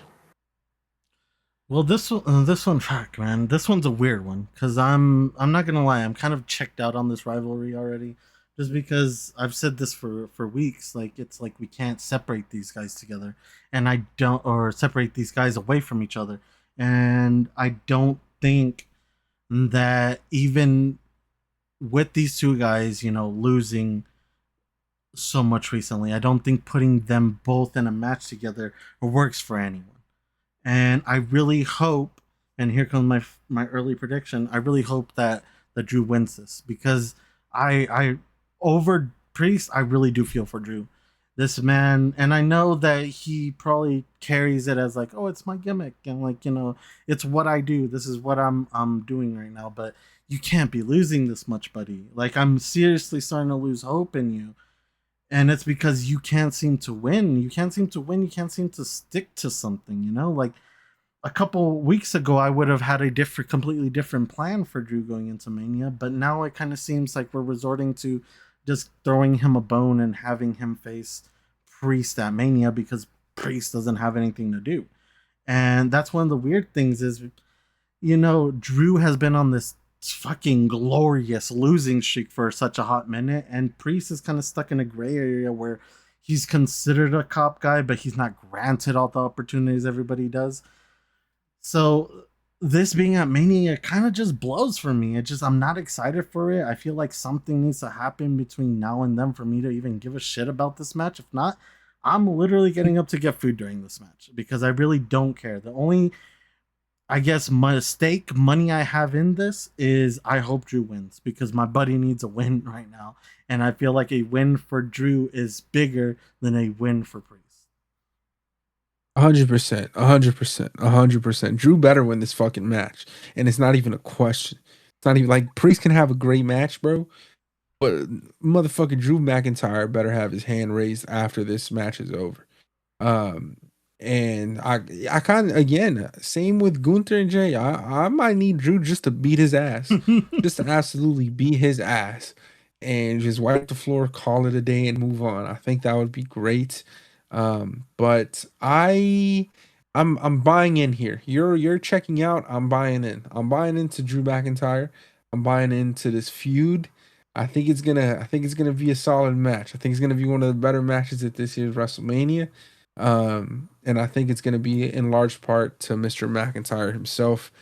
Well, this one, fuck, man, this one's a weird one because I'm not gonna lie, I'm kind of checked out on this rivalry already, just because I've said this for weeks. Like it's like we can't separate these guys together, and I don't, or separate these guys away from each other, and I don't think that even with these two guys, losing so much recently, I don't think putting them both in a match together works for anyone. And I really hope, and here comes my early prediction. I really hope that Drew wins this because I over Priest, I really do feel for Drew. This man, and I know that he probably carries it as like, oh, it's my gimmick, and like it's what I do. This is what I'm doing right now. But you can't be losing this much, buddy. Like I'm seriously starting to lose hope in you, and it's because you can't seem to win. You can't seem to win. You can't seem to stick to something. Like a couple weeks ago, I would have had a completely different plan for Drew going into Mania, but now it kind of seems like we're resorting to just throwing him a bone and having him face Priest at Mania because Priest doesn't have anything to do. And that's one of the weird things is, Drew has been on this fucking glorious losing streak for such a hot minute, and Priest is kind of stuck in a gray area where he's considered a cop guy, but he's not granted all the opportunities everybody does. So this being at Mania kind of just blows for me. I'm not excited for it. I feel like something needs to happen between now and then for me to even give a shit about this match. If not, I'm literally getting up to get food during this match because I really don't care. The only, I guess, mistake money I have in this is I hope Drew wins because my buddy needs a win right now. And I feel like a win for Drew is bigger than a win for Priest. 100%, 100%, 100%. Drew better win this fucking match, and it's not even a question. It's not even like Priest can have a great match, bro, but motherfucking Drew McIntyre better have his hand raised after this match is over. Um, and I kind of again, same with Gunther and Jay. I might need Drew just to beat his ass, just to absolutely beat his ass, and just wipe the floor, call it a day, and move on. I think that would be great. But I'm buying in here. You're checking out. I'm buying in. I'm buying into Drew McIntyre. I'm buying into this feud. I think it's gonna be a solid match. I think it's gonna be one of the better matches at this year's WrestleMania. And I think it's gonna be in large part to Mr. McIntyre himself.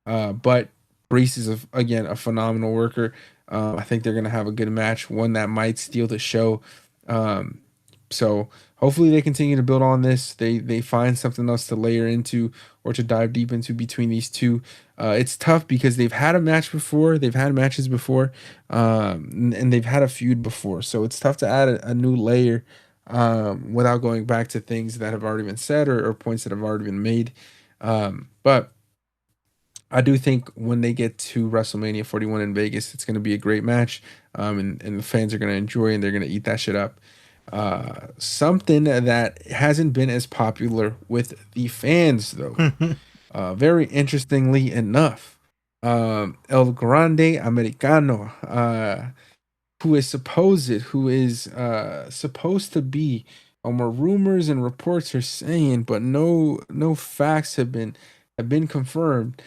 But Brees is again a phenomenal worker. I think they're gonna have a good match, one that might steal the show. Um, so hopefully they continue to build on this. They find something else to layer into or to dive deep into between these two. It's tough because they've had a match before, they've had matches before, and they've had a feud before. So it's tough to add a new layer without going back to things that have already been said or points that have already been made. But I do think when they get to WrestleMania 41 in Vegas, it's going to be a great match, and the fans are going to enjoy and they're going to eat that shit up. Something that hasn't been as popular with the fans, though, very interestingly enough, El Grande Americano. Who is supposed to be, or rumors and reports are saying, but no facts have been confirmed.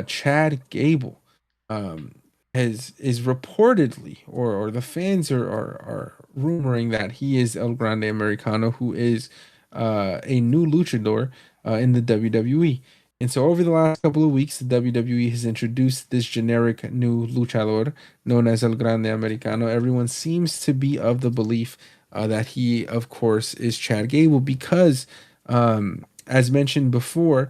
Chad Gable um has is reportedly, or the fans are rumoring that he is El Grande Americano, who is a new luchador in the WWE. And so over the last couple of weeks, the WWE has introduced this generic new luchador known as El Grande Americano. Everyone seems to be of the belief that he, of course, is Chad Gable because, as mentioned before,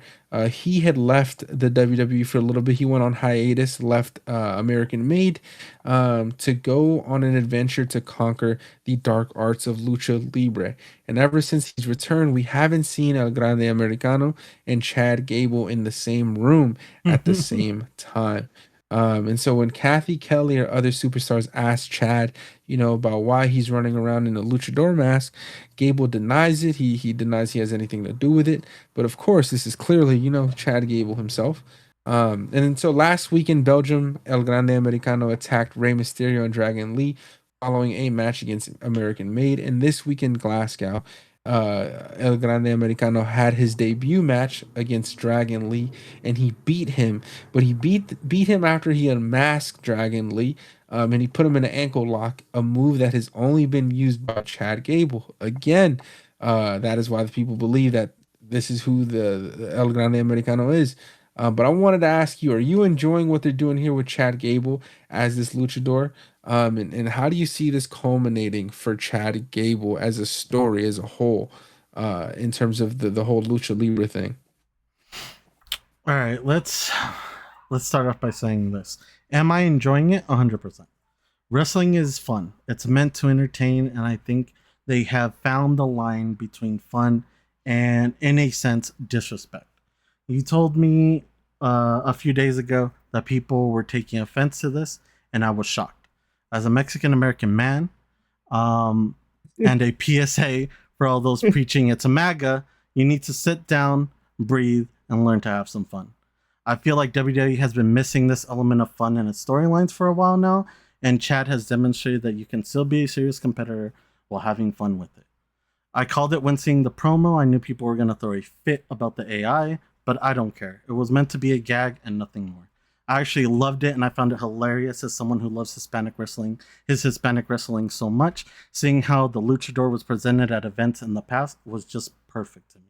he had left the WWE for a little bit. He went on hiatus, left American Made to go on an adventure to conquer the dark arts of lucha libre. And ever since he's returned, we haven't seen El Grande Americano and Chad Gable in the same room at the same time. And so when Kathy Kelly or other superstars asked Chad, about why he's running around in a luchador mask, Gable denies it. He denies he has anything to do with it. But of course, this is clearly, Chad Gable himself. And then so last week in Belgium, El Grande Americano attacked Rey Mysterio and Dragon Lee following a match against American Made. And this week in Glasgow, El Grande Americano had his debut match against Dragon Lee, and he beat him. But he beat him after he unmasked Dragon Lee, and he put him in an ankle lock, a move that has only been used by Chad Gable. Again, that is why the people believe that this is who the El Grande Americano is. But I wanted to ask you, are you enjoying what they're doing here with Chad Gable as this luchador? And how do you see this culminating for Chad Gable as a story as a whole, in terms of the whole lucha libre thing? All right, let's start off by saying this. Am I enjoying it? 100%. Wrestling is fun. It's meant to entertain, and I think they have found the line between fun and, in a sense, disrespect. You told me a few days ago that people were taking offense to this, and I was shocked. As a Mexican American man, um, and a PSA for all those preaching it's a MAGA, you need to sit down, breathe, and learn to have some fun. I feel like WWE has been missing this element of fun in its storylines for a while now, and Chad has demonstrated that you can still be a serious competitor while having fun with it. I called it when seeing the promo. I knew people were going to throw a fit about the AI, but I don't care. It was meant to be a gag and nothing more. I actually loved it, and I found it hilarious as someone who loves Hispanic wrestling so much. Seeing how the luchador was presented at events in the past was just perfect to me.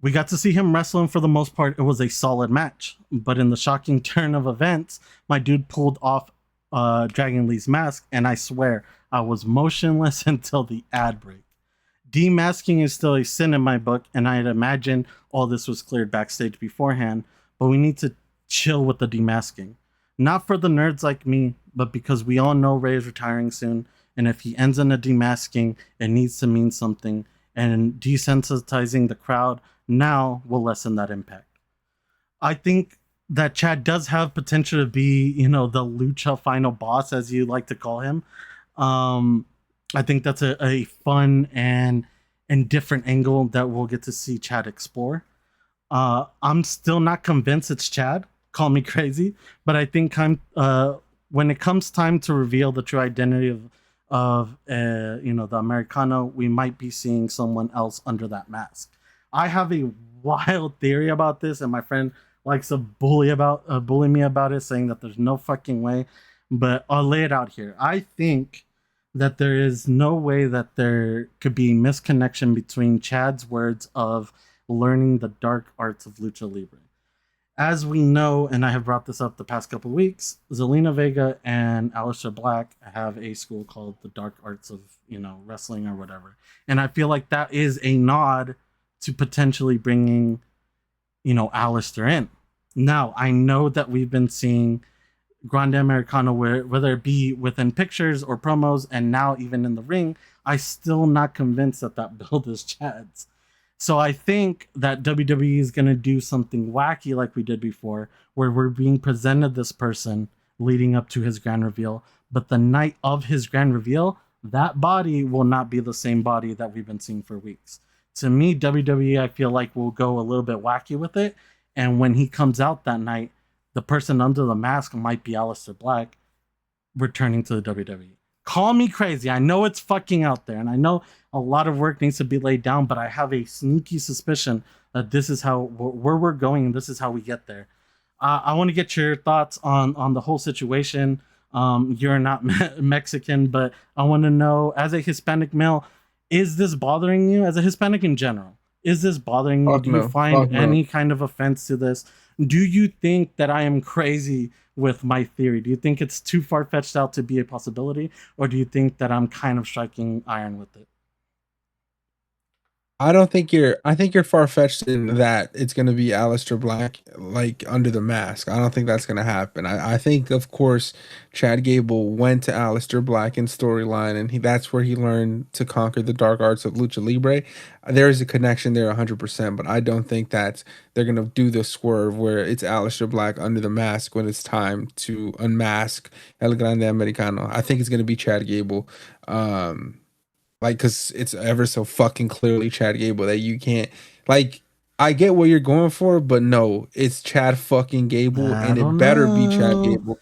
We got to see him wrestle, and for the most part, it was a solid match. But in the shocking turn of events, my dude pulled off Dragon Lee's mask, and I swear I was motionless until the ad break. Demasking is still a sin in my book, and I'd imagine all this was cleared backstage beforehand, but we need to chill with the demasking. Not for the nerds like me, but because we all know Ray is retiring soon, and if he ends in a demasking, it needs to mean something, and desensitizing the crowd now will lessen that impact. I think that Chad does have potential to be, the lucha final boss, as you like to call him. I think that's a fun and different angle that we'll get to see Chad explore. I'm still not convinced it's Chad. Call me crazy, but I think when it comes time to reveal the true identity of the Americano, we might be seeing someone else under that mask. I have a wild theory about this, and my friend likes to bully me about it, saying that there's no fucking way. but I'll lay it out here. I think that there is no way that there could be misconnection between Chad's words of learning the dark arts of lucha libre. As we know, and I have brought this up the past couple of weeks, Zelina Vega and Aleister Black have a school called the Dark Arts of, wrestling or whatever. And I feel like that is a nod to potentially bringing, Aleister in. Now, I know that we've been seeing Grande Americano, whether it be within pictures or promos, and now even in the ring, I still not convinced that that build is Chad's. So I think that WWE is going to do something wacky like we did before, where we're being presented this person leading up to his grand reveal, but the night of his grand reveal, that body will not be the same body that we've been seeing for weeks. To me, WWE, I feel like will go a little bit wacky with it, and when he comes out that night, the person under the mask might be Aleister Black returning to the WWE. Call me crazy. I know it's fucking out there, and I know a lot of work needs to be laid down, but I have a sneaky suspicion that this is how where we're going. This is how we get there. I want to get your thoughts on the whole situation. You're not Mexican, but I want to know, as a Hispanic male, is this bothering you? As a Hispanic in general, is this bothering you? Fuck Do you no. find Fuck no. any kind of offense to this? Do you think that I am crazy with my theory? Do you think it's too far fetched out to be a possibility, or do you think that I'm kind of striking iron with it? I don't think you're I think you're far-fetched in that it's gonna be Aleister Black, like, under the mask. I don't think that's gonna happen. I think, of course, Chad Gable went to Aleister Black in storyline, and that's where he learned to conquer the dark arts of Lucha Libre. There is a connection there 100%, but I don't think that they're gonna do the swerve where it's Aleister Black under the mask when it's time to unmask El Grande Americano. I think it's gonna be Chad Gable. Um like, cause it's ever so fucking clearly Chad Gable that you can't like. I get what you're going for, but no, it's Chad fucking Gable, I and it don't better be Chad know. Gable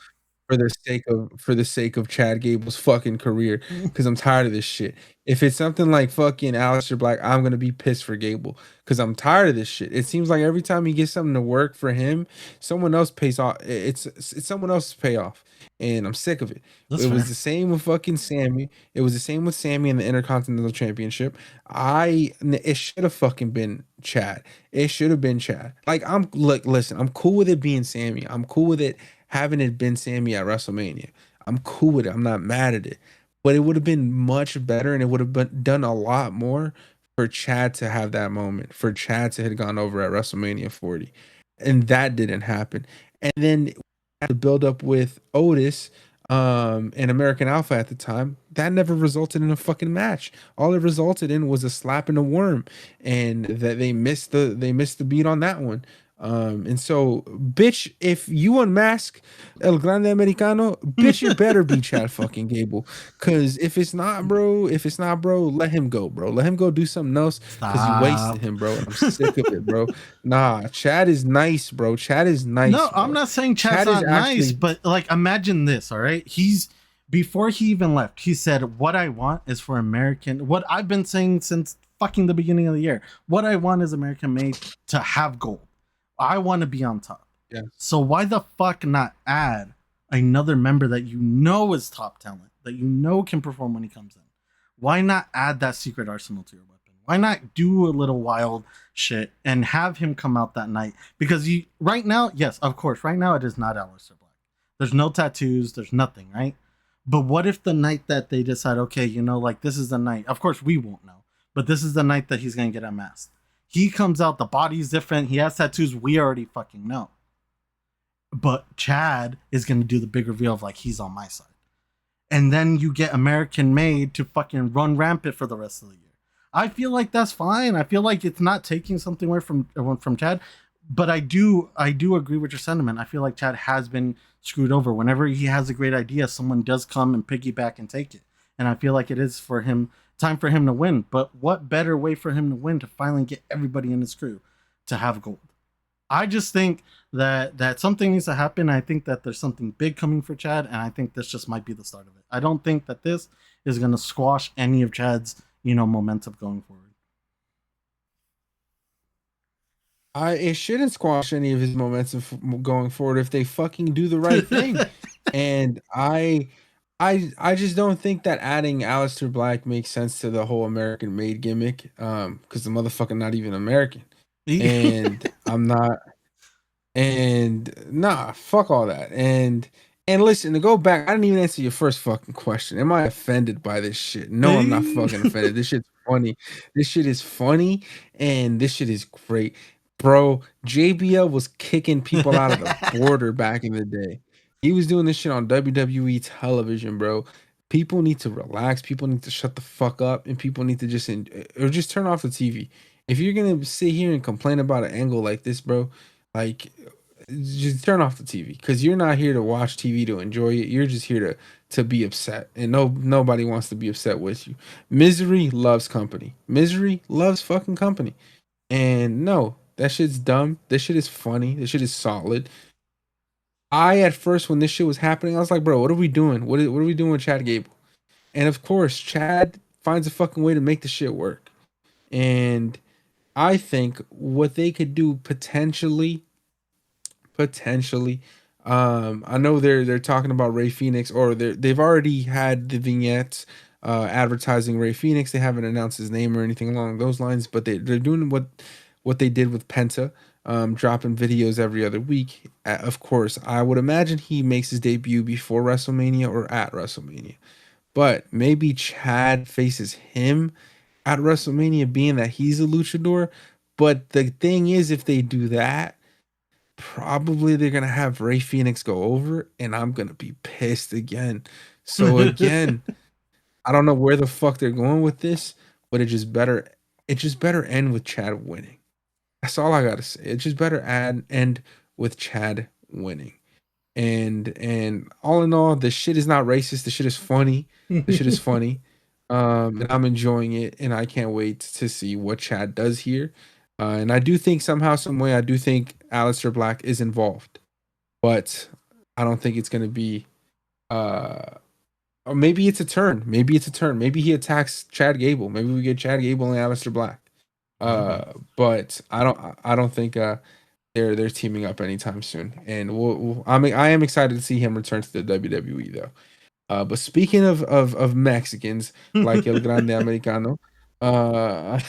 for the sake of Chad Gable's fucking career. Cause I'm tired of this shit. If it's something like fucking Aleister Black, I'm gonna be pissed for Gable. Cause I'm tired of this shit. It seems like every time he gets something to work for him, someone else pays off. It's someone else's payoff. And I'm sick of it. That's It was fair. the same with fucking Sammy. It was the same with Sammy in the Intercontinental Championship. It should have fucking been Chad. It should have been Chad. Like, listen, I'm cool with it being Sammy. I'm cool with it having it been Sammy at WrestleMania. I'm cool with it. I'm not mad at it. But it would have been much better, and it would have been done a lot more for Chad to have that moment, for Chad to have gone over at WrestleMania 40. And that didn't happen. And then the build up with Otis and American Alpha at the time, that never resulted in a fucking match. All it resulted in was a slap in the worm, and that they missed the beat on that one. And so, bitch, if you unmask El Grande Americano, bitch, it better be Chad fucking Gable. Cause if it's not, bro, let him go, bro. Let him go do something else. Cause you wasted Stop. him, bro. And I'm sick of it, bro. Nah, Chad is nice, bro. Chad is nice, No, I'm bro. not saying Chad's Chad is not nice, actually but like imagine this, all right? He's before he even left, he said, "What I want is for American, what I've been saying since fucking the beginning of the year. What I want is American made to have gold. I want to be on top. yeah. So why the fuck not add another member that you know is top talent, that you know can perform when he comes in? Why not add that secret arsenal to your weapon? Why not do a little wild shit and have him come out that night? Because you right now, yes, of course, right now it is not Aleister Black. There's no tattoos, there's nothing, right? But what if the night that they decide, okay, like this is the night. Of course, we won't know, but this is the night that he's gonna get unmasked. He comes out, the body's different. He has tattoos. We already fucking know. But Chad is gonna do the big reveal of like he's on my side, and then you get American Made to fucking run rampant for the rest of the year. I feel like that's fine. I feel like it's not taking something away from Chad, but I do agree with your sentiment. I feel like Chad has been screwed over. Whenever he has a great idea, someone does come and piggyback and take it, and I feel like it is for him time for him to win. But what better way for him to win to finally get everybody in his crew to have gold? I just think that something needs to happen. I think that there's something big coming for Chad, and I think this just might be the start of it. I don't think that this is going to squash any of Chad's momentum going forward. It shouldn't squash any of his momentum going forward if they fucking do the right thing. And I just don't think that adding Aleister Black makes sense to the whole American made gimmick. Because the motherfucker not even American. And I'm not and nah, fuck all that. And listen, to go back, I didn't even answer your first fucking question. Am I offended by this shit? No, I'm not fucking offended. This shit's funny. This shit is funny and this shit is great. Bro, JBL was kicking people out of the border back in the day. He was doing this shit on WWE television, bro. People need to relax. People need to shut the fuck up, and people need to or just turn off the TV. If you're gonna sit here and complain about an angle like this, bro, like, just turn off the TV because you're not here to watch TV to enjoy it. You're just here to be upset, and nobody wants to be upset with you. Misery loves company. Misery loves fucking company. And no, that shit's dumb. This shit is funny. This shit is solid. I at first when this shit was happening, I was like, bro, what are we doing? What are we doing with Chad Gable? And of course, Chad finds a fucking way to make the shit work. And I think what they could do potentially. I know they're talking about Ray Phoenix, or they've already had the vignettes advertising Ray Phoenix. They haven't announced his name or anything along those lines, but they're doing what they did with Penta, dropping videos every other week. Of course, I would imagine he makes his debut before WrestleMania or at WrestleMania, but maybe Chad faces him at WrestleMania, being that he's a luchador. But the thing is, if they do that, probably they're gonna have Ray Phoenix go over, and I'm gonna be pissed again. So again, I don't know where the fuck they're going with this, but it just better end with Chad winning. That's all I gotta say. It just better end with Chad winning. And all in all, the shit is not racist. The shit is funny. The shit is funny. And I'm enjoying it, and I can't wait to see what Chad does here. And I do think somehow, some way, I do think Aleister Black is involved, but I don't think it's gonna be. Uh, or maybe it's a turn. Maybe it's a turn. Maybe he attacks Chad Gable. Maybe we get Chad Gable and Aleister Black. Maybe. But I don't think they're teaming up anytime soon. And I mean, I am excited to see him return to the WWE though. But speaking of Mexicans like El Grande Americano, uh,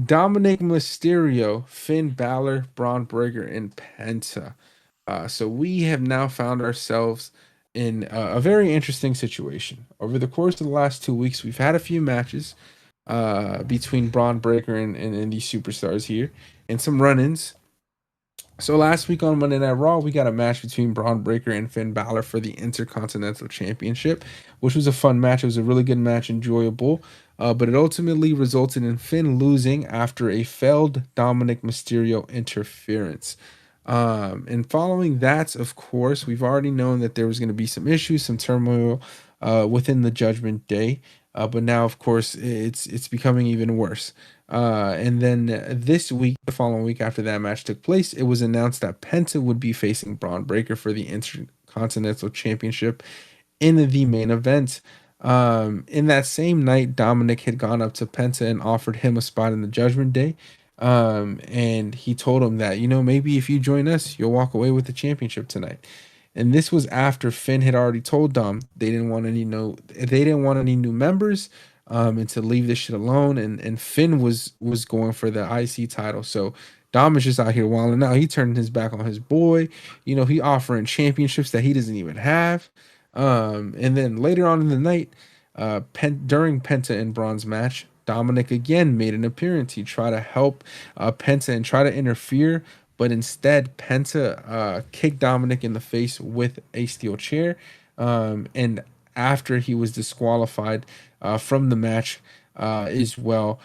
Dominic Mysterio, Finn Balor, Braun Breaker, and Penta. So we have now found ourselves in a very interesting situation. Over the course of the last 2 weeks, we've had a few matches between Braun Breaker and these superstars here, and some run-ins. So last week on Monday Night Raw, we got a match between Braun Breaker and Finn Balor for the Intercontinental Championship, which was a fun match. It was a really good match, enjoyable, but it ultimately resulted in Finn losing after a failed Dominic Mysterio interference. And following that, of course, we've already known that there was going to be some issues, some turmoil within the Judgment Day. But now, of course, it's becoming even worse. And then this week, the following week after that match took place, it was announced that Penta would be facing Braun Breaker for the Intercontinental Championship in the main event. In that same night, Dominic had gone up to Penta and offered him a spot in the Judgment Day. And he told him that, maybe if you join us, you'll walk away with the championship tonight. And this was after Finn had already told Dom they didn't want any new members, and to leave this shit alone. And Finn was going for the IC title. So Dom is just out here wilding out. He turned his back on his boy. He offering championships that he doesn't even have. And then later on in the night, during Penta and Braun's match, Dominic again made an appearance. He tried to help Penta and try to interfere, but instead Penta kicked Dominic in the face with a steel chair. And after he was disqualified from the match as well,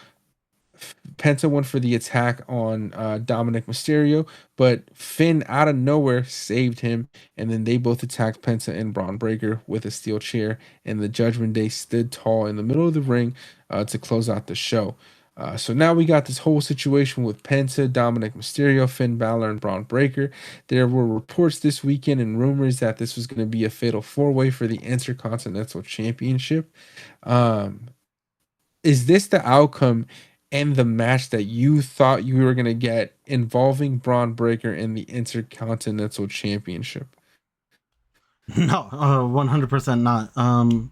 Penta went for the attack on Dominic Mysterio, but Finn out of nowhere saved him, and then they both attacked Penta and Braun Breaker with a steel chair, and the Judgment Day stood tall in the middle of the ring to close out the show. So now we got this whole situation with Penta, Dominic Mysterio, Finn Balor, and Braun Breaker. There were reports this weekend and rumors that this was going to be a fatal four-way for the Intercontinental Championship. Um, is this the outcome and the match that you thought you were gonna get involving Braun Breaker in the Intercontinental Championship? No, 100% not.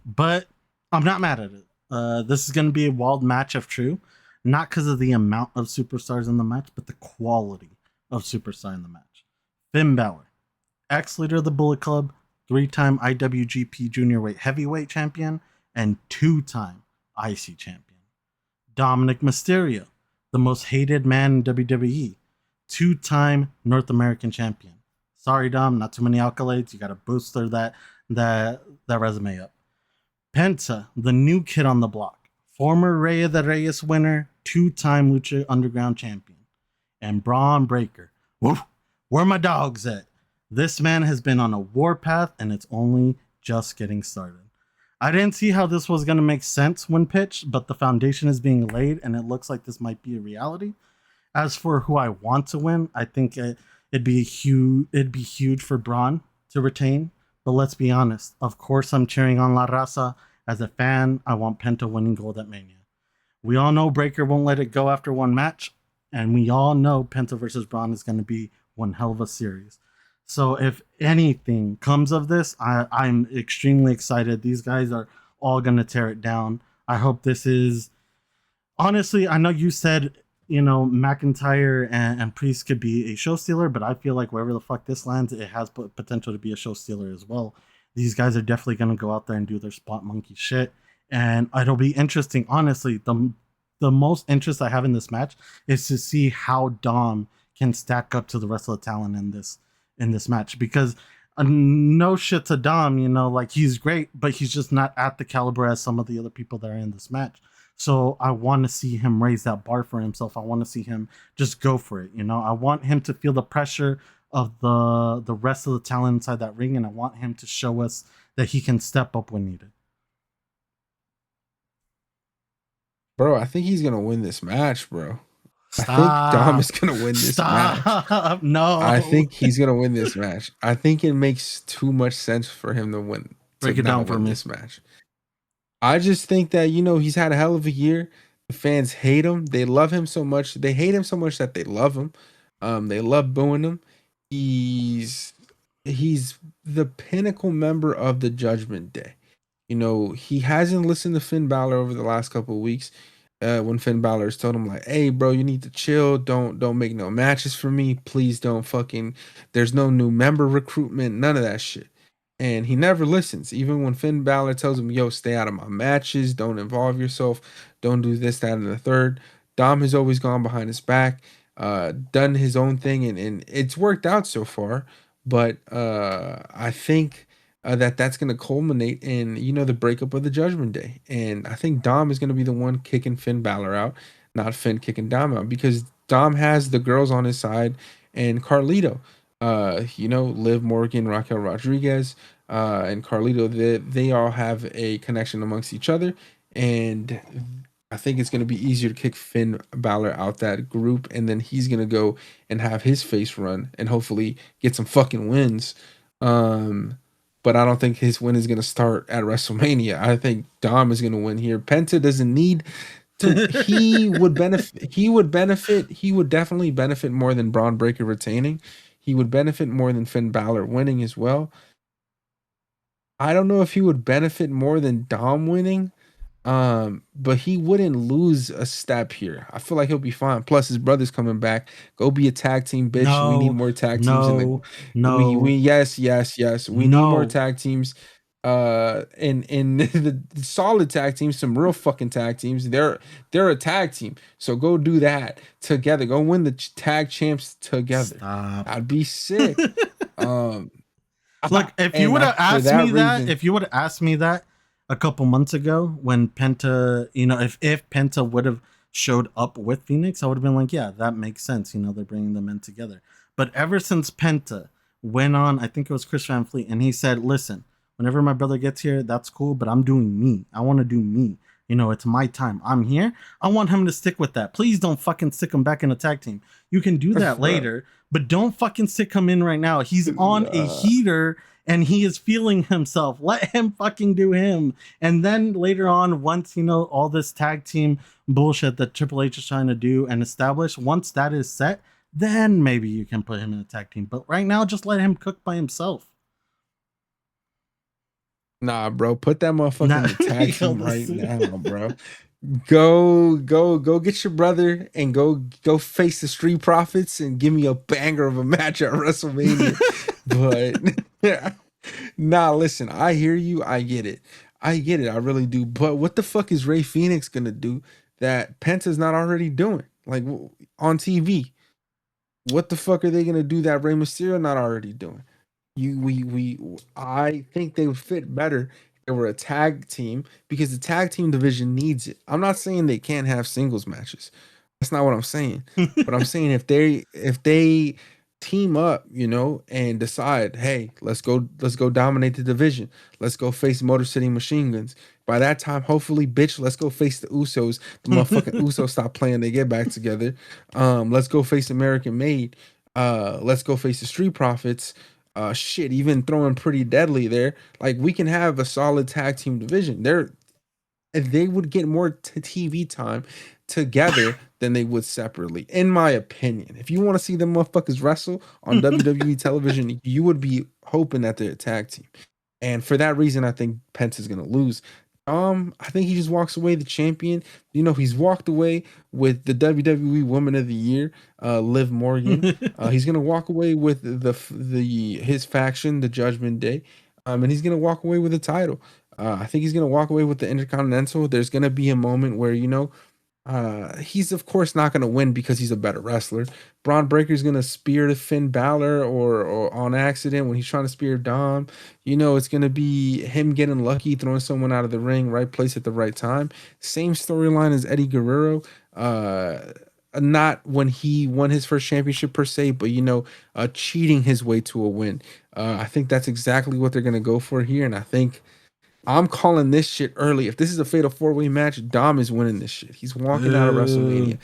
But I'm not mad at it. This is going to be a wild match of true, not because of the amount of superstars in the match, but the quality of superstar in the match. Finn Balor, ex-leader of the Bullet Club, three-time IWGP Junior Weight Heavyweight Champion, and two-time IC Champion. Dominic Mysterio, the most hated man in WWE, two-time North American Champion. Sorry, Dom, not too many accolades. You got to booster that resume up. Penta, the new kid on the block, former Rey de Reyes winner, two-time Lucha Underground champion. And Braun Breaker. Woof, where my dogs at? This man has been on a warpath and it's only just getting started. I didn't see how this was going to make sense when pitched, but the foundation is being laid and it looks like this might be a reality. As for who I want to win, I think it'd be huge. It'd be huge for Braun to retain. But let's be honest. Of course, I'm cheering on La Raza. As a fan, I want Penta winning gold at Mania. We all know Breaker won't let it go after one match, and we all know Penta versus Braun is going to be one hell of a series. So if anything comes of this, I'm extremely excited. These guys are all going to tear it down. I hope this is honestly, I know you said, McIntyre and Priest could be a show stealer, but I feel like wherever the fuck this lands, it has potential to be a show stealer as well. These guys are definitely going to go out there and do their spot monkey shit. And it'll be interesting. Honestly, the most interest I have in this match is to see how Dom can stack up to the rest of the talent in this match. Because no shit to Dom, like he's great, but he's just not at the caliber as some of the other people that are in this match. So I want to see him raise that bar for himself. I want to see him just go for it. I want him to feel the pressure of the rest of the talent inside that ring, and I want him to show us that he can step up when needed. Bro, I think he's gonna win this match, bro. I think Dom Stop. is gonna win this match. Stop. No. I think he's gonna win this match. I think it makes too much sense for him to win to Break it down not for win me. this match. I just think that he's had a hell of a year. The fans hate him. They love him so much. They hate him so much that they love him. They love booing him. He's he's the pinnacle member of the Judgment Day. He hasn't listened to Finn Balor over the last couple of weeks. When Finn Balor's told him like, "Hey, bro, you need to chill. Don't make no matches for me. Please don't fucking. There's no new member recruitment. None of that shit." And he never listens. Even when Finn Balor tells him, "Yo, stay out of my matches. Don't involve yourself. Don't do this, that, and the third." Dom has always gone behind his back, done his own thing, and it's worked out so far. But I think that's going to culminate in the breakup of the Judgment Day, and I think Dom is going to be the one kicking Finn Balor out, not Finn kicking Dom out, because Dom has the girls on his side and Carlito, Liv Morgan, Raquel Rodriguez, and Carlito. They all have a connection amongst each other, and I think it's going to be easier to kick Finn Balor out that group, and then he's going to go and have his face run and hopefully get some fucking wins. Um, but I don't think his win is going to start at WrestleMania. I think Dom is going to win here. Penta doesn't need to. He would benefit. He would benefit. He would definitely benefit more than Braun Breaker retaining. He would benefit more than Finn Balor winning as well. I don't know if he would benefit more than Dom winning. But he wouldn't lose a step here. I feel like he'll be fine. Plus, his brother's coming back. Go be a tag team, bitch. We need No. more tag teams in the. No. We No. yes. We need more No. tag teams. In the solid tag teams, some real fucking tag teams. They're a tag team. So go do that together. Go win the tag champs together. Stop. I'd be sick. Um, Look, if you and would have for asked that me that, reason. if you would have asked me that a couple months ago when Penta, if Penta would have showed up with Phoenix, I would have been like, yeah, that makes sense. They're bringing them in together. But ever since Penta went on, I think it was Chris Van Fleet, and he said, listen, whenever my brother gets here, that's cool, but I'm doing me. I want to do me. It's my time. I'm here. I want him to stick with that. Please don't fucking stick him back in a tag team. You can do that later, but don't fucking stick him in right now. He's on a heater and he is feeling himself. Let him fucking do him. And then later on, once all this tag team bullshit that Triple H is trying to do and establish, once that is set, then maybe you can put him in a tag team. But right now, just let him cook by himself. Nah, bro, put that motherfucker in Not the tag yo, team right listen. now, bro. Go get your brother and go face the Street Profits and give me a banger of a match at WrestleMania. But nah, listen, I hear you. I get it. I get it. I really do. But what the fuck is Ray Phoenix gonna do that Penta's not already doing? Like on TV. What the fuck are they gonna do that Rey Mysterio not already doing? We I think they would fit better if they were a tag team because the tag team division needs it. I'm not saying they can't have singles matches. That's not what I'm saying. But I'm saying if they team up, and decide, hey, let's go dominate the division. Let's go face Motor City Machine Guns. By that time, hopefully, bitch, let's go face the Usos. The motherfucking Usos stop playing, they get back together. Let's go face American Made. Let's go face the Street Profits. Shit, even throwing Pretty Deadly there. Like we can have a solid tag team division. They would get more TV time together than they would separately, in my opinion. If you want to see them motherfuckers wrestle on WWE television, you would be hoping that they're a tag team. And for that reason, I think Pence is gonna lose. I think he just walks away the champion. He's walked away with the WWE Woman of the Year, Liv Morgan. He's gonna walk away with the his faction, the Judgment Day, and he's gonna walk away with the title. I think he's gonna walk away with the Intercontinental. There's gonna be a moment where he's of course not going to win because he's a better wrestler. Braun Breaker's going to spear to Finn Balor or on accident when he's trying to spear Dom. It's going to be him getting lucky, throwing someone out of the ring, right place at the right time. Same storyline as Eddie Guerrero. Not when he won his first championship per se, but cheating his way to a win. I think that's exactly what they're going to go for here, and I think I'm calling this shit early. If this is a fatal four-way match, Dom is winning this shit. He's walking out of Boo. WrestleMania.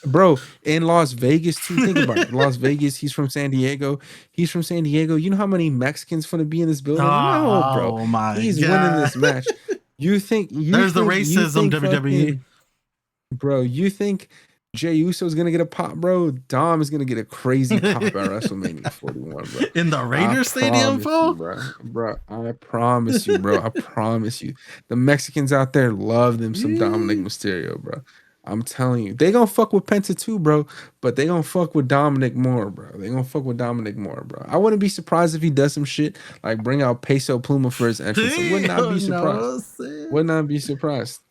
Bro, in Las Vegas too. Think about it. Las Vegas, he's from San Diego. He's from San Diego. You know how many Mexicans gonna be in this building? No, bro. Oh my He's winning god. this match. You think you There's the think you racism, think WWE. fucking bro, you think Jey Uso is gonna get a pop, bro? Dom is gonna get a crazy pop at WrestleMania 41, bro. In the I Raider Stadium, promise you, fool? bro. Bro, I promise you, bro. I promise you. The Mexicans out there love them some Dominic Mysterio, bro. I'm telling you. They gonna fuck with Penta too, bro. But they gonna fuck with Dominic more, bro. They gonna fuck with Dominic more, bro. I wouldn't be surprised if he does some shit like bring out Peso Pluma for his entrance. I would not Oh, be surprised. no, sis. Would not be surprised.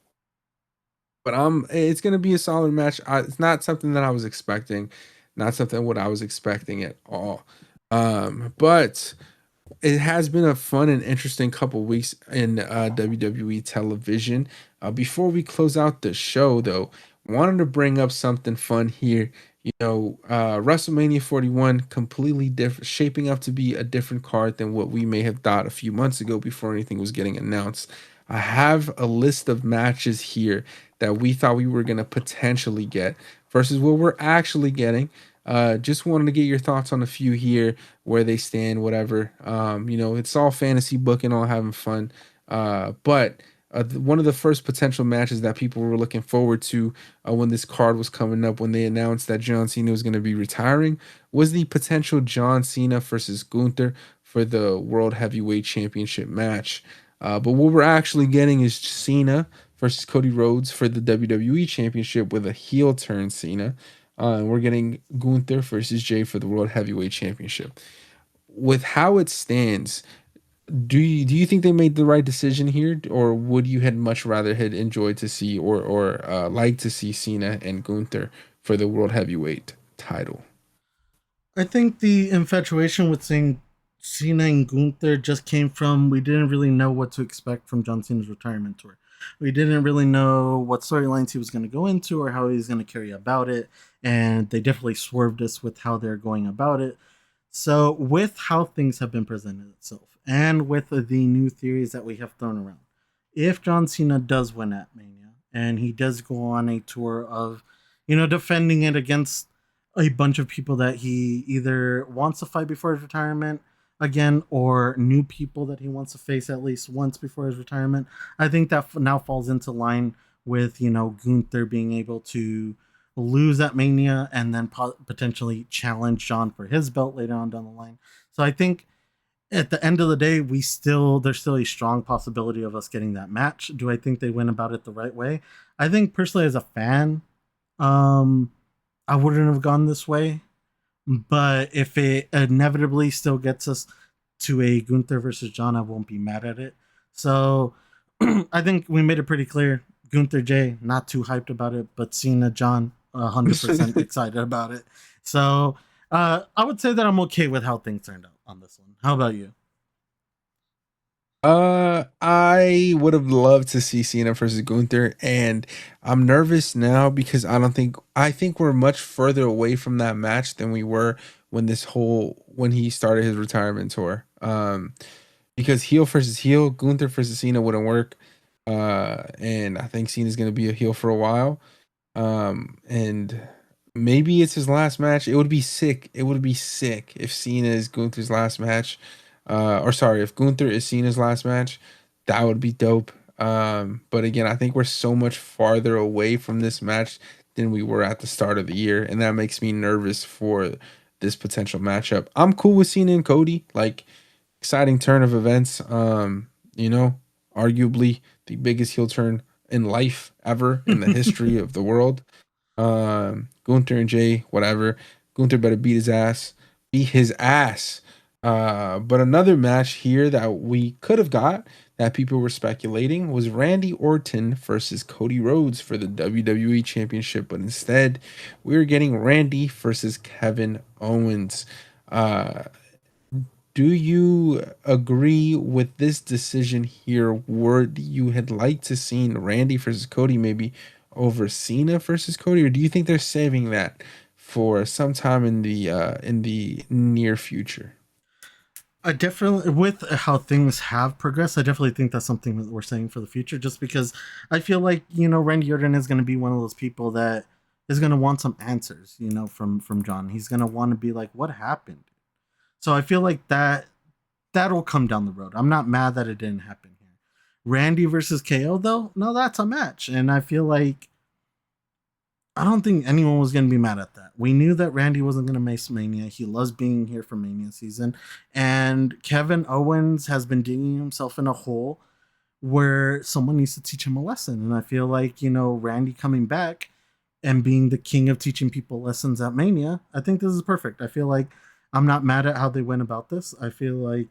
But it's gonna be a solid match. It's not something that I was expecting, not something what I was expecting at all. But it has been a fun and interesting couple weeks in WWE television. Before we close out the show, though, wanted to bring up something fun here. WrestleMania 41 completely different, shaping up to be a different card than what we may have thought a few months ago before anything was getting announced. I have a list of matches here that we thought we were going to potentially get versus what we're actually getting. Just wanted to get your thoughts on a few here, where they stand, whatever. It's all fantasy booking, all having fun. But one of the first potential matches that people were looking forward to when this card was coming up, when they announced that John Cena was going to be retiring, was the potential John Cena versus Gunther for the World Heavyweight Championship match. But what we're actually getting is Cena versus Cody Rhodes for the WWE Championship with a heel turn Cena. And we're getting Gunther versus Jay for the World Heavyweight Championship. With how it stands, do you think they made the right decision here, or would you had much rather had enjoyed to see or like to see Cena and Gunther for the World Heavyweight title? I think the infatuation with seeing Cena and Gunther just came from we didn't really know what to expect from John Cena's retirement tour. We didn't really know what storylines he was going to go into or how he was going to carry about it, and they definitely swerved us with how they're going about it. So, with how things have been presented itself, and with the new theories that we have thrown around, if John Cena does win at Mania and he does go on a tour of, defending it against a bunch of people that he either wants to fight before his retirement again or new people that he wants to face at least once before his retirement, I think that now falls into line with, Gunther being able to lose at Mania and then potentially challenge John for his belt later on down the line. So I think at the end of the day, there's still a strong possibility of us getting that match. Do I think they went about it the right way? I think personally, as a fan, um, I wouldn't have gone this way. But if it inevitably still gets us to a Gunther versus John, I won't be mad at it. So I think we made it pretty clear. Gunther Jay, not too hyped about it, but Cena John, 100% excited about it. So I would say that I'm okay with how things turned out on this one. How about you? I would have loved to see Cena versus Gunther, and I'm nervous now because I think we're much further away from that match than we were when he started his retirement tour. Because heel versus heel, Gunther versus Cena wouldn't work. And I think Cena's gonna be a heel for a while. And maybe it's his last match. It would be sick. It would be sick if Cena is Gunther's last match. Or sorry, if Gunther is Cena's last match, that would be dope. But again, I think we're so much farther away from this match than we were at the start of the year, and that makes me nervous for this potential matchup. I'm cool with Cena and Cody. Like, exciting turn of events. You know, arguably the biggest heel turn in life ever in the history of the world. Gunther and Jay, whatever. Gunther better beat his ass. Beat his ass. But another match here that we could have got that people were speculating was Randy Orton versus Cody Rhodes for the WWE Championship, but instead we are getting Randy versus Kevin Owens. Uh, do you agree with this decision here? Would you had liked to seen Randy versus Cody maybe over Cena versus Cody, or do you think they're saving that for sometime in the near future? I definitely, with how things have progressed, I definitely think that's something that we're saying for the future. Just because I feel like Randy Orton is going to be one of those people that is going to want some answers, from John. He's going to want to be like, what happened? So I feel like that'll come down the road. I'm not mad that it didn't happen here. Randy versus KO though, no, that's a match, and I feel like I don't think anyone was going to be mad at that. We knew that Randy wasn't going to miss Mania. He loves being here for Mania season. And Kevin Owens has been digging himself in a hole where someone needs to teach him a lesson. And I feel like, Randy coming back and being the king of teaching people lessons at Mania, I think this is perfect. I feel like I'm not mad at how they went about this. I feel like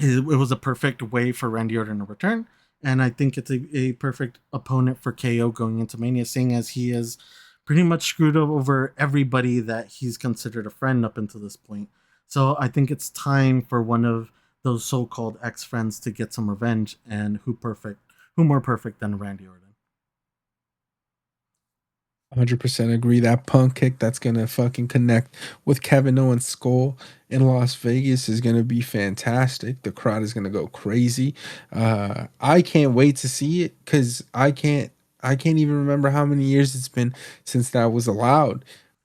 it was a perfect way for Randy Orton to return. And I think it's a perfect opponent for KO going into Mania, seeing as he has pretty much screwed over everybody that he's considered a friend up until this point. So I think it's time for one of those so-called ex-friends to get some revenge. And who more perfect than Randy Orton? 100% agree. That punk kick that's gonna fucking connect with Kevin Owens' skull in Las Vegas is gonna be fantastic. The crowd is gonna go crazy. I can't wait to see it because I can't even remember how many years it's been since that was allowed.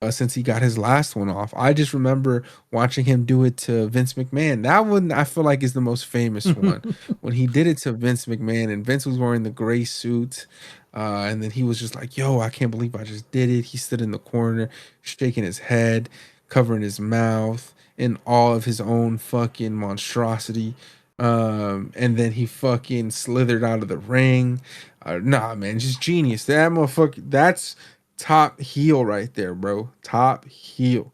Since he got his last one off, I just remember watching him do it to Vince McMahon. That one I feel like is the most famous one when he did it to Vince McMahon, and Vince was wearing the gray suit. And then he was just like, yo, I can't believe I just did it. He stood in the corner, shaking his head, covering his mouth in all of his own fucking monstrosity. And then he fucking slithered out of the ring. Nah, man, just genius. That motherfucker, that's top heel right there, bro. Top heel.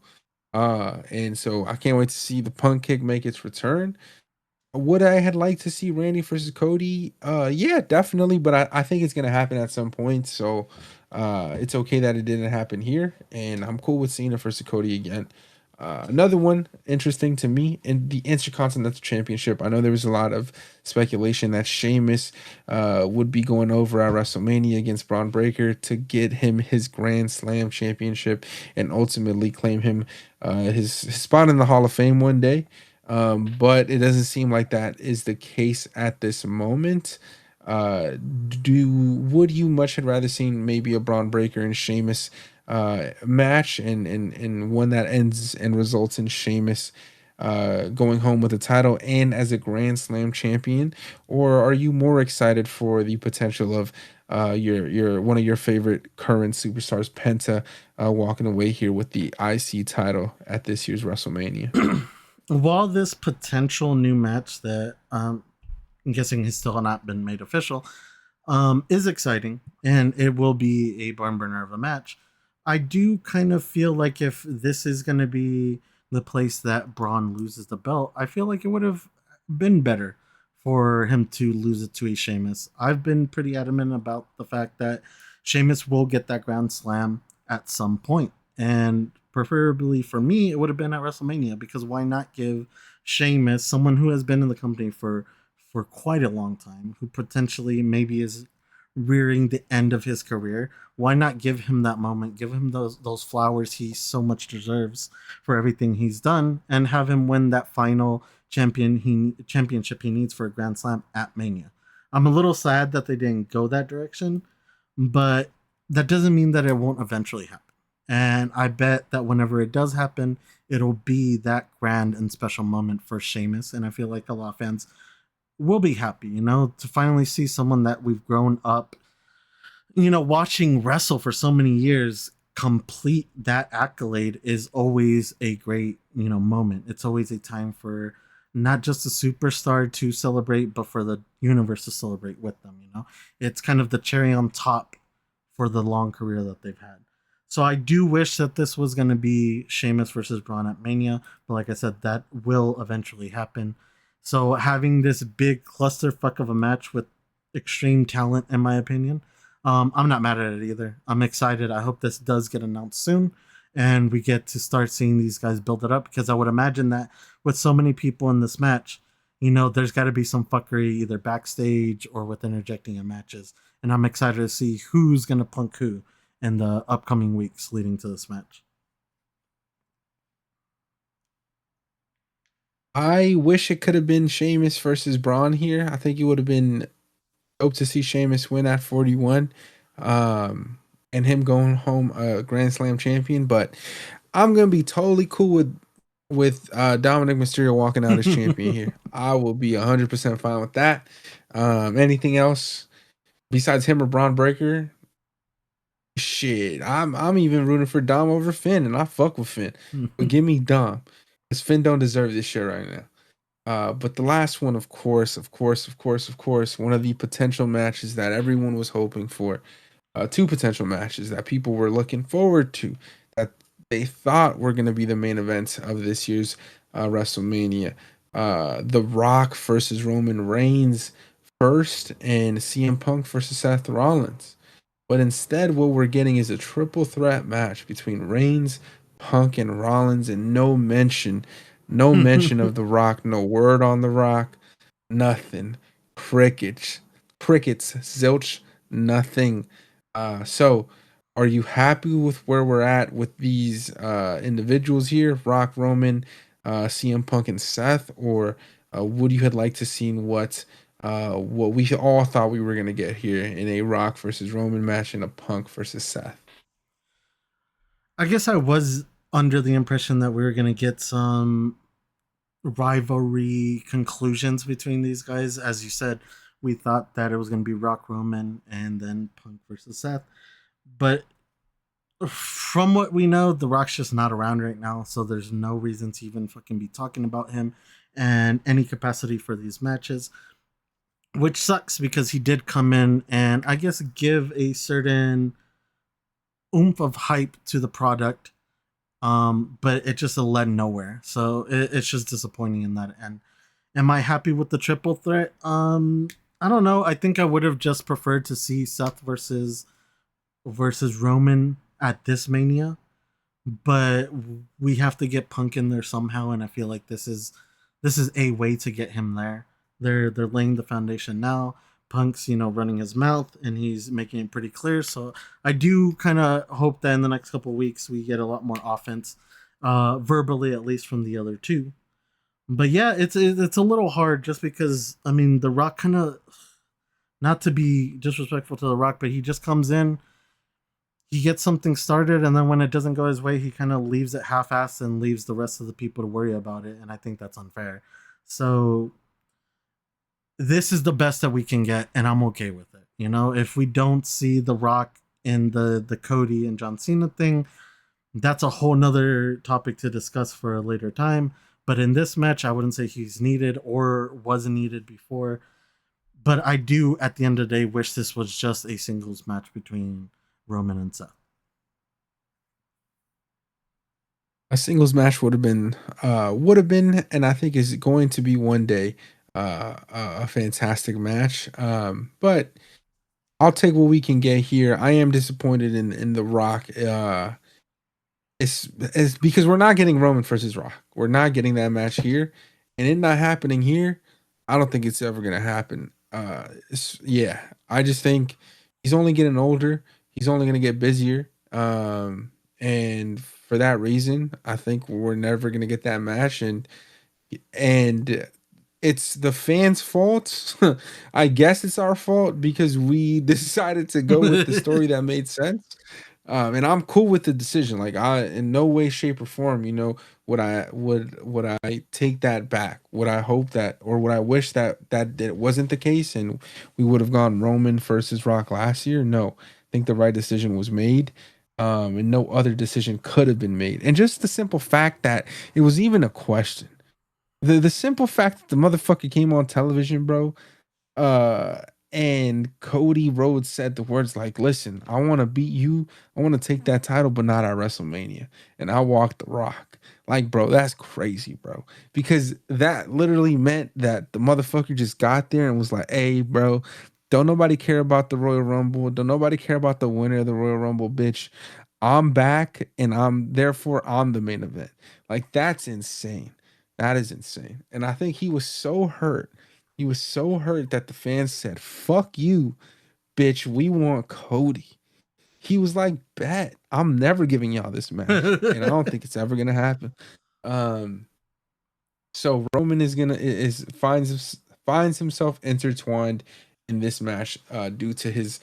And so I can't wait to see the punk kick make its return. Would I had liked to see Randy versus Cody? Yeah, definitely, but I think it's gonna happen at some point. So it's okay that it didn't happen here, and I'm cool with Cena versus Cody again. Another one interesting to me in the Intercontinental Championship. I know there was a lot of speculation that Sheamus would be going over at WrestleMania against Braun Breaker to get him his Grand Slam championship and ultimately claim him his spot in the Hall of Fame one day. But it doesn't seem like that is the case at this moment. Do would you much had rather seen maybe a Braun Breaker and Sheamus match and one that ends and results in Sheamus going home with the title and as a Grand Slam champion, or are you more excited for the potential of your one of your favorite current superstars, Penta, walking away here with the IC title at this year's WrestleMania? while this potential new match that I'm guessing has still not been made official, is exciting and it will be a barn burner of a match. I do kind of feel like if this is going to be the place that Braun loses the belt, I feel like it would have been better for him to lose it to a Sheamus. I've been pretty adamant about the fact that Sheamus will get that Grand Slam at some point, and preferably for me, it would have been at WrestleMania because why not give Sheamus, someone who has been in the company for quite a long time, who potentially maybe is rearing the end of his career. Why not give him that moment? Give him those flowers he so much deserves for everything he's done, and have him win that final championship he needs for a Grand Slam at Mania. I'm a little sad that they didn't go that direction, but that doesn't mean that it won't eventually happen. And I bet that whenever it does happen, it'll be that grand and special moment for Sheamus. And I feel like a lot of fans will be happy, to finally see someone that we've grown up, watching wrestle for so many years complete that accolade is always a great, moment. It's always a time for not just a superstar to celebrate, but for the universe to celebrate with them. It's kind of the cherry on top for the long career that they've had. So I do wish that this was going to be Sheamus versus Braun at Mania, but like I said, that will eventually happen. So having this big clusterfuck of a match with extreme talent, in my opinion, I'm not mad at it either. I'm excited. I hope this does get announced soon, and we get to start seeing these guys build it up, because I would imagine that with so many people in this match, there's got to be some fuckery either backstage or with interjecting in matches. And I'm excited to see who's going to punk who in the upcoming weeks leading to this match. I wish it could have been Sheamus versus Braun here. I think it would have been dope to see Sheamus win at 41, and him going home a Grand Slam champion. But I'm gonna be totally cool with Dominic Mysterio walking out as champion here. I will be 100% fine with that. Anything else besides him or Braun Breaker? Shit, I'm even rooting for Dom over Finn, and I fuck with Finn. But give me Dom, because Finn don't deserve this shit right now. But the last one, of course, one of the potential matches that everyone was hoping for, two potential matches that people were looking forward to, that they thought were going to be the main events of this year's WrestleMania. The Rock versus Roman Reigns first, and CM Punk versus Seth Rollins. But instead, what we're getting is a triple threat match between Reigns, Punk, and Rollins, and no mention of The Rock, no word on The Rock, nothing. Crickets, zilch, nothing. So, are you happy with where we're at with these individuals here, Rock, Roman, CM Punk, and Seth, or would you have liked to seen what we all thought we were gonna get here in a Rock versus Roman match and a Punk versus Seth? I guess I was under the impression that we were going to get some rivalry conclusions between these guys. As you said, we thought that it was going to be Rock Roman and then Punk versus Seth. But from what we know, The Rock's just not around right now, so there's no reason to even fucking be talking about him and any capacity for these matches, which sucks because he did come in and I guess give a certain oomph of hype to the product, but it just led nowhere. So it's just disappointing in that end. Am I happy with the triple threat? I don't know. I think I would have just preferred to see Seth versus Roman at this Mania, but we have to get Punk in there somehow, and I feel like this is a way to get him there. They're laying the foundation now. Punk's running his mouth and he's making it pretty clear. So I do kind of hope that in the next couple of weeks we get a lot more offense, verbally at least from the other two. But yeah, it's a little hard just because I mean The Rock kind of, not to be disrespectful to The Rock, but he just comes in, he gets something started, and then when it doesn't go his way, he kind of leaves it half-assed and leaves the rest of the people to worry about it, and I think that's unfair. So this is the best that we can get, and I'm okay with it. If we don't see The Rock in the Cody and John Cena thing, that's a whole nother topic to discuss for a later time. But in this match, I wouldn't say he's needed or wasn't needed before. But I do, at the end of the day, wish this was just a singles match between Roman and Seth. A singles match would have been, and I think is going to be one day a fantastic match. But I'll take what we can get here. I am disappointed in The Rock. It's because we're not getting Roman versus Rock. We're not getting that match here, and it not happening here. I don't think it's ever gonna happen. Yeah, I just think he's only getting older. He's only gonna get busier. And for that reason, I think we're never gonna get that match. And it's the fans' fault. I guess it's our fault because we decided to go with the story that made sense. And I'm cool with the decision. Like I, in no way, shape, or form, would I take that back? Would I hope that, or would I wish that it wasn't the case, and we would have gone Roman versus Rock last year? No, I think the right decision was made. And no other decision could have been made. And just the simple fact that it was even a question, the simple fact that the motherfucker came on television, bro, uh, and Cody Rhodes said the words like, "Listen, I want to beat you. I want to take that title, but not at WrestleMania." And I walked the Rock. Like, bro, that's crazy, bro. Because that literally meant that the motherfucker just got there and was like, "Hey, bro, don't nobody care about the Royal Rumble. Don't nobody care about the winner of the Royal Rumble, bitch. I'm back, and I'm the main event." Like, that's insane. That is insane. And I think he was so hurt. He was so hurt that the fans said, "Fuck you, bitch. We want Cody." He was like, "Bet. I'm never giving y'all this match." And I don't think it's ever gonna happen. Um, so Roman is gonna is finds himself intertwined in this match due to his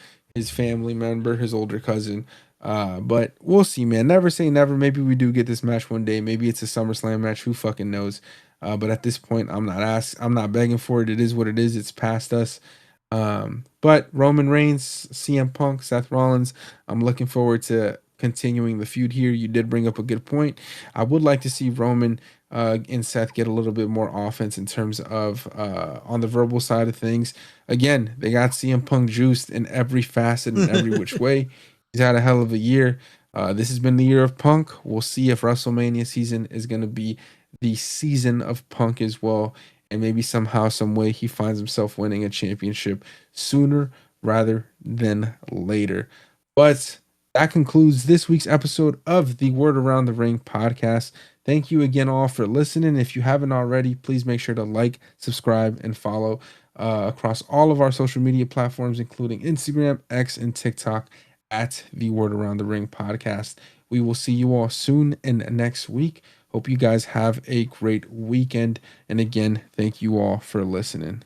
family member, his older cousin. But we'll see, man. Never say never. Maybe we do get this match one day. Maybe it's a SummerSlam match. Who fucking knows? But at this point, I'm not begging for it. It is what it is. It's past us. But Roman Reigns, CM Punk, Seth Rollins, I'm looking forward to continuing the feud here. You did bring up a good point. I would like to see Roman and Seth get a little bit more offense in terms of on the verbal side of things. Again, they got CM Punk juiced in every facet and every which way. He's had a hell of a year. This has been the year of Punk. We'll see if WrestleMania season is going to be the season of Punk as well. And maybe somehow, some way, he finds himself winning a championship sooner rather than later. But that concludes this week's episode of the Word Around the Ring podcast. Thank you again all for listening. If you haven't already, please make sure to like, subscribe, and follow across all of our social media platforms, including Instagram, X, and TikTok at the Word Around the Ring podcast. We will see you all soon and next week. Hope you guys have a great weekend. And again, thank you all for listening.